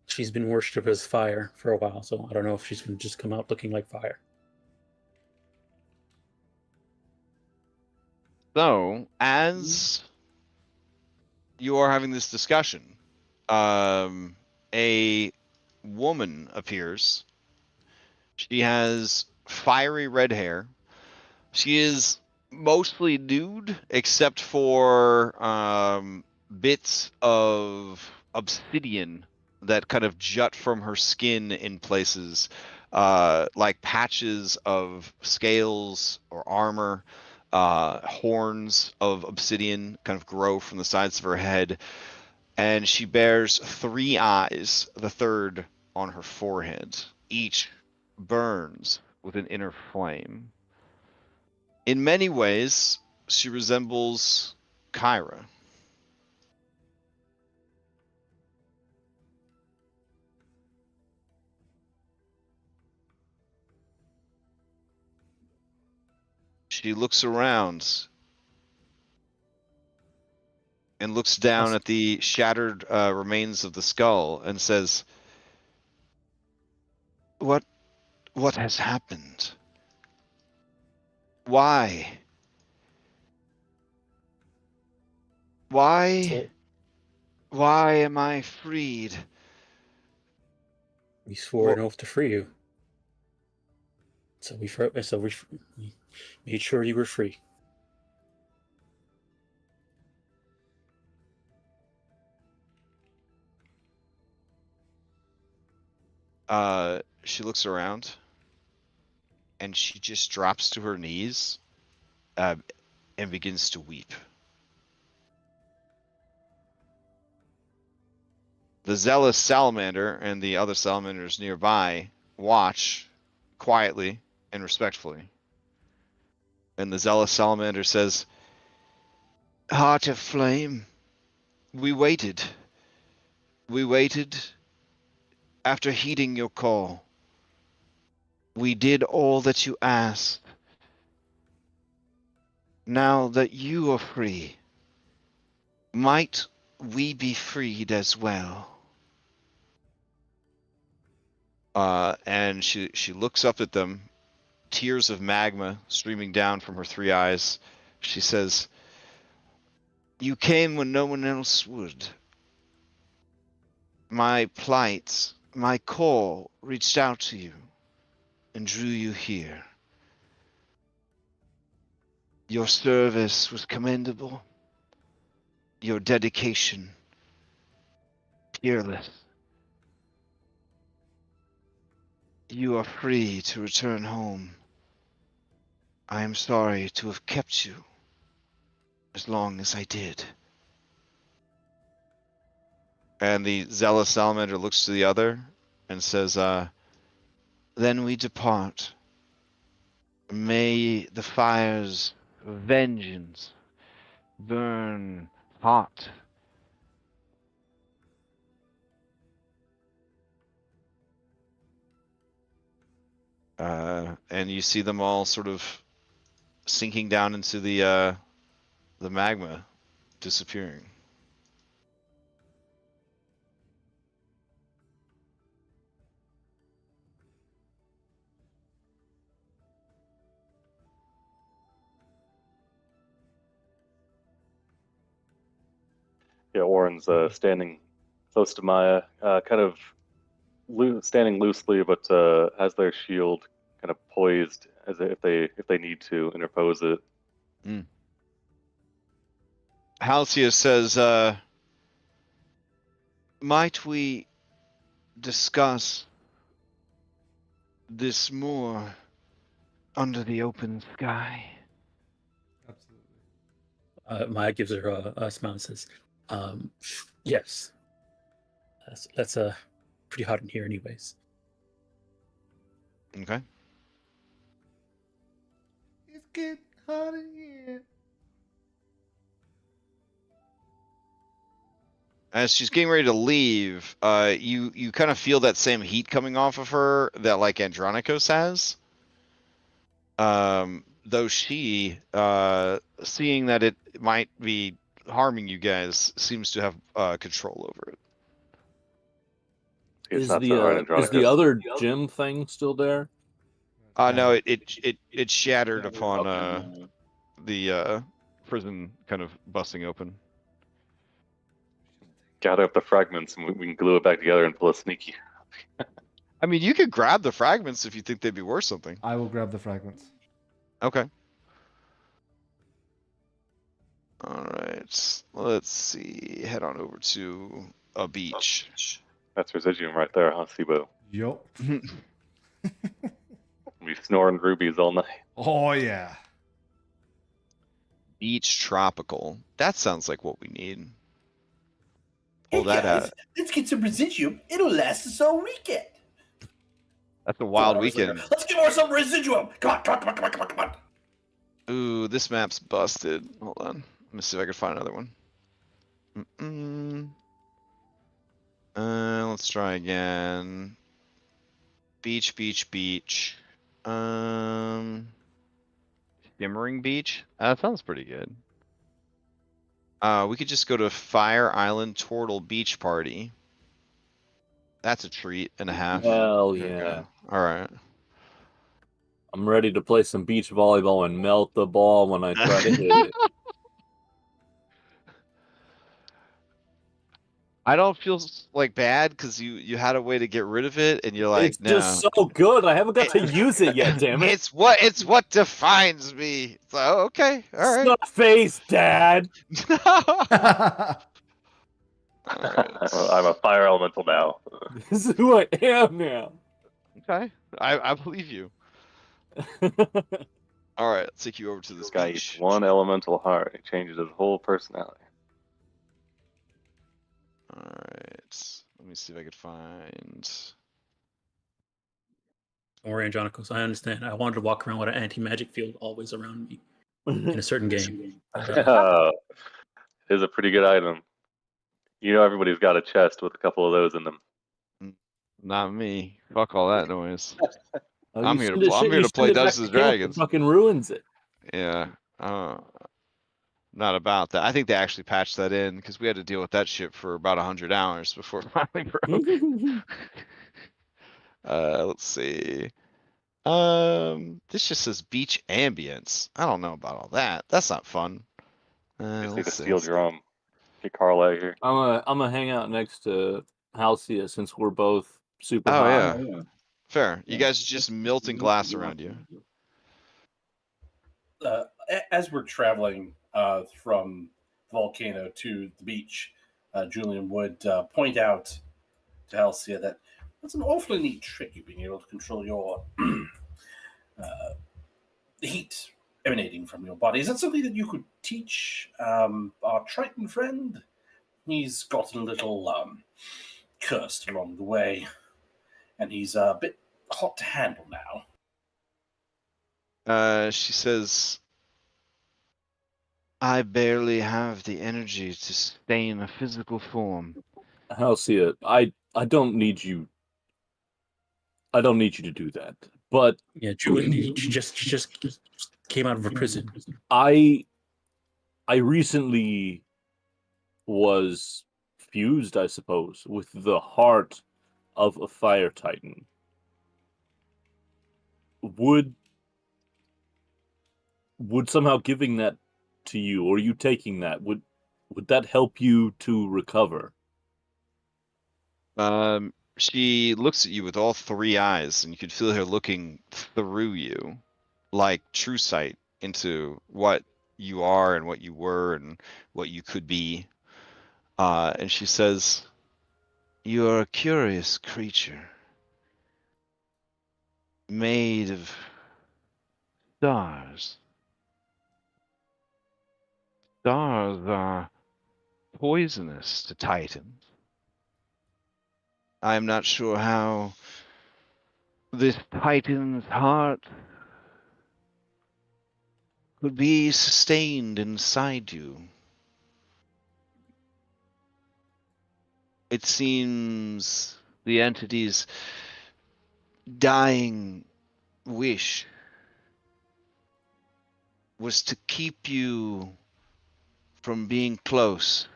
She's been worshipped as fire for a while, so I don't know if she's going to just come out looking like fire. So, as you are having this discussion, a woman appears. She has fiery red hair. She is mostly nude, except for bits of obsidian that kind of jut from her skin in places, like patches of scales or armor. Horns of obsidian kind of grow from the sides of her head, and she bears 3 eyes, the third on her forehead. Each burns with an inner flame. In many ways, she resembles Kyra. She looks around and looks down at the shattered remains of the skull and says, What has happened? Why? Why am I freed? We swore an oath to free you. So we made sure you were free. She looks around and she just drops to her knees and begins to weep. The zealous salamander and the other salamanders nearby watch quietly and respectfully. And the zealous salamander says, Heart of flame, we waited. We waited after heeding your call. We did all that you asked. Now that you are free, might we be freed as well? And she looks up at them, tears of magma streaming down from her 3 eyes. She says, You came when no one else would. My plight, my call reached out to you and drew you here. Your service was commendable. Your dedication, peerless. You are free to return home. I am sorry to have kept you as long as I did. And the zealous salamander looks to the other and says, Then we depart. May the fires of vengeance burn hot. And you see them all sort of sinking down into the magma, disappearing. Yeah, Oren's standing close to Maya, kind of standing loosely, but has their shield kind of poised as if they need to interpose it. Halcyon says, might we discuss this more under the open sky? Absolutely. Maya gives her a smile and says, yes. That's pretty hot in here anyways. Okay. It's getting hot in here. As she's getting ready to leave, you kind of feel that same heat coming off of her that like Andronikos has. Though she, seeing that it might be harming you guys, seems to have control over it. It's Is not so hard, the Andronicus. other gem thing still there? No, it shattered upon the prison kind of busting open. Gather up the fragments and we can glue it back together and pull a sneaky. I mean, you could grab the fragments if you think they'd be worth something. I will grab the fragments. Okay. All right. Let's see. Head on over to a beach. That's Residuum right there, huh, Sibo? Yup. We snoring rubies all night. Oh yeah. Beach tropical. That sounds like what we need. Hey Pull that guys, out. let's get some residuum. It'll last us all weekend. That's a wild I was like, weekend. let's get more some residuum. Come on, come on, come on, come on, come on, come on. Ooh, this map's busted. Hold on. Let me see if I can find another one. Let's try again. Beach, beach, beach. Shimmering Beach? That sounds pretty good. We could just go to Fire Island Turtle Beach Party. That's a treat and a half. Hell Here we yeah. go. All right. I'm ready to play some beach volleyball and melt the ball when I try to hit it. I don't feel like bad because you had a way to get rid of it, and you're like, It's no. just so good. I haven't got to use it yet, damn it. It's what defines me. It's like, oh, okay, all right. Snot face, Dad. I'm a fire elemental now. This is who I am now. Okay, I believe you. All right, let's take you over to this This guy beach. eats one elemental heart. It changes his whole personality. All right, let me see if I could find. Don't worry, Andronicus. I understand. I wanted to walk around with an anti-magic field always around me in a certain game. Is a pretty good item. You know, everybody's got a chest with a couple of those in them. Not me. Fuck all that noise. Oh, I'm you here send to it- I'm you here to send play it back Dungeons and to camp, it Dragons. Fucking ruins it. Yeah. Not about that. I think they actually patched that in because we had to deal with that shit for about 100 hours before it finally broke. Let's see. This just says beach ambience. I don't know about all that. That's not fun. Just need to Let's see. steel drum. Get Carl out here. I'm gonna hang out next to Halcyon since we're both super Oh, high. yeah. Fair. You guys are just melting glass around you. As we're traveling from the volcano to the beach, Julian would point out to Halcyon that that's an awfully neat trick, you being able to control your the heat emanating from your body. Is that something that you could teach our Triton friend? He's gotten a little cursed along the way, and he's a bit hot to handle now. She says, I barely have the energy to stay in a physical form. Halcyon, I don't need you. I don't need you to do that. But Yeah, Julian, she just came out of a prison. I recently was fused, I suppose, with the heart of a fire titan. Would somehow giving that to you, or you taking that, would that help you to recover? She looks at you with all three eyes, and you could feel her looking through you, like true sight into what you are and what you were and what you could be. And she says, you are a curious creature, made of stars. Stars are poisonous to Titans. I am not sure how this Titan's heart could be sustained inside you. It seems the entity's dying wish was to keep you from being close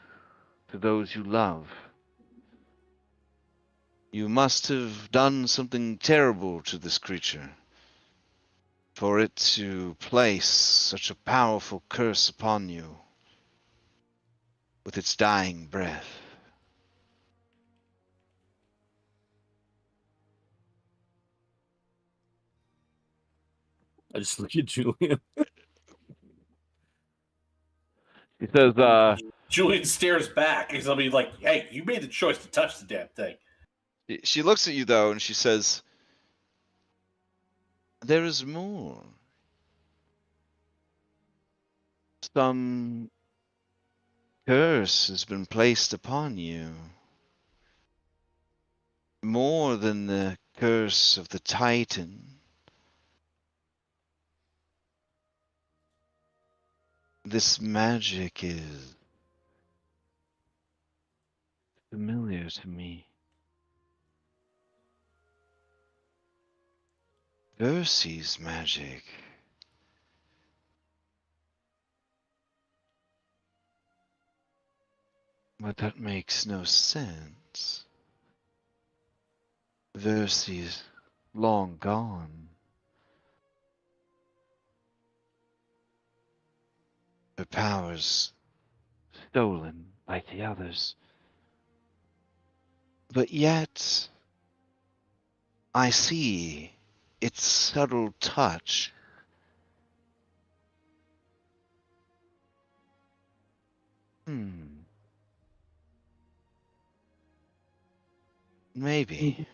to those you love. You must have done something terrible to this creature for it to place such a powerful curse upon you with its dying breath. I just look at Julian. She says, Julian stares back. He's gonna be like, "Hey, you made the choice to touch the damn thing." she looks at you though, and she says, "There is more. Some curse has been placed upon you. More than the curse of the Titan. This magic is familiar to me. Odysseys' magic. But that makes no sense. Odysseys long gone. Her powers stolen like the others. But yet, I see its subtle touch. Maybe.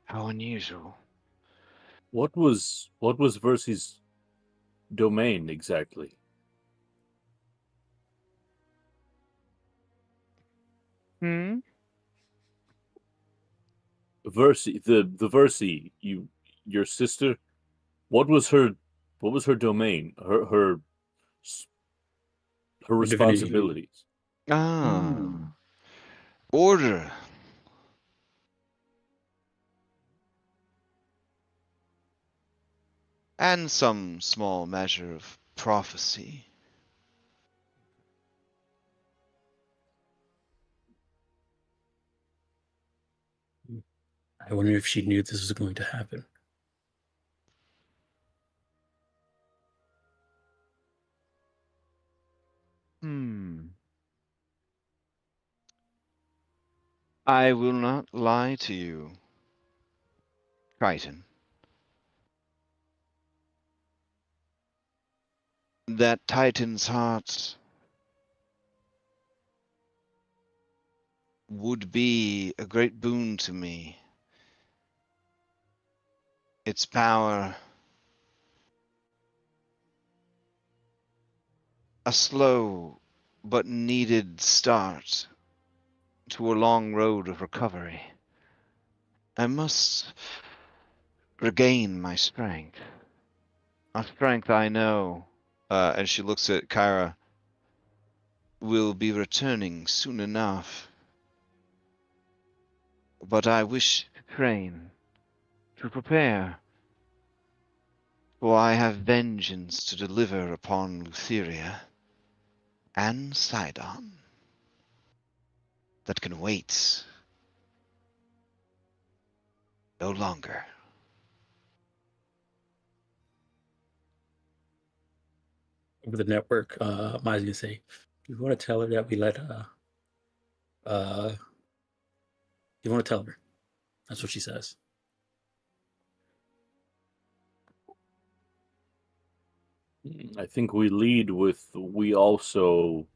How unusual. What was Versy's domain exactly? Versy, the Versy, your sister. What was her domain? Her Divinity. responsibilities. Order. And some small measure of prophecy. I wonder if she knew this was going to happen. I will not lie to you, Kraken. That Titan's heart would be a great boon to me. Its power, a slow but needed start to a long road of recovery. I must regain my strength. A strength I know, and she looks at Kyra, will be returning soon enough. But I wish to train, to prepare, for I have vengeance to deliver upon Lutheria and Sidon that can wait no longer. Over the network, Maya's gonna say, "You want to tell her that we let you want to tell her?" That's what she says. I think we lead with we also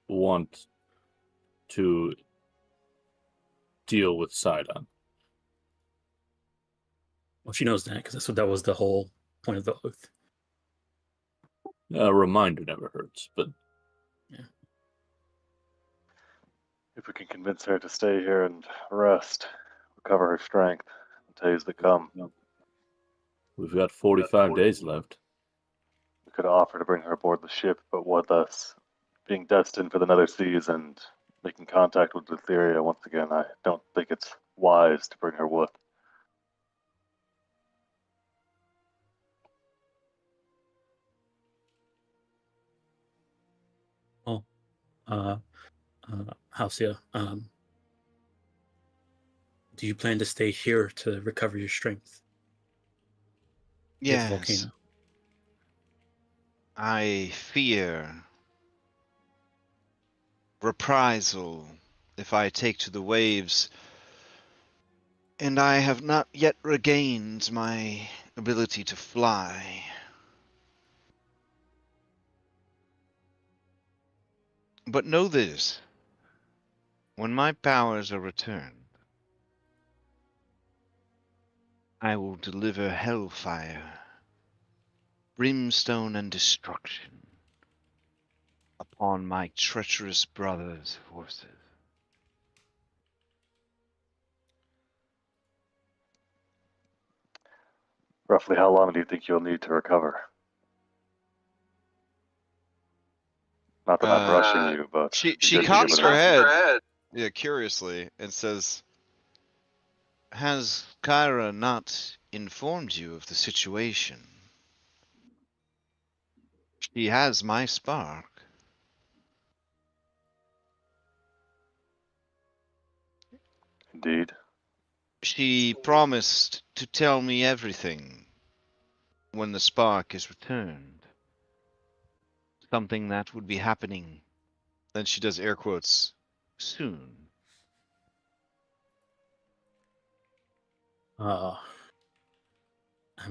want to deal with Sidon. Well, she knows that because that was the whole point of the oath. A reminder never hurts, but If we can convince her to stay here and rest, recover her strength in days to come, we've got 45 days left. we could offer to bring her aboard the ship, but what thus being destined for the nether seas and making contact with Lutheria once again, I don't think it's wise to bring her with. Halcyon, do you plan to stay here to recover your strength? With Yes, Volcano? I fear reprisal if I take to the waves, and I have not yet regained my ability to fly. But know this, when my powers are returned, I will deliver hellfire, brimstone and destruction upon my treacherous brother's forces. Roughly how long do you think you'll need to recover? Not that I'm rushing you, but She it'd be good to cocks give her it head, yeah, curiously, and says, Has Kyra not informed you of the situation? She has my spark. Indeed. She promised to tell me everything when the spark is returned. Something that would be happening then she does air quotes. soon. I'm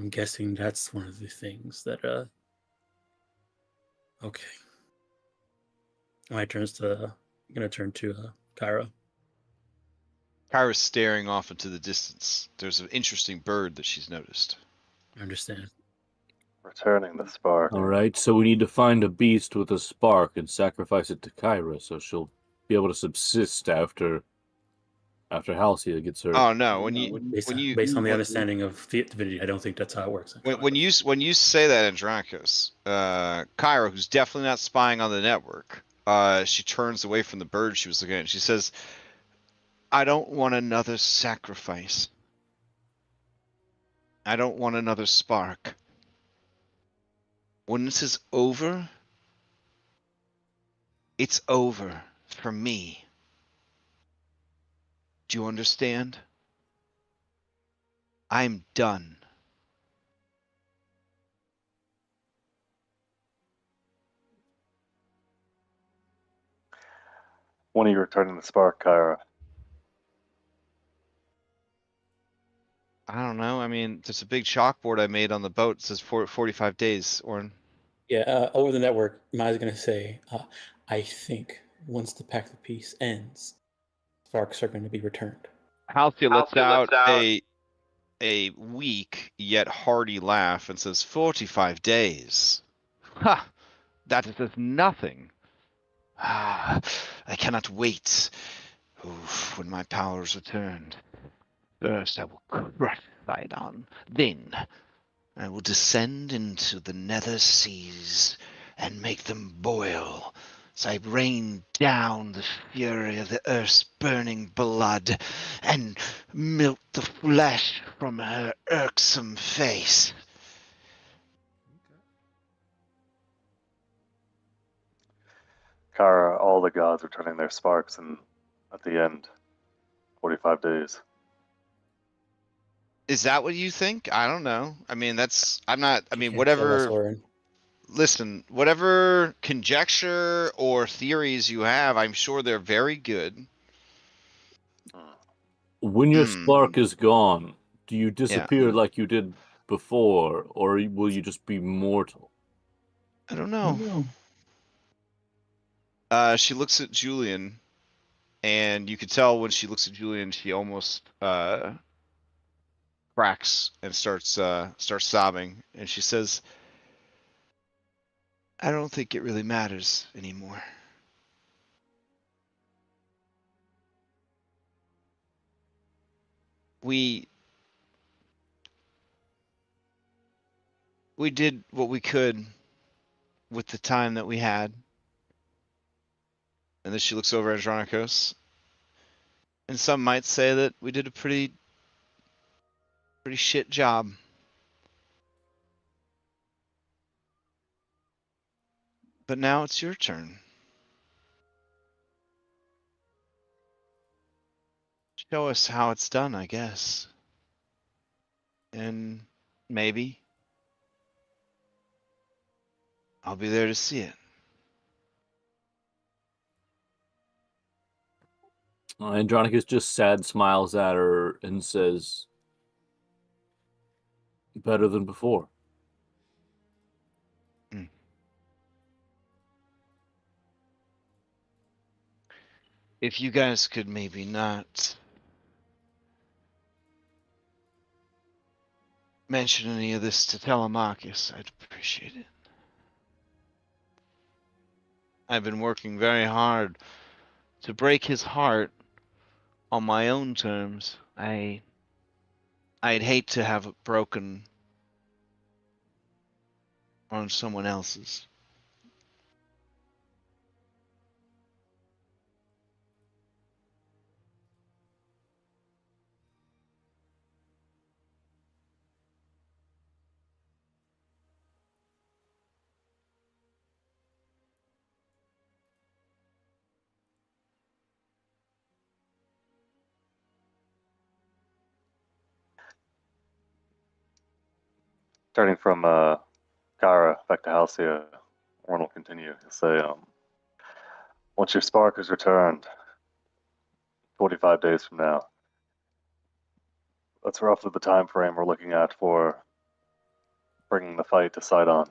guessing that's one of the things that okay. My turn's to gonna turn to Kyra. Kyra's staring off into the distance. There's an interesting bird that she's noticed. I understand. Returning the spark. All right, so we need to find a beast with a spark and sacrifice it to Kyra, so she'll be able to subsist after Halcyon gets hurt. Oh no! Based on the understanding of the divinity, I don't think that's how it works. When you say that, Andronicus, Kyra, who's definitely not spying on the network, she turns away from the bird she was looking at. And she says, I don't want another sacrifice. I don't want another spark. When this is over, it's over for me. Do you understand? I'm done. When are you returning the spark, Kyra? I don't know. I mean, there's a big chalkboard I made on the boat. It says 45 days, Orin. Yeah, over the network, Maya's gonna say, I think once the Pact of Peace ends, sparks are going to be returned. Halcyon lets out a weak yet hearty laugh and says, 45 days. Ha! That is as nothing. Ah, I cannot wait. Oof, when my powers returned. First I will crush Sidon. Then I will descend into the nether seas and make them boil, as I rain down the fury of the earth's burning blood and melt the flesh from her irksome face. Kyra, all the gods returning their sparks, and at the end, 45 days. Is that what you think? I don't know. I mean, Can't whatever. tell us, Orin. Listen, whatever conjecture or theories you have, I'm sure they're very good. When your spark is gone, do you disappear like you did before, or will you just be mortal? I don't know. She looks at Julian, and you can tell when she looks at Julian, she almost cracks and starts sobbing, and she says, I don't think it really matters anymore. We did what we could with the time that we had. and then she looks over at Andronicus. And some might say that we did a pretty shit job. But now it's your turn. Show us how it's done, I guess. And maybe I'll be there to see it. Andronicus just sad smiles at her and says, better than before. If you guys could maybe not mention any of this to Telemachus, I'd appreciate it. I've been working very hard to break his heart on my own terms. I'd hate to have it broken on someone else's. Turning from Kara back to Halcyon, Orn will continue to say, once your spark is returned, 45 days from now, that's roughly the time frame we're looking at for bringing the fight to Sidon.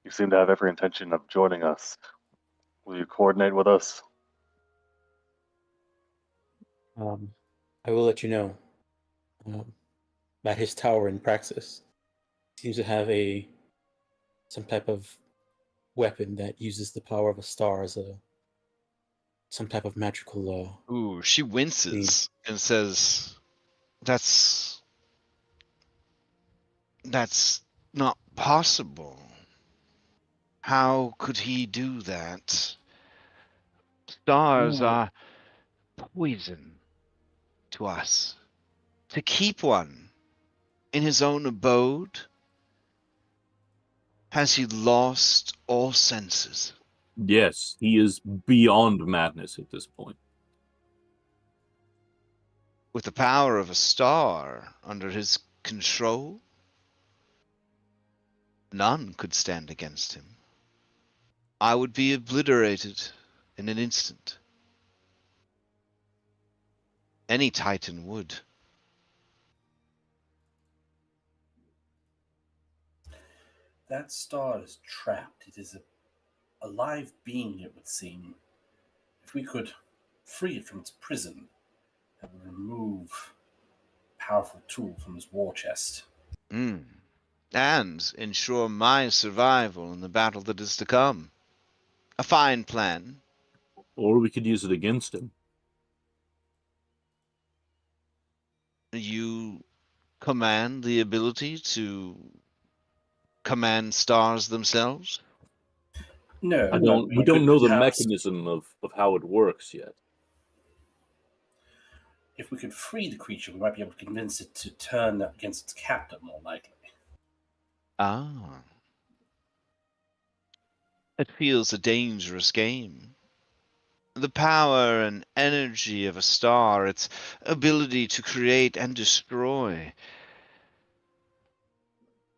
You seem to have every intention of joining us. Will you coordinate with us? I will let you know about his tower in Praxis. Seems to have some type of weapon that uses the power of a star as some type of magical. Ooh, she winces and says, "That's not possible. How could he do that? Stars are poison to us. To keep one in his own abode? Has he lost all senses?" Yes, he is beyond madness at this point. With the power of a star under his control, none could stand against him. I would be obliterated in an instant. Any Titan would. That star is trapped. It is a live being, it would seem. If we could free it from its prison, that would remove a powerful tool from its war chest. And ensure my survival in the battle that is to come. A fine plan. Or we could use it against him. You command the ability to command stars themselves? No, We don't know the mechanism of how it works yet. If we could free the creature, we might be able to convince it to turn against its captor more likely. Ah. It feels a dangerous game. The power and energy of a star, its ability to create and destroy.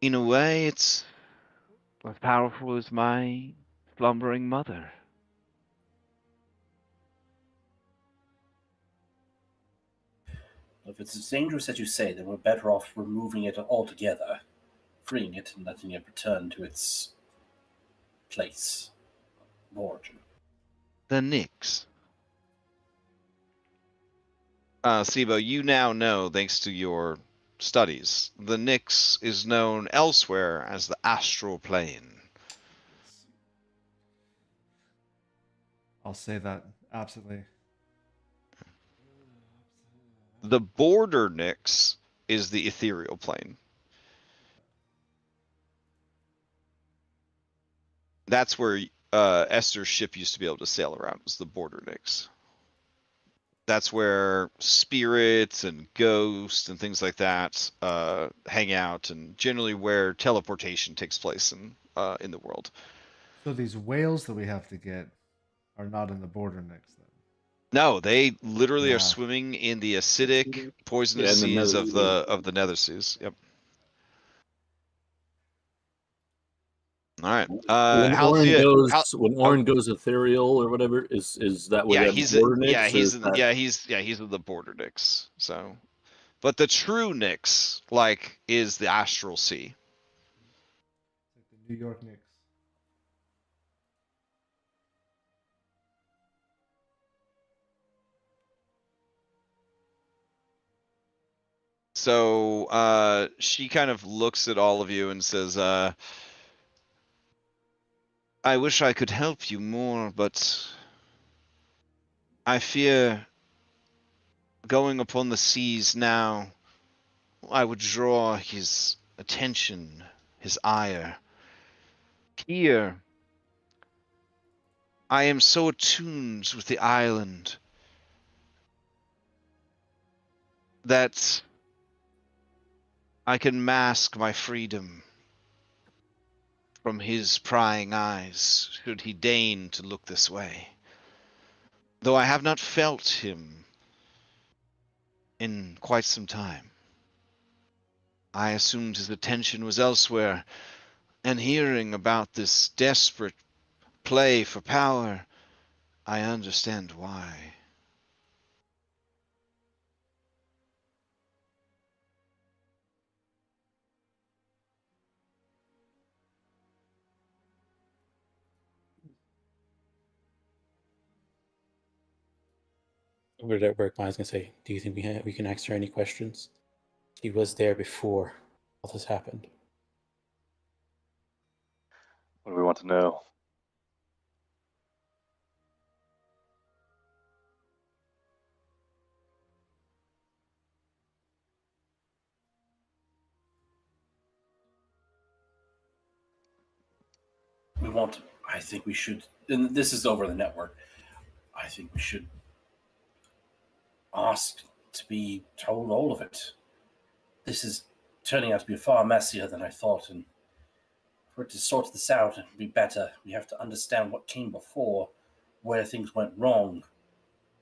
In a way, it's as powerful as my slumbering mother. If it's as dangerous as you say, then we're better off removing it altogether, freeing it, and letting it return to its place of origin. The Nyx. Sibo, you now know, thanks to your studies, the Nyx is known elsewhere as the astral plane. I'll say that absolutely. The border Nyx is the ethereal plane. That's where Esther's ship used to be able to sail around, was the border Nyx. That's where spirits and ghosts and things like that hang out, and generally where teleportation takes place in the world. So these whales that we have to get are not in the border next then. No, they literally Yeah. are swimming in the acidic, poisonous Yeah, in the seas nether seas. of the nether seas. Yep. All right. When Orin goes ethereal or whatever, is that what yeah, that he's border yeah, Nyx, he's or is that- he's in the border Nyx. So But the true Nyx, like, is the Astral Sea. It's like the New York Knicks. So she kind of looks at all of you and says, I wish I could help you more, but I fear going upon the seas now, I would draw his attention, his ire. Here, I am so attuned with the island that I can mask my freedom from his prying eyes, should he deign to look this way. Though I have not felt him in quite some time. I assumed his attention was elsewhere, and hearing about this desperate play for power, I understand why. Over at work, I was gonna say, do you think we can ask her any questions? She was there before all this happened. What do we want to know? I think we should, and this is over the network, I think we should ask to be told all of it. This is turning out to be far messier than I thought, and for it to sort this out and be better, we have to understand what came before, where things went wrong,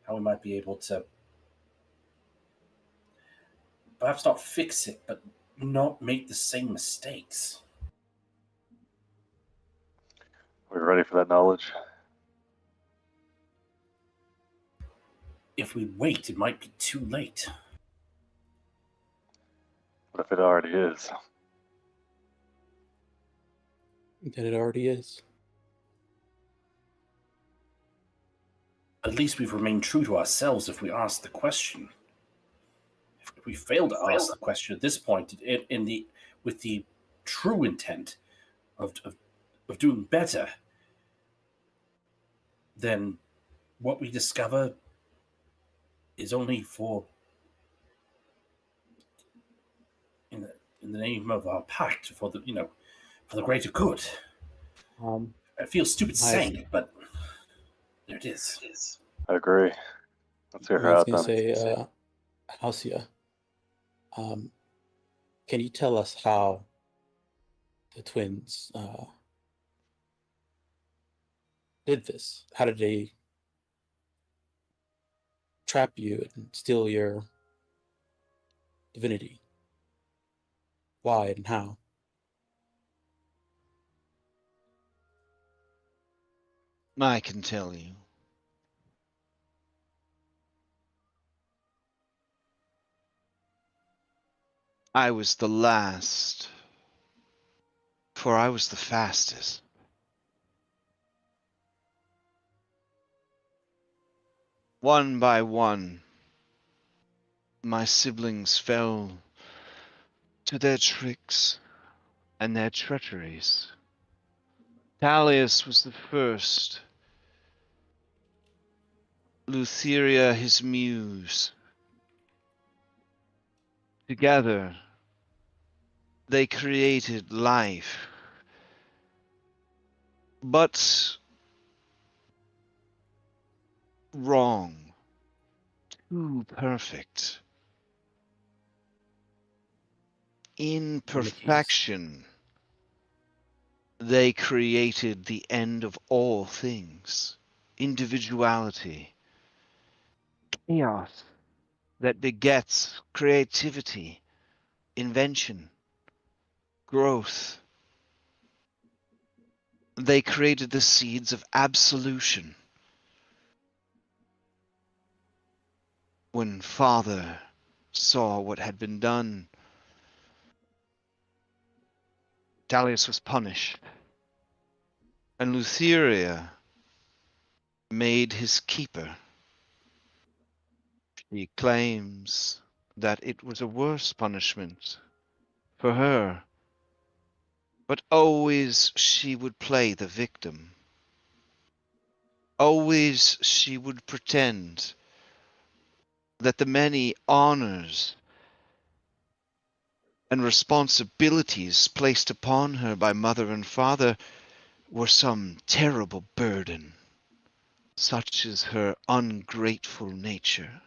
how we might be able to perhaps not fix it, but not make the same mistakes. Are we ready for that knowledge? If we wait, it might be too late. What if it already is? That it already is. At least we've remained true to ourselves if we ask the question. If we fail to ask the question at this point, with the true intent of doing better, then what we discover is only for in the name of our pact, for the greater good. I feel stupid saying it, but there it is. I agree. Let's hear I her was out gonna then. say, Hexia, can you tell us how the twins did this? How did they trap you and steal your divinity? Why and how? I can tell you. I was the last, for I was the fastest. One by one, my siblings fell to their tricks and their treacheries. Thalius was the first. Lutheria his muse. Together, they created life. But wrong. Too perfect. In perfection, they created the end of all things. Individuality. Chaos that begets creativity, invention, growth. They created the seeds of absolution. When Father saw what had been done. Dalius was punished, and Lutheria made his keeper. She claims that it was a worse punishment for her, but always she would play the victim. Always she would pretend that the many honors and responsibilities placed upon her by mother and father were some terrible burden. Such is her ungrateful nature.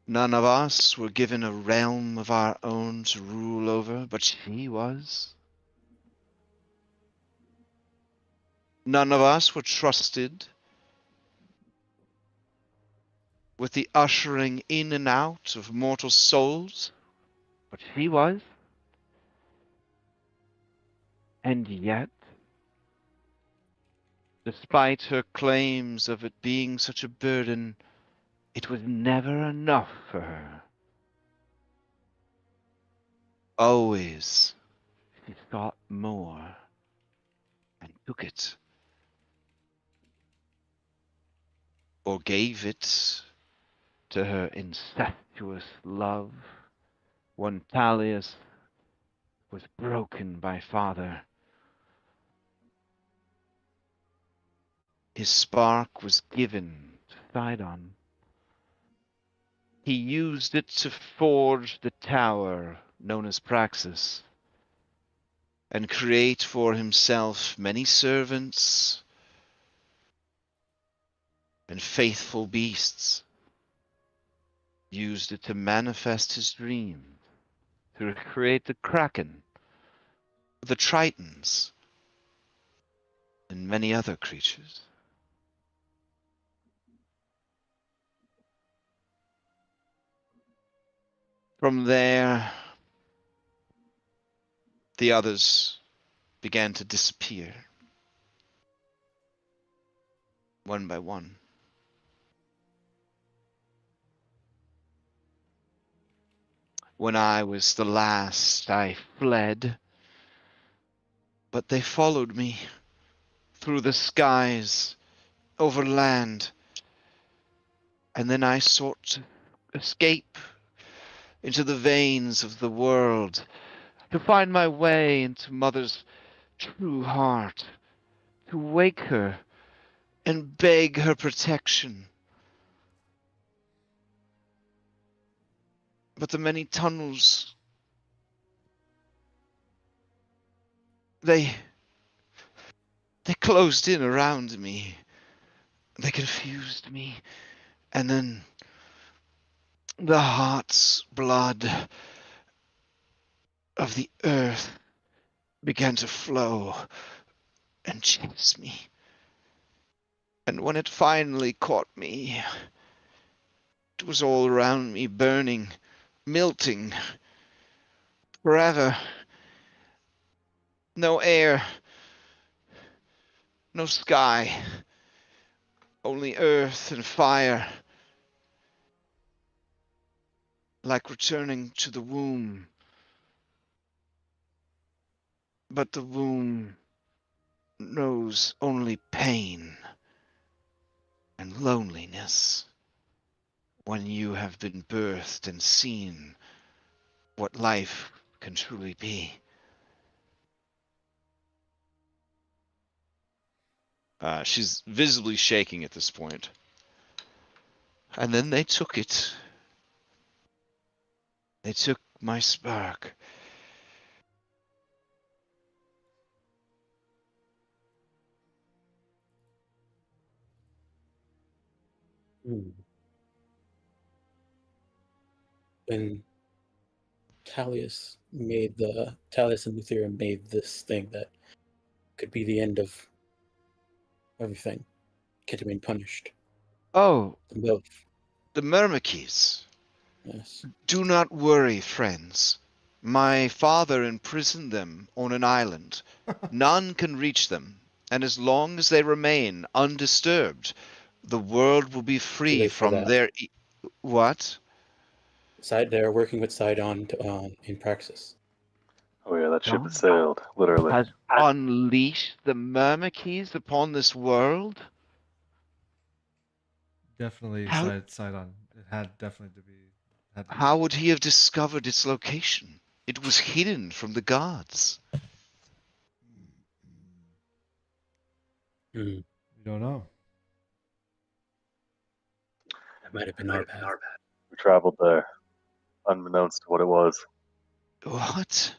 None of us were given a realm of our own to rule over, but she was. None of us were trusted with the ushering in and out of mortal souls, but she was. And yet, despite her claims of it being such a burden, it was never enough for her. Always she sought more and took it, or gave it to her incestuous love when Thalius was broken by father. His spark was given to Sidon. He used it to forge the tower known as Praxis, and create for himself many servants and faithful beasts. Used it to manifest his dreams, to create the Kraken, the Tritons, and many other creatures. From there, the others began to disappear, one by one. When I was the last, I fled, but they followed me through the skies, over land, and then I sought to escape into the veins of the world, to find my way into Mother's true heart, to wake her and beg her protection. But the many tunnels, they closed in around me. They confused me. And then the heart's blood of the earth began to flow and chase me. And when it finally caught me, it was all around me, burning, melting, forever. No air, no sky, only earth and fire. Like returning to the womb. But the womb knows only pain and loneliness when you have been birthed and seen what life can truly be. She's visibly shaking at this point. And then they took it. They took my spark. When Thalius and Lutheria made this thing that could be the end of everything, could have been punished. Oh, Them both. the Myrmikes. Yes. Do not worry, friends. My father imprisoned them on an island. None can reach them. And as long as they remain undisturbed, the world will be free late for from that. their... What? They're working with Sidon in Praxis. Oh yeah, that ship God has sailed, literally. has unleashed the Myrmidons upon this world? Definitely How, side on. It had definitely to be. Had to be how there. would he have discovered its location? It was hidden from the gods. Hmm. We don't know. That might have been our path. We traveled there, unbeknownst to what it was. What?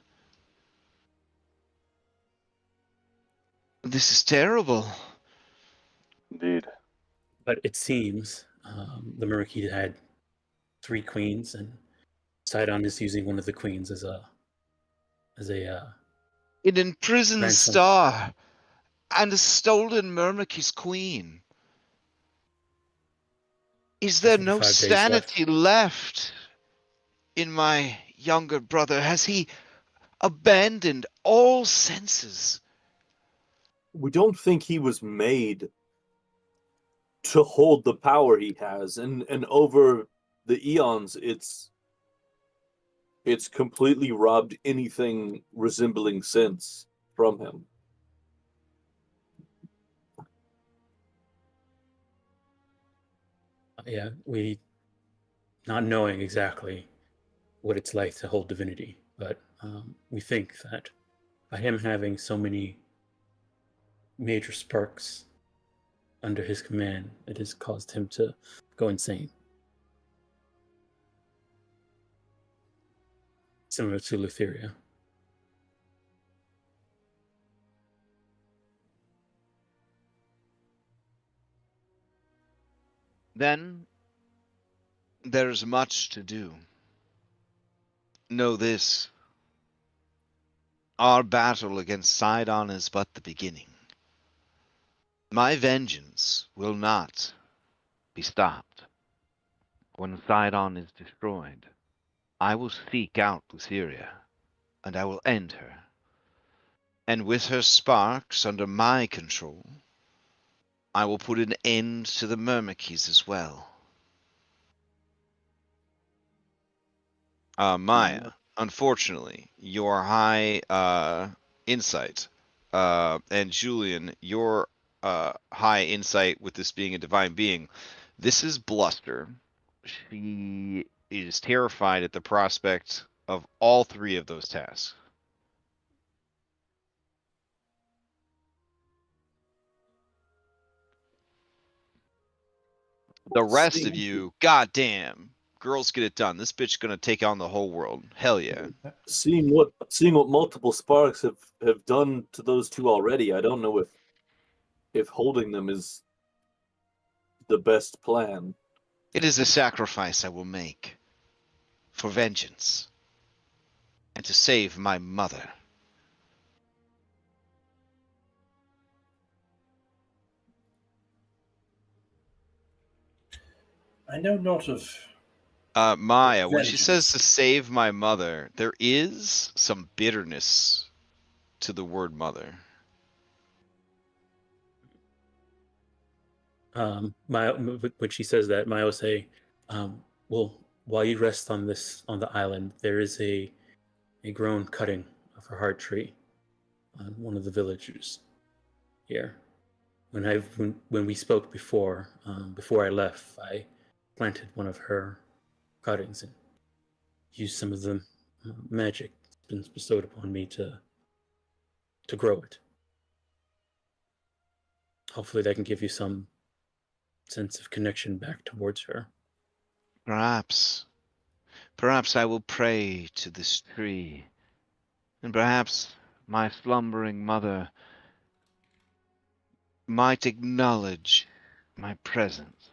This is terrible. Indeed. But it seems the Myrmidon had 3 queens, and Sidon is using one of the queens as a An imprisoned ransom. star and a stolen Myrmidon's queen. Is there no 45 days sanity left in my younger brother? Has he abandoned all senses? We don't think he was made to hold the power he has, and over the eons, it's completely robbed anything resembling sense from him. Yeah, we not knowing exactly what it's like to hold divinity, but we think that by him having so many major sparks under his command, it has caused him to go insane. Similar to Lutheria. Then there's much to do. Know this. Our battle against Sidon is but the beginning. My vengeance will not be stopped. When Sidon is destroyed, I will seek out Lutheria, and I will end her. And with her sparks under my control, I will put an end to the Myrmidons as well. Maya, unfortunately, your high insight, and Julian, your high insight with this being a divine being, this is Bluster. She is terrified at the prospect of all 3 of those tasks. The rest of you, goddamn, girls get it done. This bitch gonna take on the whole world. Hell yeah. Seeing what multiple sparks have done to those 2 already, I don't know if holding them is the best plan. It is a sacrifice I will make for vengeance and to save my mother. I know not of. Maya, when she says Vengeance. to save my mother, there is some bitterness to the word mother. When she says that, Maya will say, well, while you rest on the island, there is a grown cutting of her heart tree on one of the villagers here. When we spoke before I left, I planted one of her cuttings and used some of the magic that's been bestowed upon me to grow it. Hopefully that can give you some sense of connection back towards her. Perhaps I will pray to this tree, and perhaps my slumbering mother might acknowledge my presence.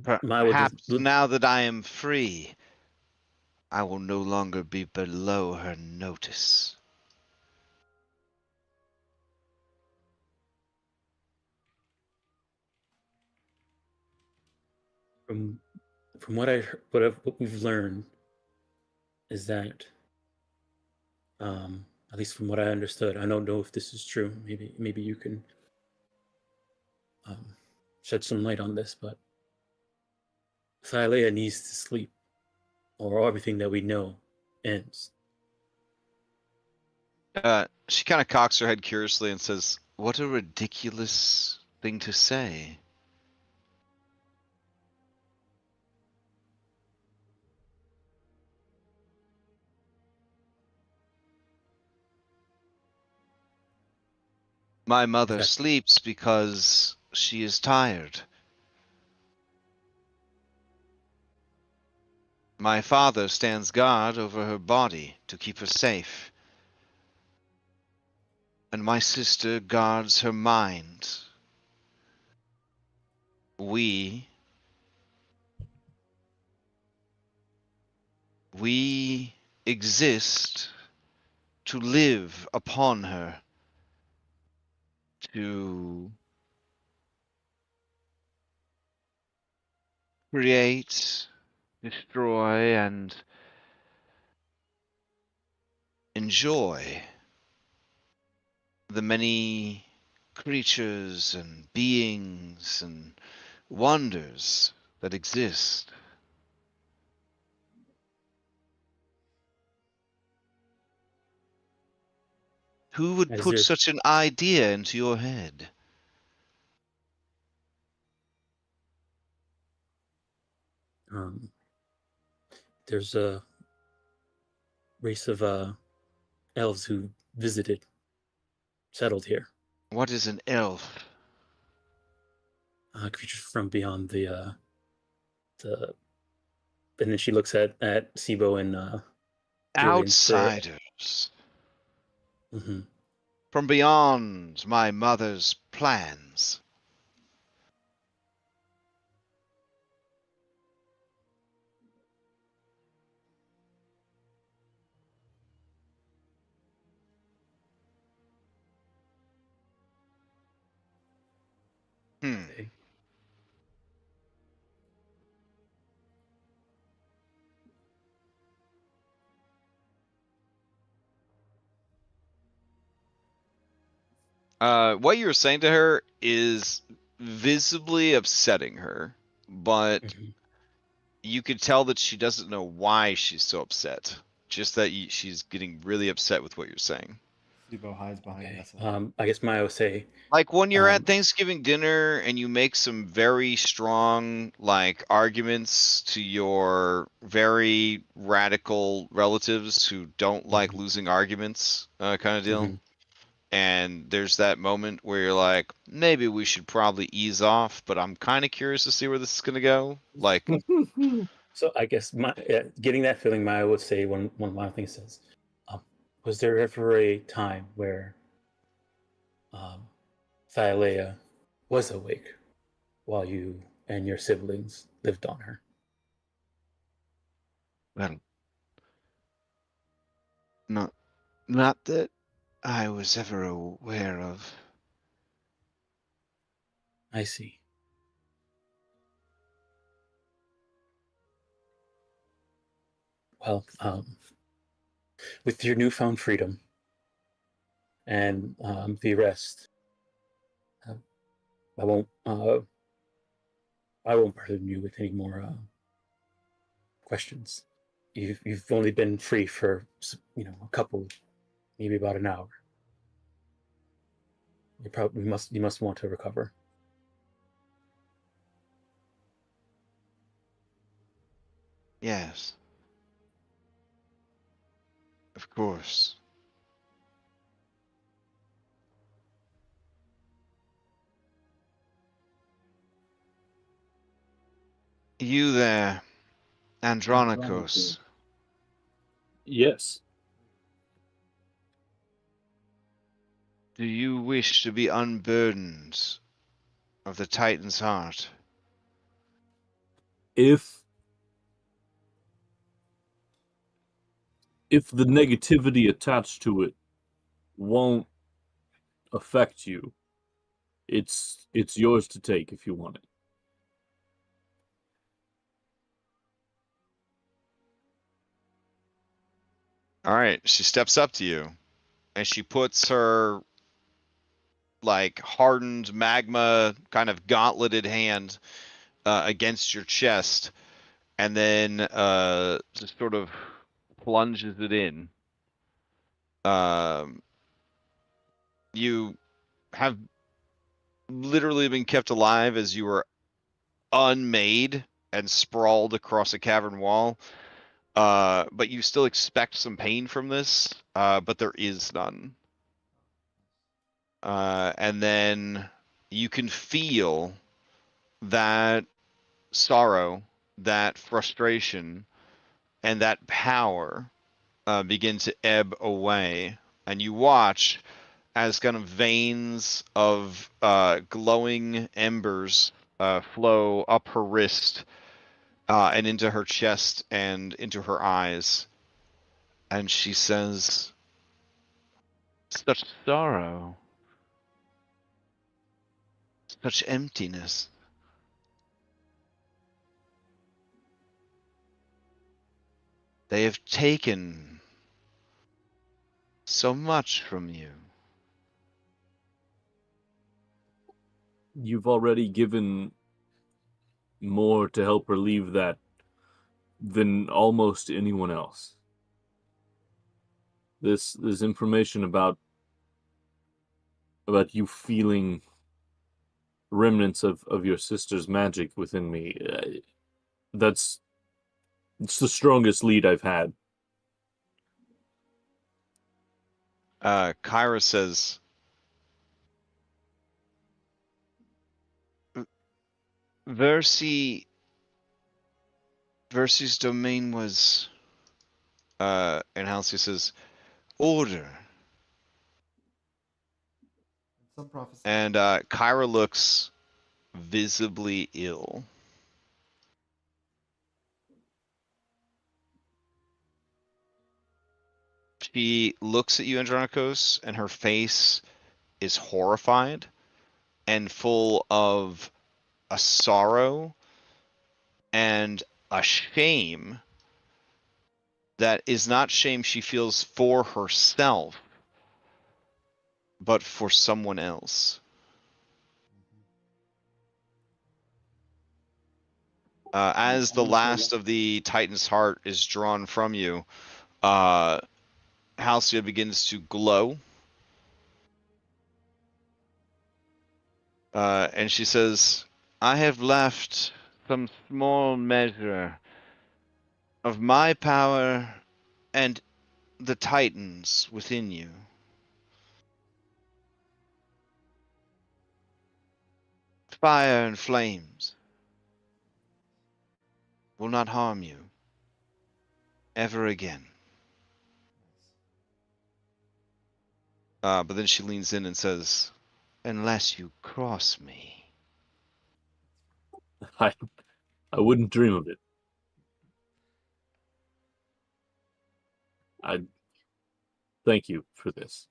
Perhaps now that I am free, I will no longer be below her notice. From what we've learned, is that, at least from what I understood, I don't know if this is true. Maybe you can shed some light on this, but Thylea needs to sleep, or everything that we know ends. She kind of cocks her head curiously and says, "What a ridiculous thing to say." My mother That- sleeps because she is tired. My father stands guard over her body to keep her safe. And my sister guards her mind. We exist to live upon her, to create, destroy, and enjoy the many creatures and beings and wonders that exist. Who would As put if- such an idea into your head? There's a race of elves who settled here. What is an elf? Creatures from beyond the. And then she looks at Sibo and Julian for- Outsiders. Mhm. From beyond my mother's plans. Okay. What you were saying to her is visibly upsetting her, but Mhm. you could tell that she doesn't know why she's so upset. Just that she's getting really upset with what you're saying. Sibo hides behind Okay. Nessa. I guess Maya would say, Like when you're at Um, Thanksgiving dinner and you make some very strong like arguments to your very radical relatives who don't like Mhm. losing arguments, kind of deal. Mhm. And there's that moment where you're like, maybe we should probably ease off, but I'm kind of curious to see where this is gonna go. Like, So I guess getting that feeling, Maya would say one of my things says, was there ever a time where Thylea was awake while you and your siblings lived on her? well, not that I was ever aware of. I see. Well, with your newfound freedom and the rest, I won't burden you with any more questions. You've only been free for a couple, maybe about an hour. You must want to recover. Yes. Of course. You there, Andronikos. Yes. Do you wish to be unburdened of the Titan's heart? If the negativity attached to it won't affect you, it's yours to take if you want it. All right, she steps up to you, and she puts her like hardened magma kind of gauntleted hand against your chest, and then just sort of plunges it in. You have literally been kept alive as you were unmade and sprawled across a cavern wall. But you still expect some pain from this, but there is none. And then you can feel that sorrow, that frustration, and that power begin to ebb away. And you watch as kind of veins of glowing embers flow up her wrist and into her chest and into her eyes. And she says, "Such sorrow, such emptiness. They have taken so much from you." You've already given more to help relieve that than almost anyone else. This information about you feeling remnants of your sister's magic within me, it's the strongest lead I've had. Kyra says, Versy's domain was, and Halcyon says, order. Some prophecy. And Kyra looks visibly ill. She looks at you, Andronikos, and her face is horrified and full of a sorrow and a shame that is not shame she feels for herself, but for someone else. As the last of the Titan's heart is drawn from you, Halcyon begins to glow. And she says, I have left some small measure of my power and the Titans within you. Fire and flames will not harm you ever again. But then she leans in and says, unless you cross me. I wouldn't dream of it. I thank you for this.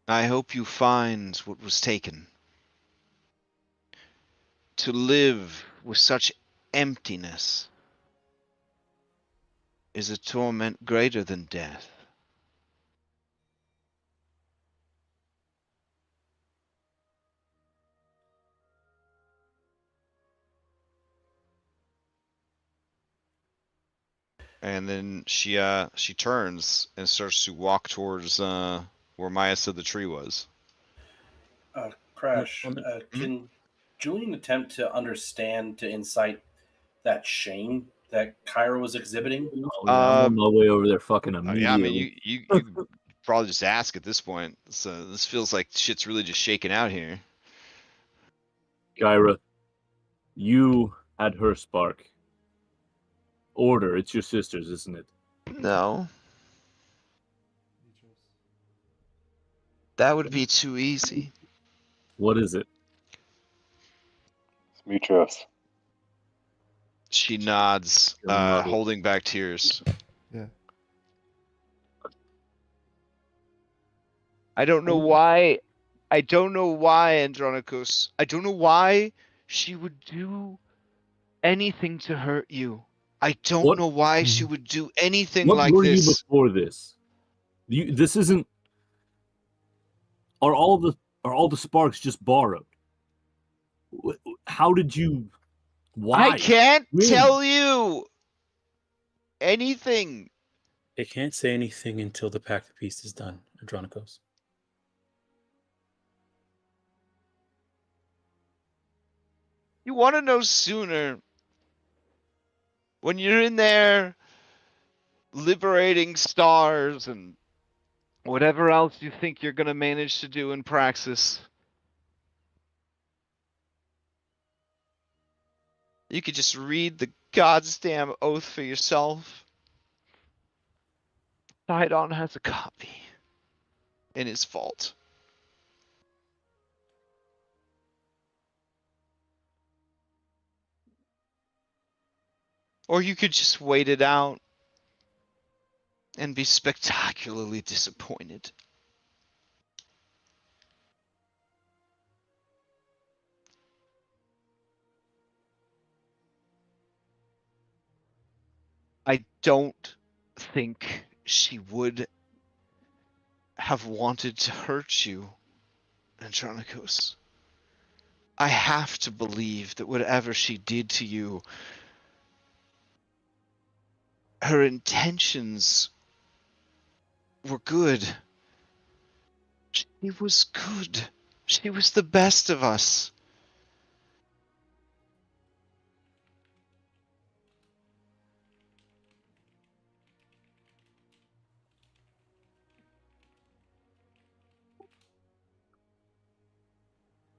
I hope you find what was taken. To live with such emptiness is a torment greater than death. And then she turns and starts to walk towards where Maya said the tree was. Crash, can Julian attempt to understand, to incite that shame that Kyra was exhibiting? Oh, yeah, I'm on my way over there fucking immediately. Yeah, I mean, you probably just ask at this point. So this feels like shit's really just shaking out here. Kyra, you had her spark. Order, it's your sister's, isn't it? No. That would be too easy. What is it? Mitros. She nods, holding back tears. Yeah. I don't know why. I don't know why, Andronikos. I don't know why she would do anything to hurt you. I don't What- know why she would do anything What like were you this. before this? This isn't. Are all the sparks just borrowed? How did you? Why? I can't When? tell you anything. They can't say anything until the Pact of Peace is done, Andronikos. You want to know sooner. When you're in there liberating stars and whatever else you think you're going to manage to do in Praxis, you could just read the goddamn oath for yourself. Sidon has a copy in his vault. Or you could just wait it out and be spectacularly disappointed. I don't think she would have wanted to hurt you, Andronikos. I have to believe that whatever she did to you, her intentions were good. She was good. She was the best of us.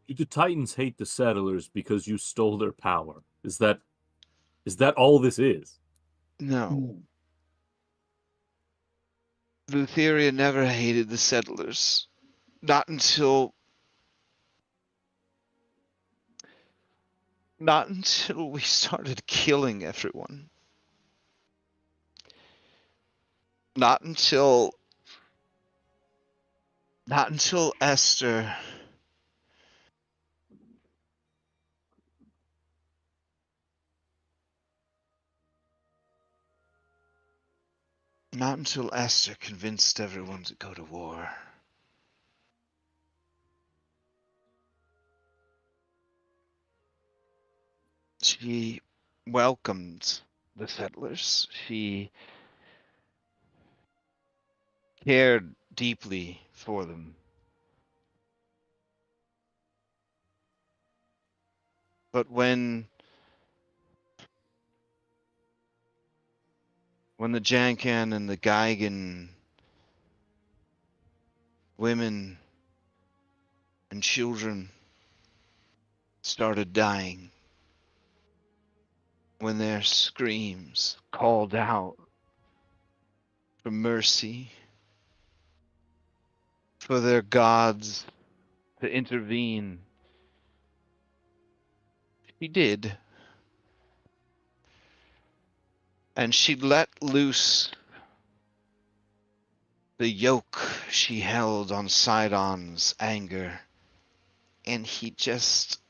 Do the Titans hate the settlers because you stole their power? Is that all this is? No. Lutheria never hated the settlers. Not until we started killing everyone. Not until Esther. Not until Esther convinced everyone to go to war. She welcomed the settlers. She cared deeply for them. But when the Jankan and the Geigen women and children started dying, when their screams called out for mercy, for their gods to intervene, she did. And she let loose the yoke she held on Sidon's anger, and he just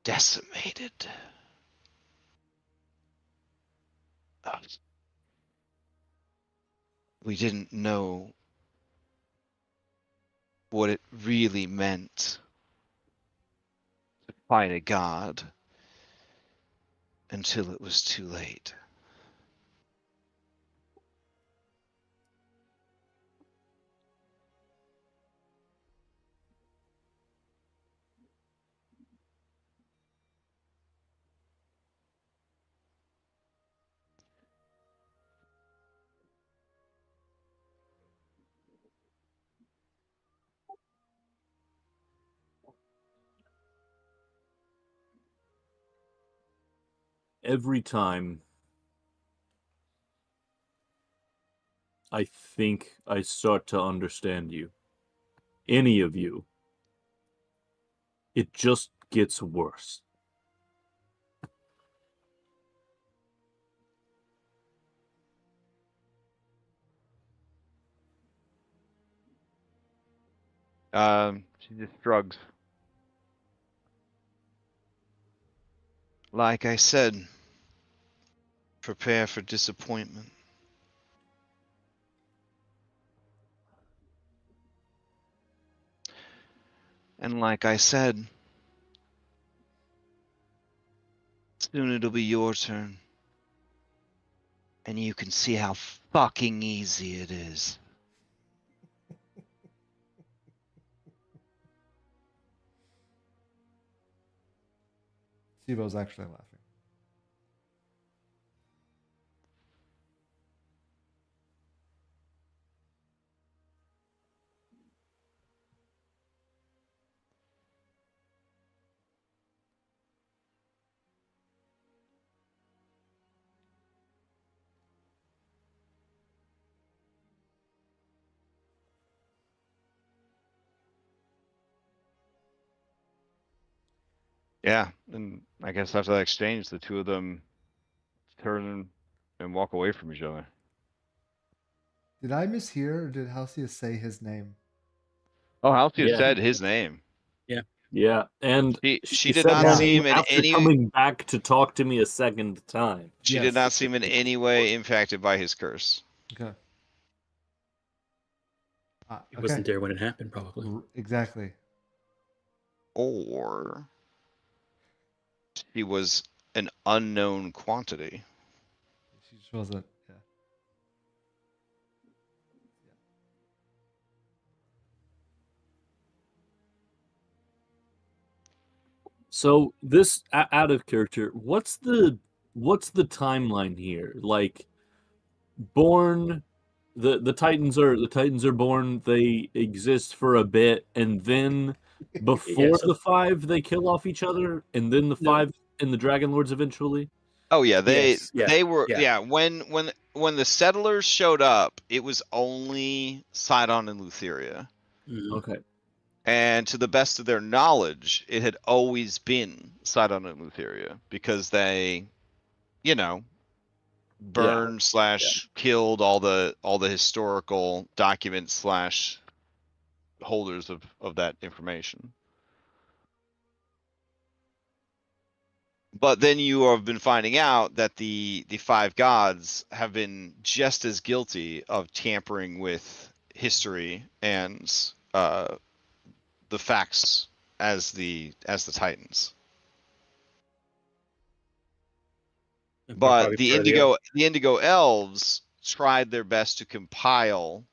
decimated us. We didn't know what it really meant to fight a god until it was too late. Every time I think I start to understand you, any of you, it just gets worse. She just shrugs. Like I said, prepare for disappointment. And like I said, soon it'll be your turn. And you can see how fucking easy it is. Sibo's actually laughing. Yeah, and I guess after that exchange, the two of them turn and walk away from each other. Did I mishear, or did Halcyon say his name? Oh, Halcyon Yeah. said his name. Yeah, and She did said not my seem name in after any. coming back to talk to me a second time. She Yes. did not seem in any way impacted by his curse. Okay. He wasn't there when it happened, probably. Exactly. Or she was an unknown quantity. She just wasn't. Yeah. So this out of character. What's the timeline here? Like, born, the Titans are born. They exist for a bit, and then before so- the five, they kill off each other, and then the No. five and the Dragonlords eventually. Oh yeah, Yes, yeah, they were yeah. when the settlers showed up, it was only Sidon and Lutheria. Mhm. Okay. And to the best of their knowledge, it had always been Sidon and Lutheria because they, burned / killed all the historical documents / holders of that information. But then you have been finding out that the five gods have been just as guilty of tampering with history and the facts as the Titans. And But probably the part of the Indigo elves tried their best to compile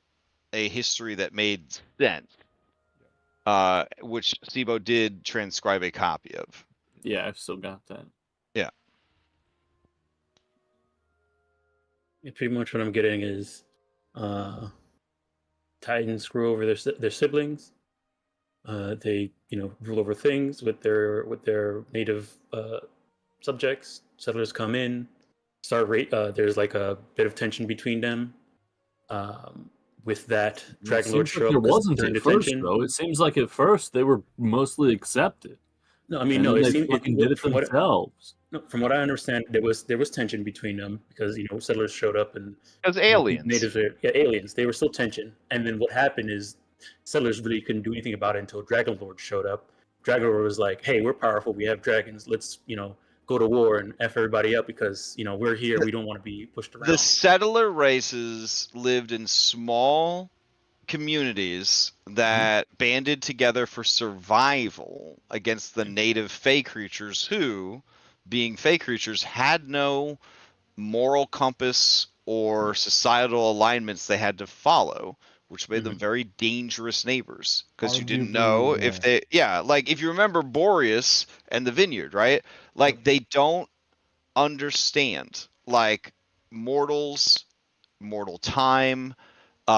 a history that made sense, which Sibo did transcribe a copy of. Yeah, I've still got that. Yeah. Yeah, pretty much what I'm getting is Titans screw over their siblings. They rule over things with their native subjects. Settlers come in, there's like a bit of tension between them. With that, It Dragonlords seems show like up there 'cause wasn't they're in at first, detention. though. It seems like at first they were mostly accepted. No, I mean And no. then It they seemed fucking did it from what themselves. no, from what I understand, there was tension between them because settlers showed up and As aliens. natives were aliens. They were still tension, and then what happened is settlers really couldn't do anything about it until Dragonlord showed up. Dragonlord was like, "Hey, we're powerful. We have dragons. Let's go to war and f everybody up because we're here. We don't want to be pushed around." The settler races lived in small communities that banded together for survival against the native fey creatures who, being fey creatures, had no moral compass or societal alignments they had to follow, which made them very dangerous neighbors because you didn't know if they like if you remember Boreas and the vineyard, right? Like they don't understand like mortals, mortal time,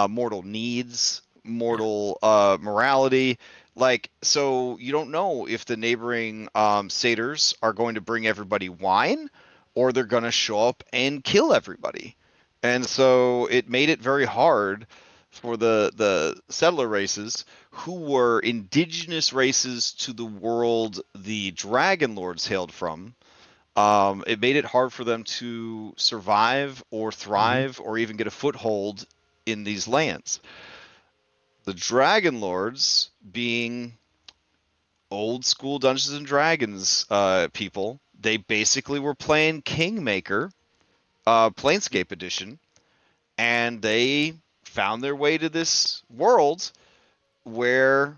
mortal needs, mortal morality. Like, so you don't know if the neighboring satyrs are going to bring everybody wine or they're going to show up and kill everybody. And so it made it very hard for the settler races who were indigenous races to the world the Dragonlords hailed from. It made it hard for them to survive or thrive or even get a foothold in these lands. The Dragonlords, being old school Dungeons and Dragons people, they basically were playing Kingmaker, Planescape Edition, and they found their way to this world where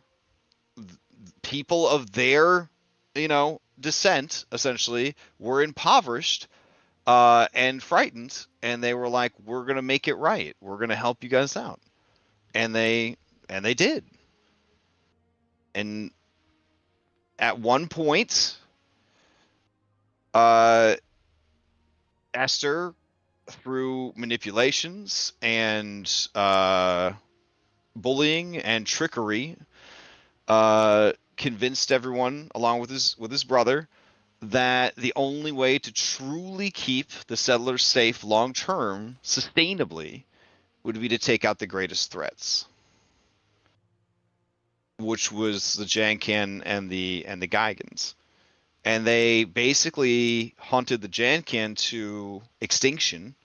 people of their, descent essentially were impoverished and frightened, and they were like, "We're gonna make it right. We're gonna help you guys out," and they did. And at one point, Esther, through manipulations and bullying and trickery, convinced everyone, along with his brother, that the only way to truly keep the settlers safe long term, sustainably, would be to take out the greatest threats, which was the Jankan and the Gigans. And they basically hunted the Jankan to extinction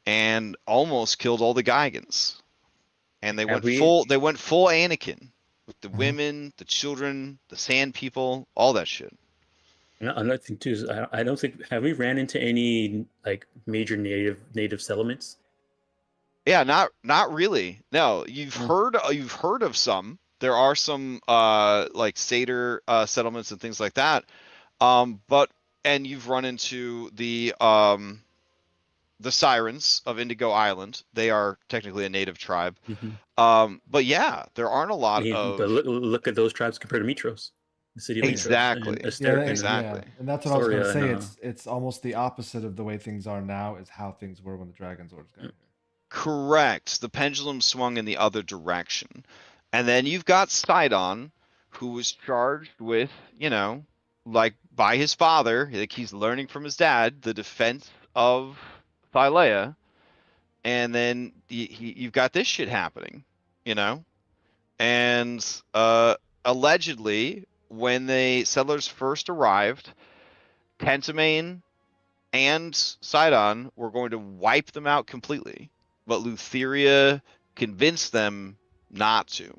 and almost killed all the Gigans. And they went full Anakin with the women, the children, the sand people, all that shit. Another thing too is I don't think, have we ran into any like major native settlements? Yeah, not really. No, you've heard of some. There are some like satyr settlements and things like that. And you've run into the Sirens of Indigo Island. They are technically a native tribe. But yeah, there aren't a lot of. But look at those tribes compared to Mitros, the city of Exactly. Mitros. Exactly. And that's what I was going to say. It's almost the opposite of the way things are now is how things were when the Dragonlords got here. Correct. The pendulum swung in the other direction. And then you've got Sidon, who was charged with, like by his father, like he's learning from his dad, the defense of Thylea. And then you've got this shit happening, And allegedly, when the settlers first arrived, Kentamane and Sidon were going to wipe them out completely. But Lutheria convinced them not to.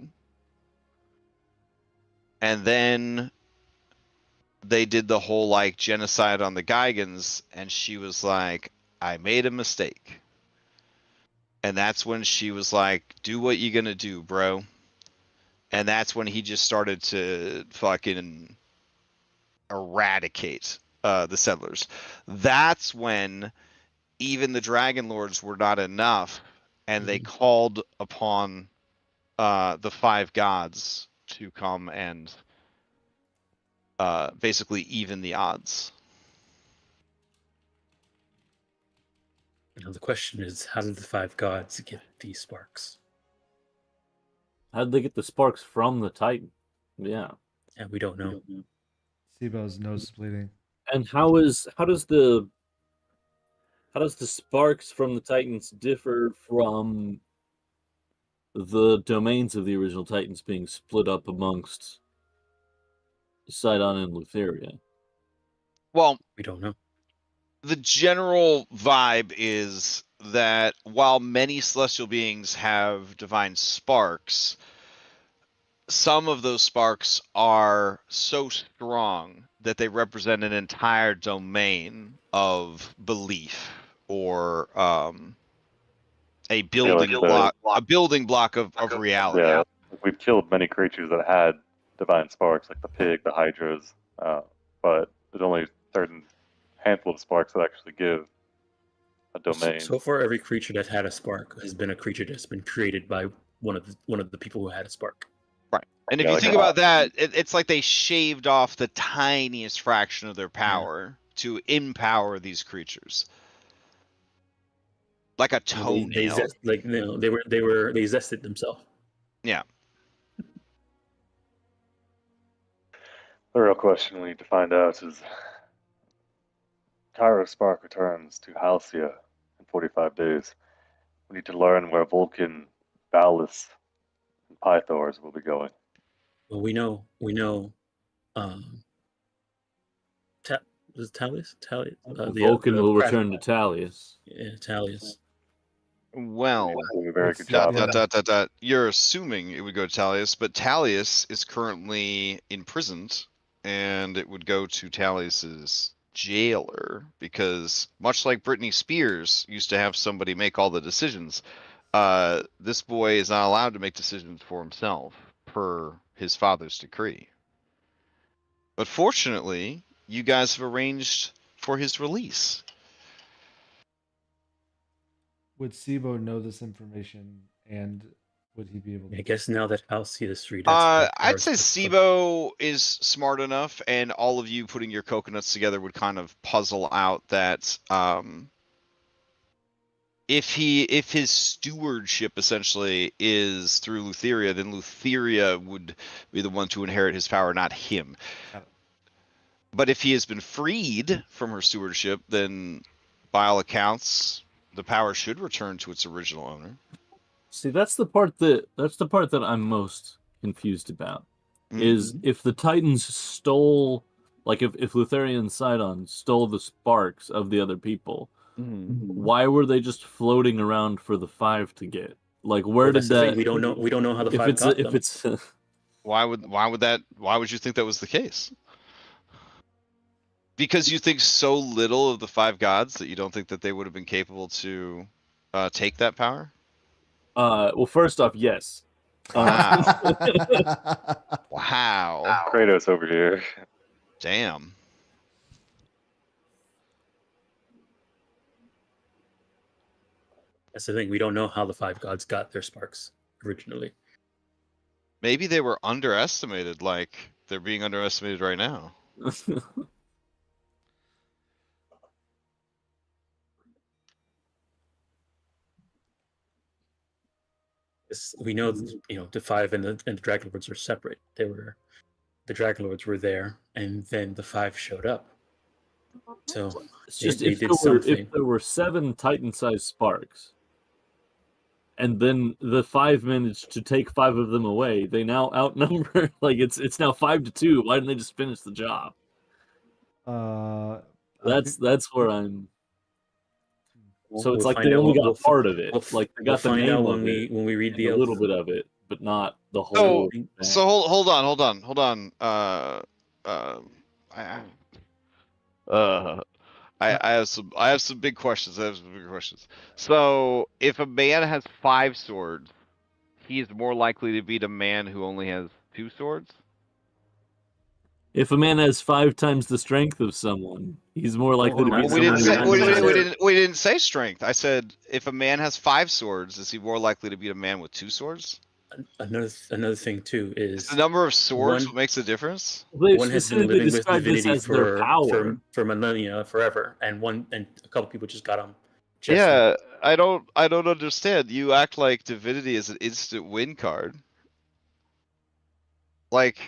And then they did the whole like genocide on the Gigans, and she was like, I made a mistake. And that's when she was like, do what you gonna do, bro. And that's when he just started to fucking eradicate the settlers. That's when even the Dragonlords were not enough, and they called upon the five gods to come and basically even the odds. Now the question is, how did the five gods get these sparks? How did they get the sparks from the Titan? Yeah. And we don't know. Sibo's nose is bleeding. And how does the sparks from the Titans differ from the domains of the original Titans being split up amongst Sidon and Lutheria? Well, we don't know. The general vibe is that while many celestial beings have divine sparks, some of those sparks are so strong that they represent an entire domain of belief or a building block of reality. Yeah, we've killed many creatures that had divine sparks, like the pig, the hydras, but there's only a certain handful of sparks that actually give a domain. So far, every creature that had a spark has been a creature that's been created by one of the people who had a spark. Right. And if you think about that, it's like they shaved off the tiniest fraction of their power to empower these creatures. Like a toenail. They zested themselves. Yeah. The real question we need to find out is Tyro's spark returns to Halcyon in 45 days. We need to learn where Vulcan, Ballas, and Pythors will be going. Well, we know. Was it Talius? Vulcan will return to Talius. Yeah, Talius. Well, doing a very good job. You're assuming it would go to Talius, but Talius is currently imprisoned, and it would go to Talius's jailer, because much like Britney Spears used to have somebody make all the decisions, this boy is not allowed to make decisions for himself per his father's decree. But fortunately, you guys have arranged for his release. Would Sibo know this information, and would he be able to? I guess now that Halcyon is free, I'd say Sibo is smart enough, and all of you putting your coconuts together would kind of puzzle out that if his stewardship essentially is through Lutheria, then Lutheria would be the one to inherit his power, not him. But if he has been freed from her stewardship, then by all accounts, the power should return to its original owner. See, that's the part that I'm most confused about. Is if the Titans stole, like if Lutheria and Sidon stole the sparks of the other people, why were they just floating around for the 5 to get? Like, where did that? We don't know how the 5 got them. If it's why would you think that was the case? Because you think so little of the 5 gods that you don't think that they would have been capable to take that power? Well, first off, yes. Wow. Wow. Kratos over here. Damn. That's the thing. We don't know how the 5 gods got their sparks originally. Maybe they were underestimated, like they're being underestimated right now. We know, the 5 and the Dragonlords are separate. The Dragonlords were there, and then the 5 showed up. So it's just they if did there something. were 7 Titan-sized sparks, and then the 5 managed to take 5 of them away, they now outnumber. Like it's now 5-2. Why didn't they just finish the job? That's where I'm. So it's like they only got part of it. Like they got the name of it when we read the a little bit of it, but not the whole. So hold on. I have some big questions. So if a man has 5 swords, he is more likely to beat a man who only has 2 swords? If a man has 5 times the strength of someone, he's more likely to beat someone. We didn't say strength. I said if a man has 5 swords, is he more likely to beat a man with 2 swords? Another thing too is the number of swords what makes a difference. One has been living with divinity for millennia, forever, and a couple people just got them. Yeah, I don't understand. You act like divinity is an instant win card. Like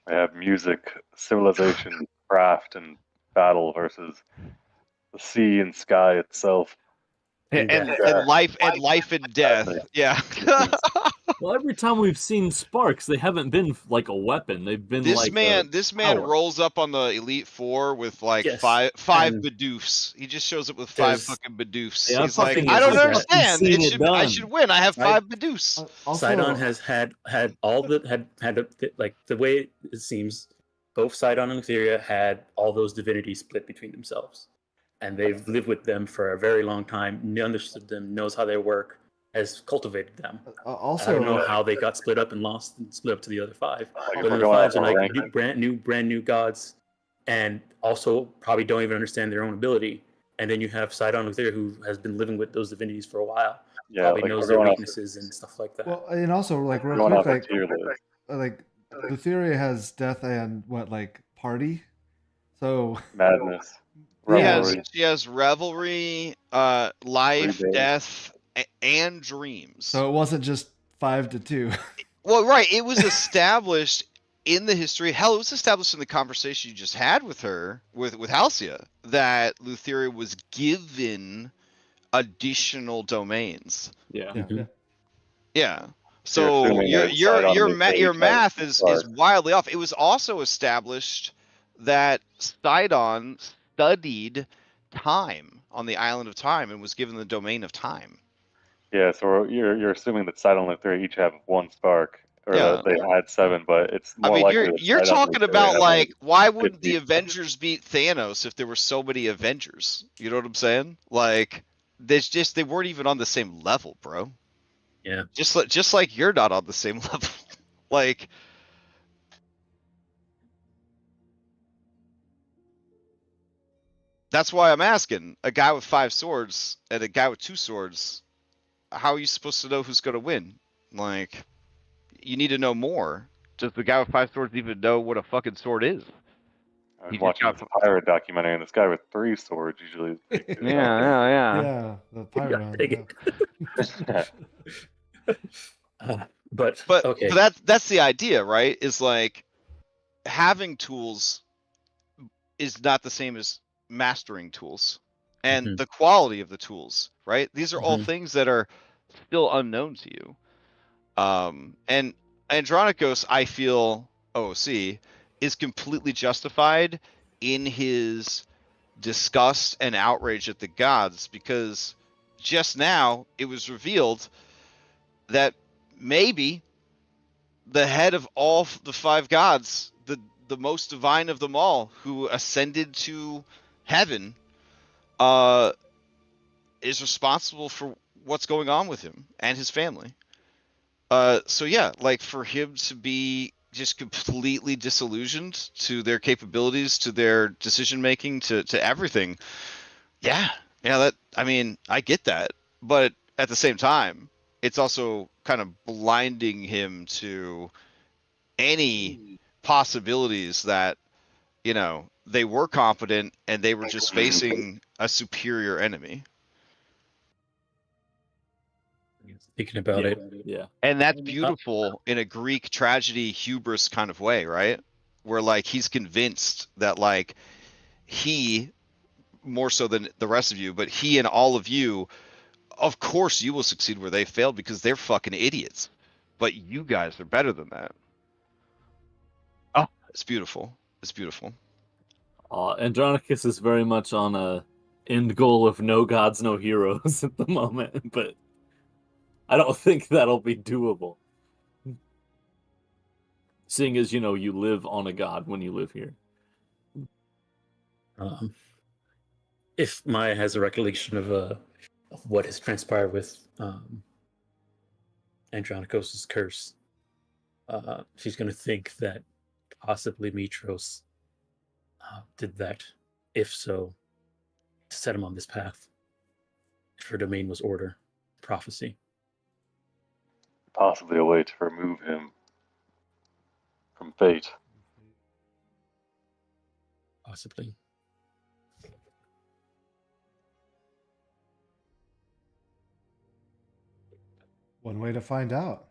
I have music, civilization, craft, and battle versus the sea and sky itself. And life and death. Yeah. Well, every time we've seen sparks, they haven't been like a weapon. They've been this man rolls up on the Elite Four with like five Badoofs. He just shows up with 5 fucking Badoofs. Yeah, he's like, I don't understand. I should win. I have 5 Badoofs. Sidon has had the way it seems, both Sidon and Lutheria had all those divinities split between themselves. And they've lived with them for a very long time, understood them, knows how they work, has cultivated them. Also, I don't know how they got split up and split up to the other 5. But the 5s are like brand new gods, and also probably don't even understand their own ability. And then you have Sidon Lutheria, who has been living with those divinities for a while. Yeah, probably knows their weaknesses and stuff like that. Well, and also like real quick, like Lutheria has death and party, so madness. She has revelry, life, death, and dreams. So it wasn't just 5-2. Well, right. It was established in the history. Hell, it was established in the conversation you just had with her, with Halcyon, that Lutheria was given additional domains. Yeah. Yeah. So your math is wildly off. It was also established that Sidon studied time on the island of time and was given the domain of time. Yeah, so you're assuming that Sidon and Lutheria each have 1 spark, or Yeah. they had 7, but it's I more mean, likely you're that talking they about have like, why wouldn't 50. the Avengers beat Thanos if there were so many Avengers? You know what I'm saying? Like, they weren't even on the same level, bro. Yeah. Just like you're not on the same level. Like, that's why I'm asking a guy with 5 swords and a guy with 2 swords. How are you supposed to know who's gonna win? Like, you need to know more. Does the guy with 5 swords even know what a fucking sword is? I He was just watching got this pirate documentary, and this guy with 3 swords usually is pretty good. Yeah, the pirate Yeah, one. take Yeah. But But okay. that's the idea, right? Is like having tools is not the same as mastering tools, and Mhm. the quality of the tools, right? These are all Mhm. things that are still unknown to you. And Andronikos, I feel OOC is completely justified in his disgust and outrage at the gods, because just now it was revealed that maybe the head of all the 5 gods, the most divine of them all, who ascended to heaven, is responsible for what's going on with him and his family. So yeah, like for him to be just completely disillusioned to their capabilities, to their decision making, to everything. Yeah, that, I mean, I get that, but at the same time, it's also kind of blinding him to any possibilities that, they were competent and they were just facing a superior enemy. Thinking about it, Yeah. And that's beautiful in a Greek tragedy hubris kind of way, right? Where like he's convinced that like he, more so than the rest of you, but he and all of you, of course you will succeed where they failed because they're fucking idiots. But you guys are better than that. Oh, it's beautiful. It's beautiful. Andronicus is very much on a end goal of no gods, no heroes at the moment, but I don't think that'll be doable. Seeing as, you live on a god when you live here. if Maya has a recollection of what has transpired with Andronikos' curse, she's going to think that possibly Mitros did that. If so, to set him on this path. If her domain was order, prophecy. Possibly a way to remove him from fate. Possibly. One way to find out.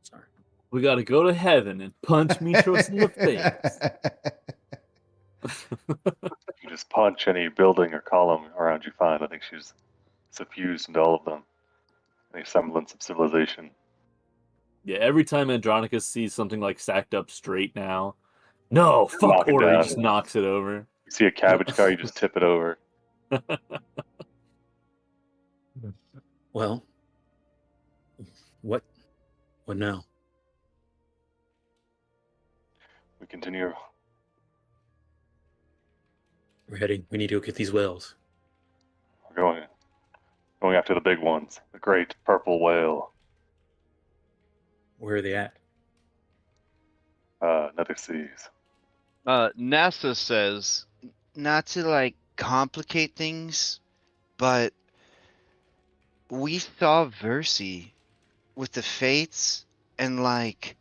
Sorry. We gotta go to heaven and punch Mitros in the face. You just punch any building or column around you find. I think she's suffused into all of them. Any semblance of civilization. Yeah, every time Andronicus sees something like stacked up straight now, no, fuck Knock it order, he down. just knocks it over. You see a cabbage car, you just tip it over. Well, what now? We continue. We need to go get these whales. We're going after the big ones. The great purple whale. Where are they at? Nether seas. NASA says, not to like complicate things, but we saw Versi with the Fates, and like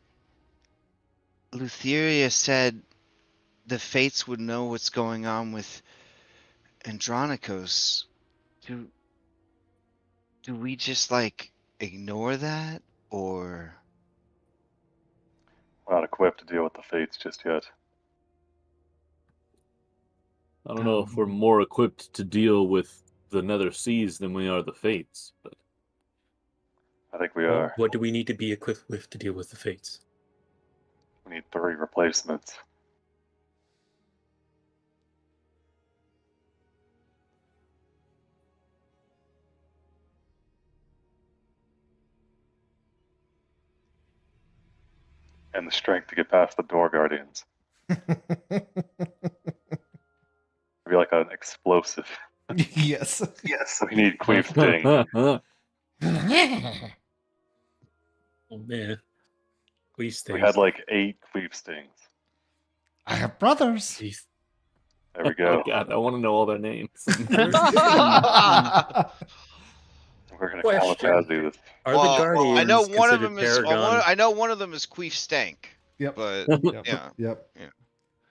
Lutheria said the Fates would know what's going on with Andronikos. Do we just like ignore that, or We're not equipped to deal with the fates just yet. I don't know if we're more equipped to deal with the Nether Seas than we are the Fates, but I think we are. What do we need to be equipped with to deal with the fates? We need 3 replacements. and the strength to get past the door guardians. It'd be like an explosive. Yes. Yes, we need Queef Sting. Oh man, please stay. We had like 8 Queef Stings. I have brothers. Jeez. There we go. Oh God, I want to know all their names. We're gonna Question. kamikaze this. Are the Guardians I know one of considered them is. Paragon? I know one of them is Queef Stank. Yep. But Yep. yeah. Yep. Yeah.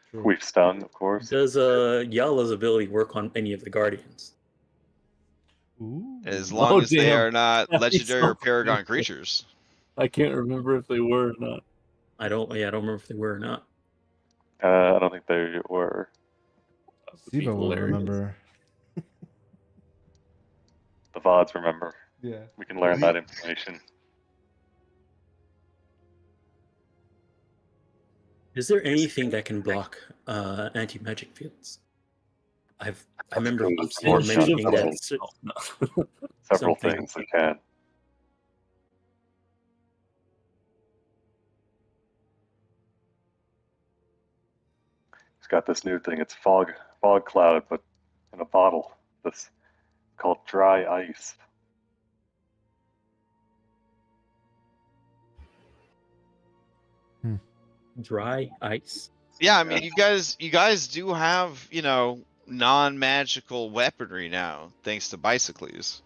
True. Queef Stun, of course. Does Yala's ability work on any of the Guardians? Ooh. As long as they damn. are not That'd be legendary so or paragon funny. creatures. I can't remember if they were or not. I don't remember if they were or not. I don't think they were. That would be Siva will hilarious. remember. The VODs remember. Yeah. We can learn that information. Is there anything that can block anti-magic fields? I remember I've before seen mentioning some that. of No. Several Something. things we can. It's got this new thing. It's fog cloud, but in a bottle. This called dry ice. Dry ice. Yeah, I mean, you guys do have, non-magical weaponry now, thanks to Bicycles.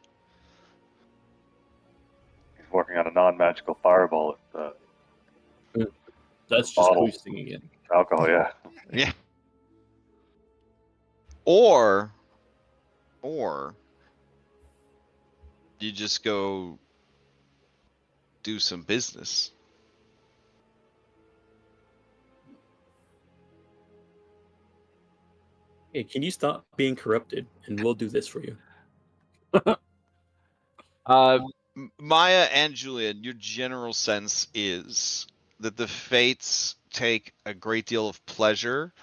He's working on a non-magical fireball. That's just Bottle. boosting again. Alcohol, yeah. Yeah. Or you just go do some business. Hey, can you stop being corrupted, and we'll do this for you. Maya and Julian, your general sense is that the Fates take a great deal of pleasure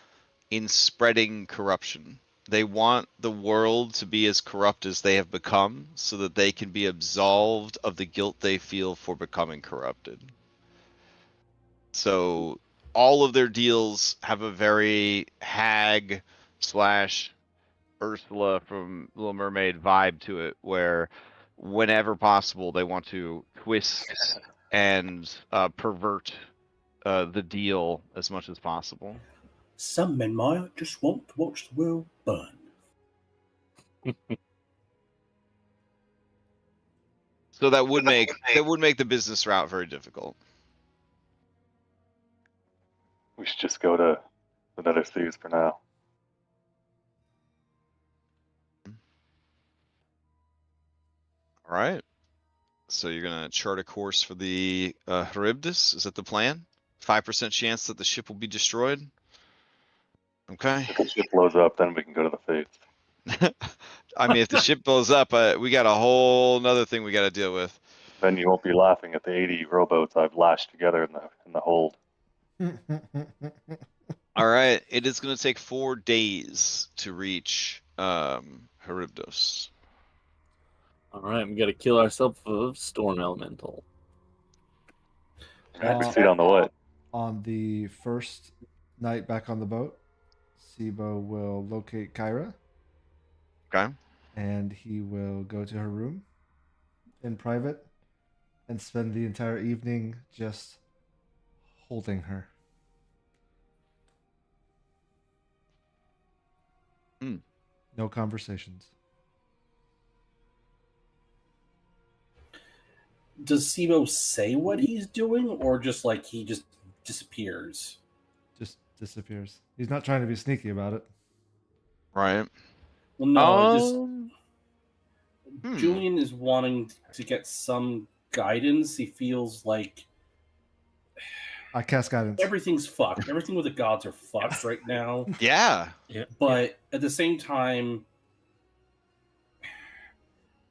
in spreading corruption. They want the world to be as corrupt as they have become so that they can be absolved of the guilt they feel for becoming corrupted. So all of their deals have a very hag / Ursula from Little Mermaid vibe to it, where whenever possible they want to twist and pervert the deal as much as possible. Some men, Maya, just want to watch the world burn. So that would make the business route very difficult. We should just go to the Nether Seas for now. All right. So you're gonna chart a course for the Charybdis. Is that the plan? 5% chance that the ship will be destroyed. Okay. If the ship blows up, then we can go to the Fates. I mean, if the ship blows up, we got a whole nother thing we got to deal with. Then you won't be laughing at the 80 rowboats I've lashed together in the hold. All right. It is going to take 4 days to reach Charybdis. All right, we got to kill ourselves a storm elemental. Proceed on the what? On the first night back on the boat, Sibo will locate Kyra. Okay. And he will go to her room in private and spend the entire evening just holding her. No conversations. Does Sibo say what he's doing, or just like he just disappears? Just disappears. He's not trying to be sneaky about it. Right. Well, no, Hmm. Julian is wanting to get some guidance. He feels like I cast guidance. everything's fucked. Everything with the gods are fucked right now. Yeah. But at the same time,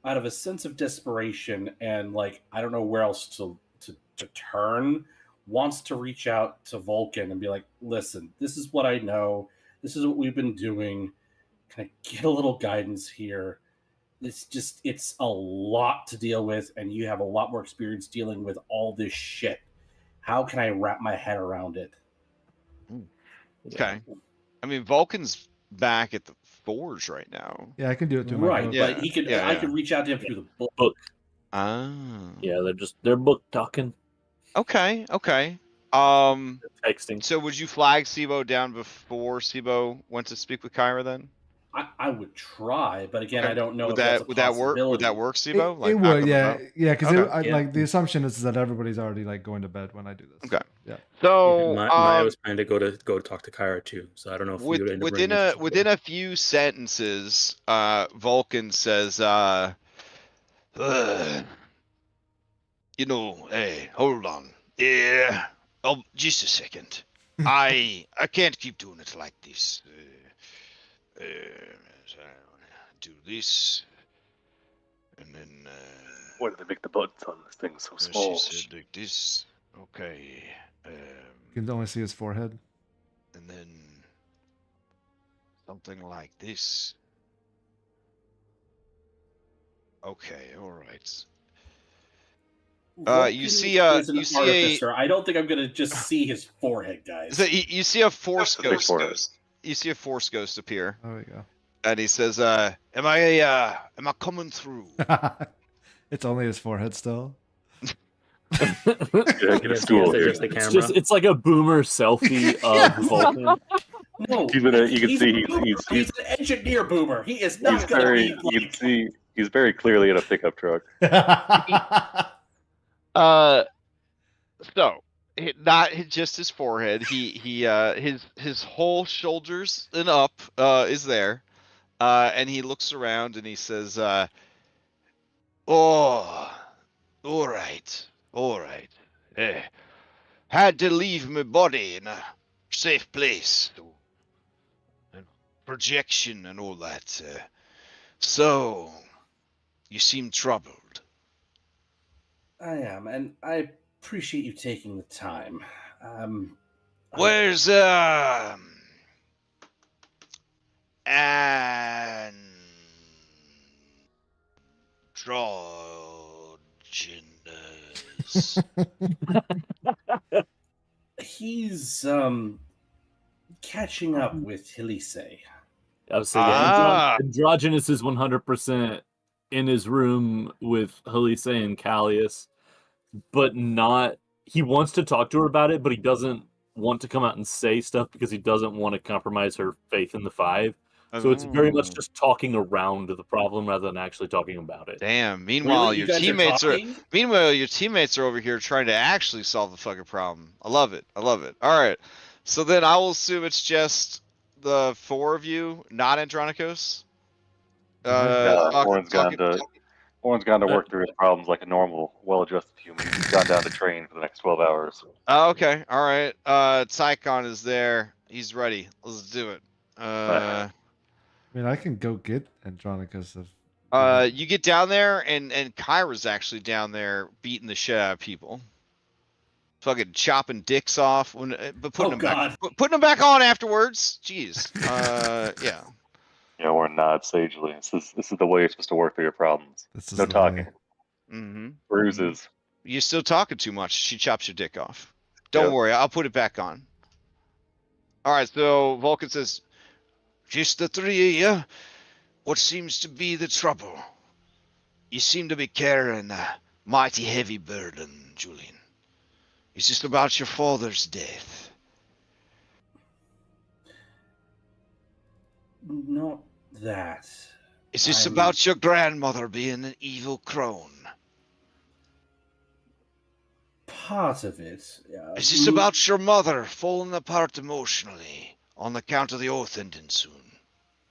out of a sense of desperation and like I don't know where else to turn, wants to reach out to Vulcan and be like, listen, this is what I know. This is what we've been doing. Can I get a little guidance here? It's a lot to deal with, and you have a lot more experience dealing with all this shit. how can I wrap my head around it? Okay. I mean, Vulcan's back at the forge right now. Yeah, I can do it through my Right, book. Yeah, but he could. yeah, I yeah. could reach out to him through the book. Book. Ah. Yeah, they're book talking, Okay. texting. So would you flag Sibo down before Sibo went to speak with Kyra then? I would try, but again, Okay. I don't know Would if that's a that work? possibility. Would that work, It, Sibo? it Like back would, on the yeah, boat? yeah, because Okay. Yeah. like the assumption is that everybody's already like going to bed when I do this. Okay. Yeah. So Maya was planning to go talk to Kyra too. So I don't know if you would end up within running into within a few sentences, Vulcan says, hey, hold on. Yeah. Oh, just a second. I can't keep doing it like this. Do this, and then Why do they make the buttons on this thing so small? she said like this. Okay. You can only see his forehead. And then something like this. Okay, all right. Vulcan you see is an you see artificer. I don't think I'm gonna just see his forehead, guys. so you see a force That's a big forehead. ghost. You see a force ghost appear, There we go. and he says, "Am I coming through?" It's only his forehead still. Yeah, get a Yes, stool here. adjust the camera. It's like a boomer selfie of Vulcan. No, You can see he's an engineer boomer. He is he's not gonna very. be You can see he's very clearly in a pickup truck. So not just his forehead. His whole shoulders and up is there, and he looks around and he says, "Oh, all right. Had to leave my body in a safe place, and projection and all that. So, you seem troubled." I am, and I appreciate you taking the time. Where's androgynous? He's catching up with Hilise. I was saying, Androgynous is 100% in his room with Halise and Callius, but not. He wants to talk to her about it, but he doesn't want to come out and say stuff because he doesn't want to compromise her faith in the Five. So it's very much just talking around the problem rather than actually talking about it. Damn. Meanwhile, Really? You your guys teammates are are. talking? Meanwhile, your teammates are over here trying to actually solve the fucking problem. I love it. All right. So then I will assume it's just the four of you, not Andronikos. Warren's gone to work through his problems like a normal, well-adjusted human. He's gone down to train for the next 12 hours. Oh, okay. All right. Tycon is there. He's ready. Let's do it. I mean, I can go get Andronicus if. You get down there, and Kyra's actually down there beating the shit out of people, fucking chopping dicks off, but putting them back on afterwards. Jeez. Yeah. Yeah, Warren nods sagely. This is the way you're supposed to work through your problems. No talking. Mm-hmm. Bruises. You're still talking too much. She chops your dick off. Don't worry, I'll put it back on. All right. So Vulcan says, "Just the three of you. What seems to be the trouble? You seem to be carrying a mighty heavy burden, Julian. Is this about your father's death?" Not that. Is this about your grandmother being an evil crone? Part of it. Is this about your mother falling apart emotionally on account of the oath ending soon?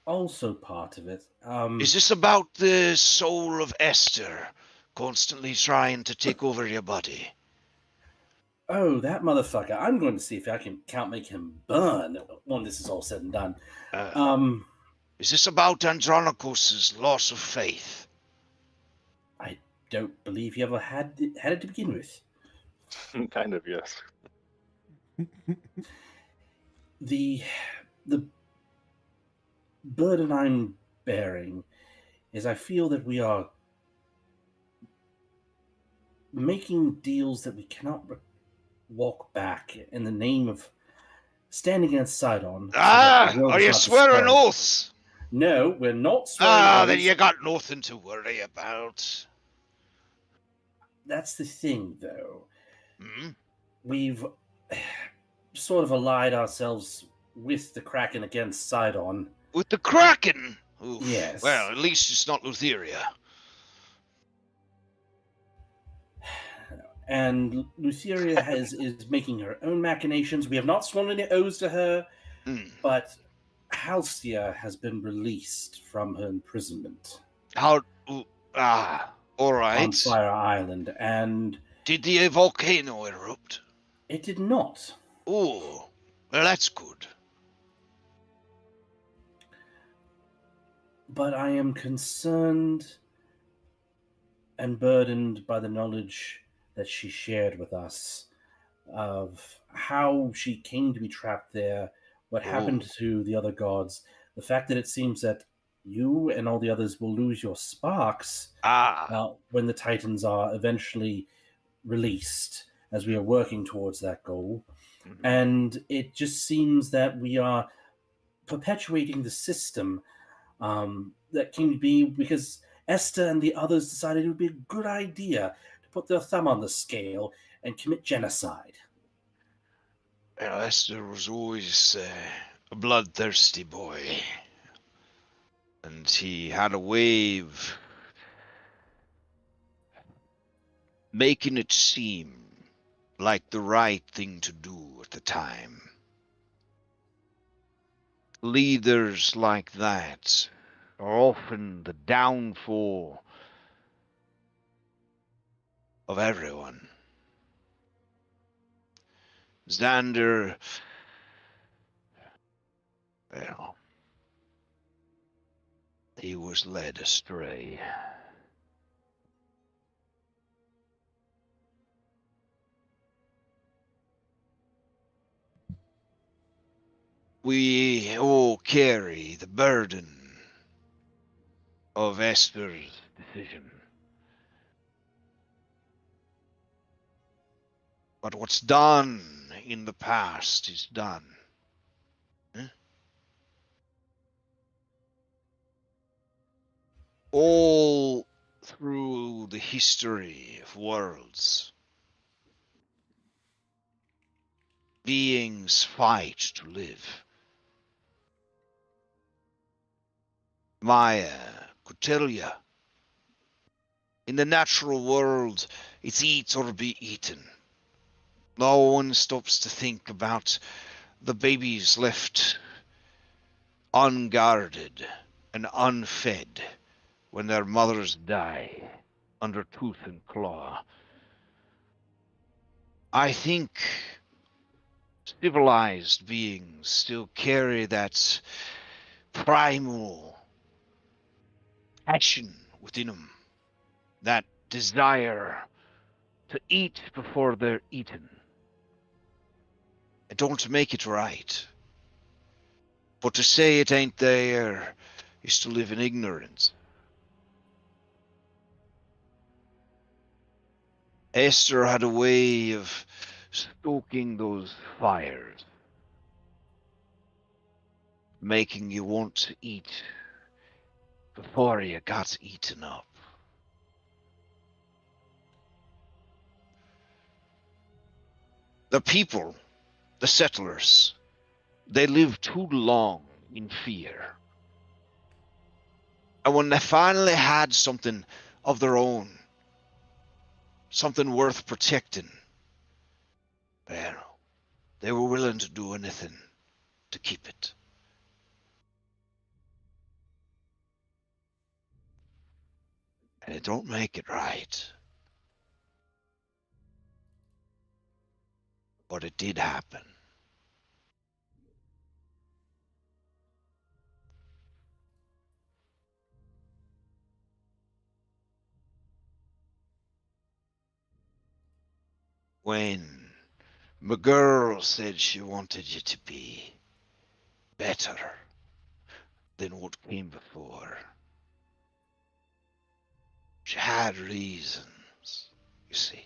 Also part of it. Is this about the soul of Esther constantly trying to take over your body? Oh, that motherfucker. I'm going to see if I can't make him burn when this is all said and done. Is this about Andronikos' loss of faith? I don't believe he ever had it to begin with. Kind of, yes. The burden I'm bearing is I feel that we are making deals that we cannot walk back in the name of standing against Sidon. Are you swearing oaths? No, we're not swearing oaths. Then you got nothing to worry about. That's the thing, though. Hmm? We've sort of allied ourselves with the Kraken against Sidon. With the Kraken? Oof. Yes. Well, at least it's not Lutheria. And Lutheria is making her own machinations. We have not sworn any oaths to her, but Hexia has been released from her imprisonment. All right. On Fire Island, and did the volcano erupt? It did not. Oh, well, that's good. But I am concerned and burdened by the knowledge that she shared with us of how she came to be trapped there, what happened to the other gods, the fact that it seems that you and all the others will lose your sparks when the Titans are eventually released, as we are working towards that goal. Mm-hmm. And it just seems that we are perpetuating the system that came to be because Esther and the others decided it would be a good idea to put their thumb on the scale and commit genocide. Well, Esther was always a bloodthirsty boy. And he had a way of making it seem like the right thing to do at the time. Leaders like that are often the downfall of everyone. Xander, well, he was led astray. We all carry the burden of Esther's decision. But what's done in the past is done. All through the history of worlds, beings fight to live. Maya could tell you, in the natural world, it's eat or be eaten. No one stops to think about the babies left unguarded and unfed when their mothers die under tooth and claw. I think civilized beings still carry that primal passion within them, that desire to eat before they're eaten. I don't make it right, but to say it ain't there is to live in ignorance. Esther had a way of stoking those fires, making you want to eat before you got eaten up. The people, the settlers, they lived too long in fear. And when they finally had something of their own, something worth protecting, well, they were willing to do anything to keep it. And it don't make it right. But it did happen. When my girl said she wanted you to be better than what came before, she had reasons, you see.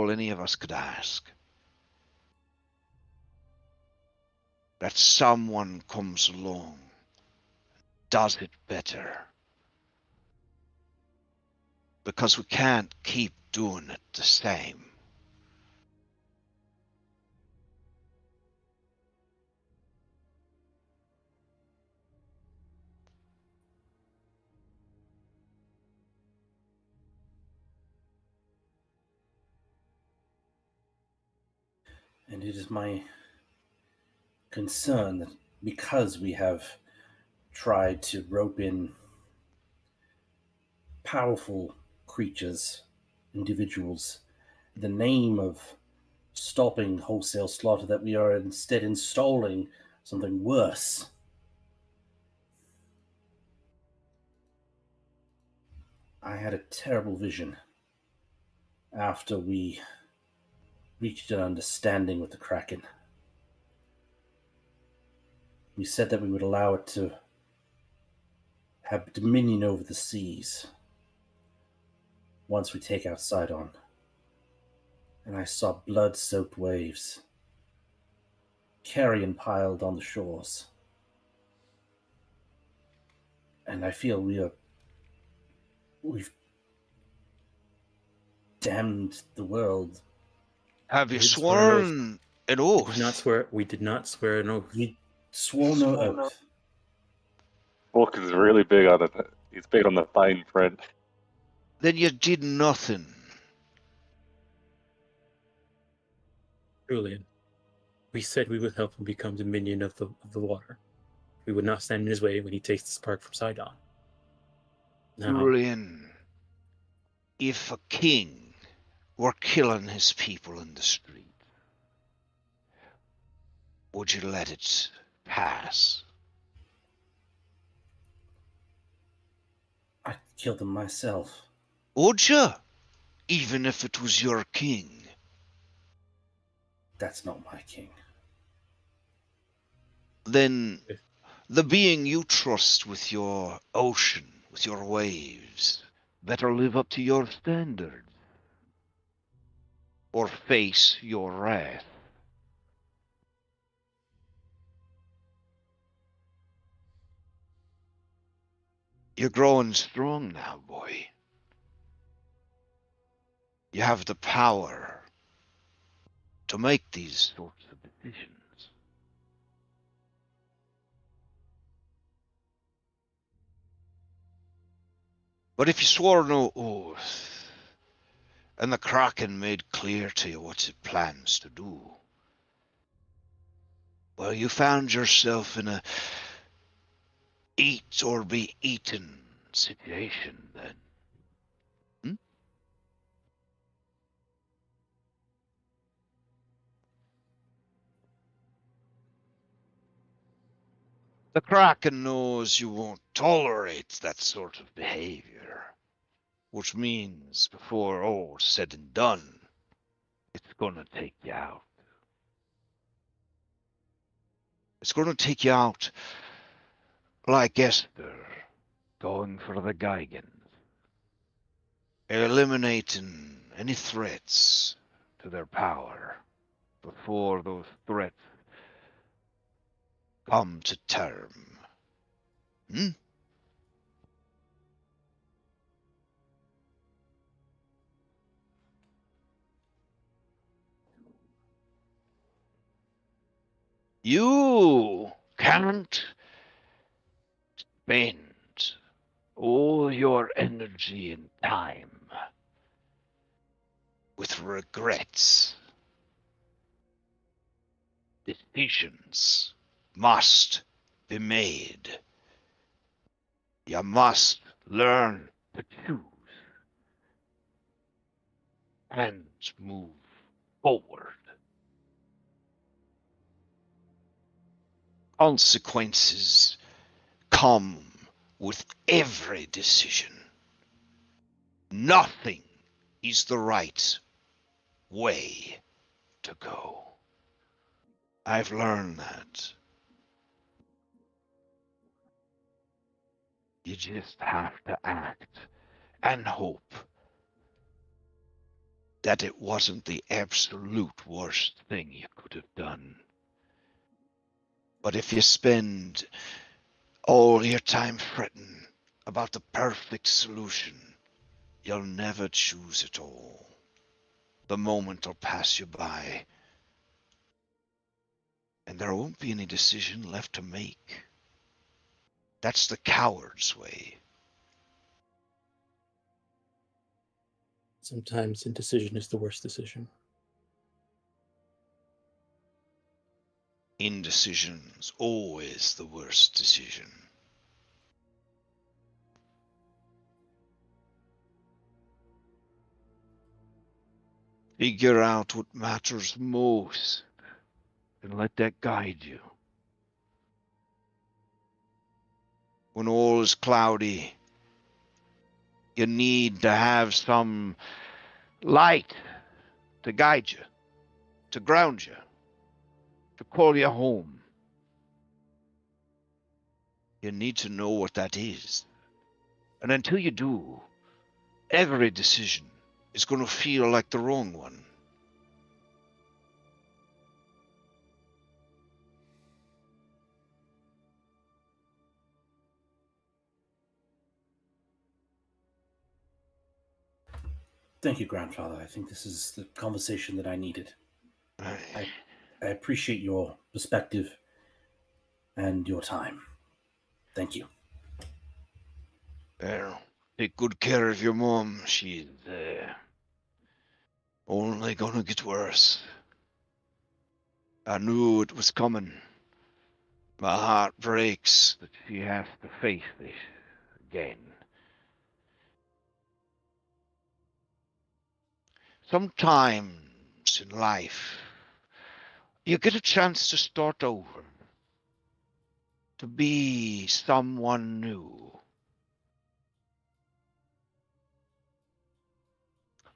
all any of us could ask. That someone comes along, does it better. Because we can't keep doing it the same. And it is my concern that because we have tried to rope in powerful creatures, individuals, in the name of stopping wholesale slaughter, that we are instead installing something worse. I had a terrible vision after we reached an understanding with the Kraken. We said that we would allow it to have dominion over the seas once we take out Sidon. And I saw blood-soaked waves, carrion piled on the shores. And I feel we've damned the world. Have you did swear sworn an We oath? did not swear. We did not swear an oath. We swore no oath. Vulcan is really big on it. He's big on the fine print. Then you did nothing. Julian, we said we would help him become dominion of the water. We would not stand in his way when he takes the spark from Sidon. Now, Julian, if a king were killing his people in the street, would you let it pass? I killed them myself. Would you? Even if it was your king? That's not my king. Then the being you trust with your ocean, with your waves, better live up to your standards. Or face your wrath. You're growing strong now, boy. You have the power to make these sorts of decisions. But if you swore no oath, and the Kraken made clear to you what it plans to do, well, you found yourself in a eat or be eaten situation then. The Kraken knows you won't tolerate that sort of behavior, which means before all's said and done, it's gonna take you out. It's gonna take you out like Esther going for the Geigens, eliminating any threats to their power before those threats come to term. You can't spend all your energy and time with regrets. Decisions must be made. You must learn to choose and move forward. Consequences come with every decision. Nothing is the right way to go. I've learned that. You just have to act and hope that it wasn't the absolute worst thing you could have done. But if you spend all your time fretting about the perfect solution, you'll never choose it all. The moment will pass you by, and there won't be any decision left to make. That's the coward's way. Sometimes indecision is the worst decision. Indecision's always the worst decision. Figure out what matters most and let that guide you. When all is cloudy, you need to have some light to guide you, to ground you, to call you home. You need to know what that is. And until you do, every decision is going to feel like the wrong one. Thank you, Grandfather. I think this is the conversation that I needed. I appreciate your perspective and your time. Thank you. Well, take good care of your mom. She's only gonna get worse. I knew it was coming. My heart breaks that she has to face this again. Sometimes in life, you get a chance to start over, to be someone new.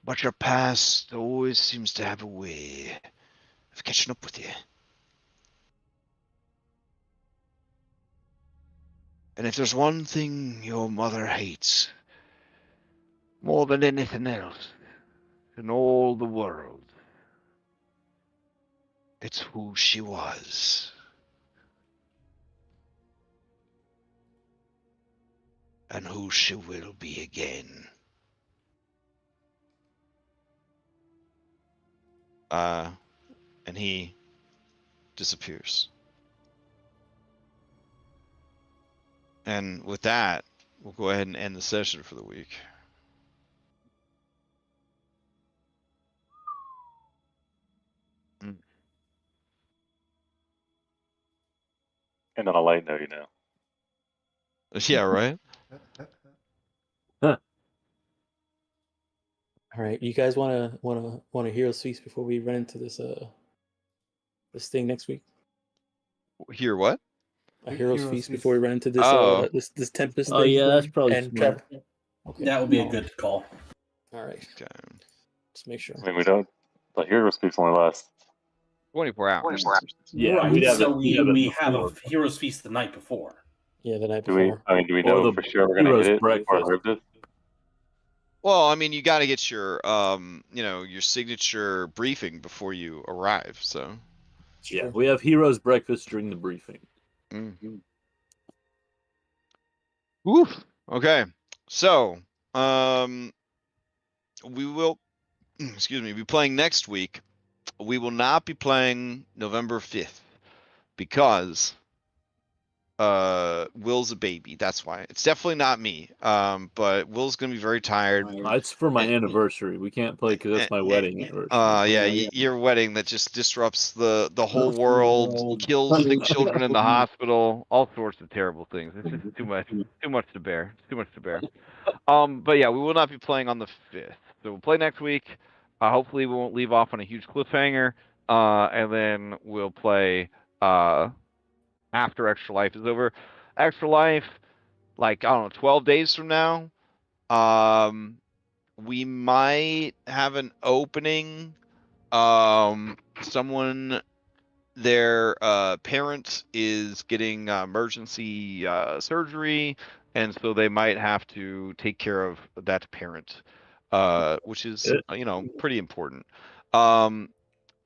But your past always seems to have a way of catching up with you. And if there's one thing your mother hates more than anything else in all the world, it's who she was. And who she will be again. And he disappears. And with that, we'll go ahead and end the session for the week. And on a light note, you know. Yeah, right? All right, you guys want a Hero's Feast before we run into this this thing next week? Hear what? A Hero's Feast before we run into this Oh. this Tempest Oh thing? yeah, that's probably And smart. Trevor. Okay. That would be a good call. All right. Okay. Just make sure. I mean, we don't. The hero speaks only lasts. 24 hours. Yeah, right. we'd have So it we have before. a Heroes Feast the night before. Yeah, the night Do we? before. I mean, do we Or know the for sure we're gonna hero's hit it breakfast. before harvest? Well, I mean, you got to get your, your signature briefing before you arrive. So, Yeah, we have heroes breakfast during the briefing. Woof. Okay. So, we will, be playing next week. We will not be playing November 5th because Will's a baby. That's why. It's definitely not me. But Will's gonna be very tired. It's for my anniversary. We can't play because that's my wedding anniversary. Yeah, your wedding that just disrupts the whole world, kills sick children in the hospital, all sorts of terrible things. It's just too much to bear. It's too much to bear. But yeah, we will not be playing on the 5th. So we'll play next week. Hopefully we won't leave off on a huge cliffhanger. And then we'll play after Extra Life is over. Extra Life, 12 days from now. We might have an opening. Someone, their parent is getting emergency surgery, and so they might have to take care of that parent. which is pretty important.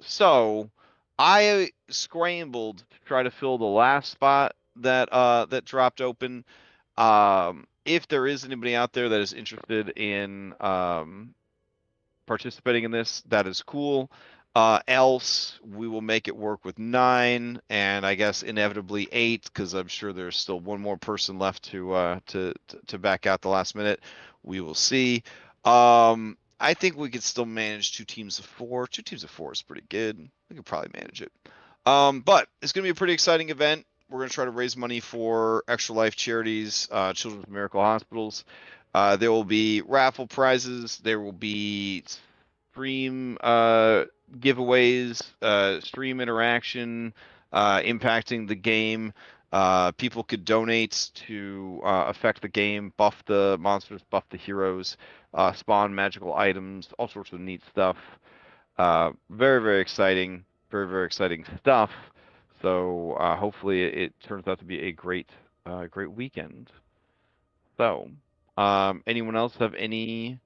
So I scrambled to try to fill the last spot that dropped open. If there is anybody out there that is interested in participating in this, that is cool. Else, we will make it work with 9, and I guess inevitably 8, because I'm sure there's still one more person left to back out the last minute. We will see. I think we could still manage 2 teams of 4. 2 teams of 4 is pretty good. We could probably manage it. But it's going to be a pretty exciting event. We're going to try to raise money for Extra Life Charities, Children's Miracle Hospitals. There will be raffle prizes. There will be stream giveaways, stream interaction, impacting the game. People could donate to affect the game, buff the monsters, buff the heroes, spawn magical items, all sorts of neat stuff. Very, very exciting. Very, very exciting stuff. So hopefully it turns out to be a great weekend. So, anyone else have any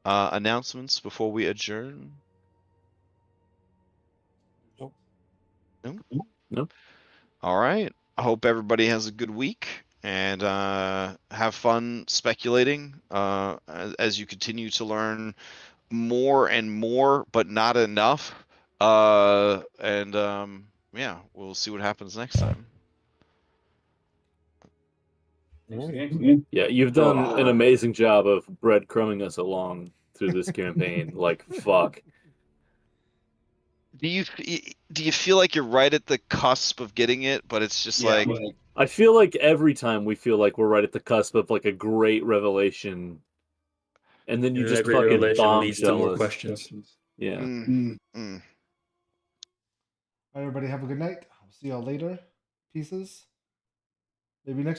announcements before we adjourn? Nope. No. All right. I hope everybody has a good week and have fun speculating as you continue to learn more and more, but not enough. Yeah, we'll see what happens next time. Yeah, you've done an amazing job of breadcrumbing us along through this campaign. Like, fuck. Do you feel like you're right at the cusp of getting it, but it's just like I feel like every time we feel like we're right at the cusp of like a great revelation, and then you just fucking leads to more bombshell us. questions. Yeah. All right, everybody, have a good night. I'll see y'all later. Pieces. Maybe next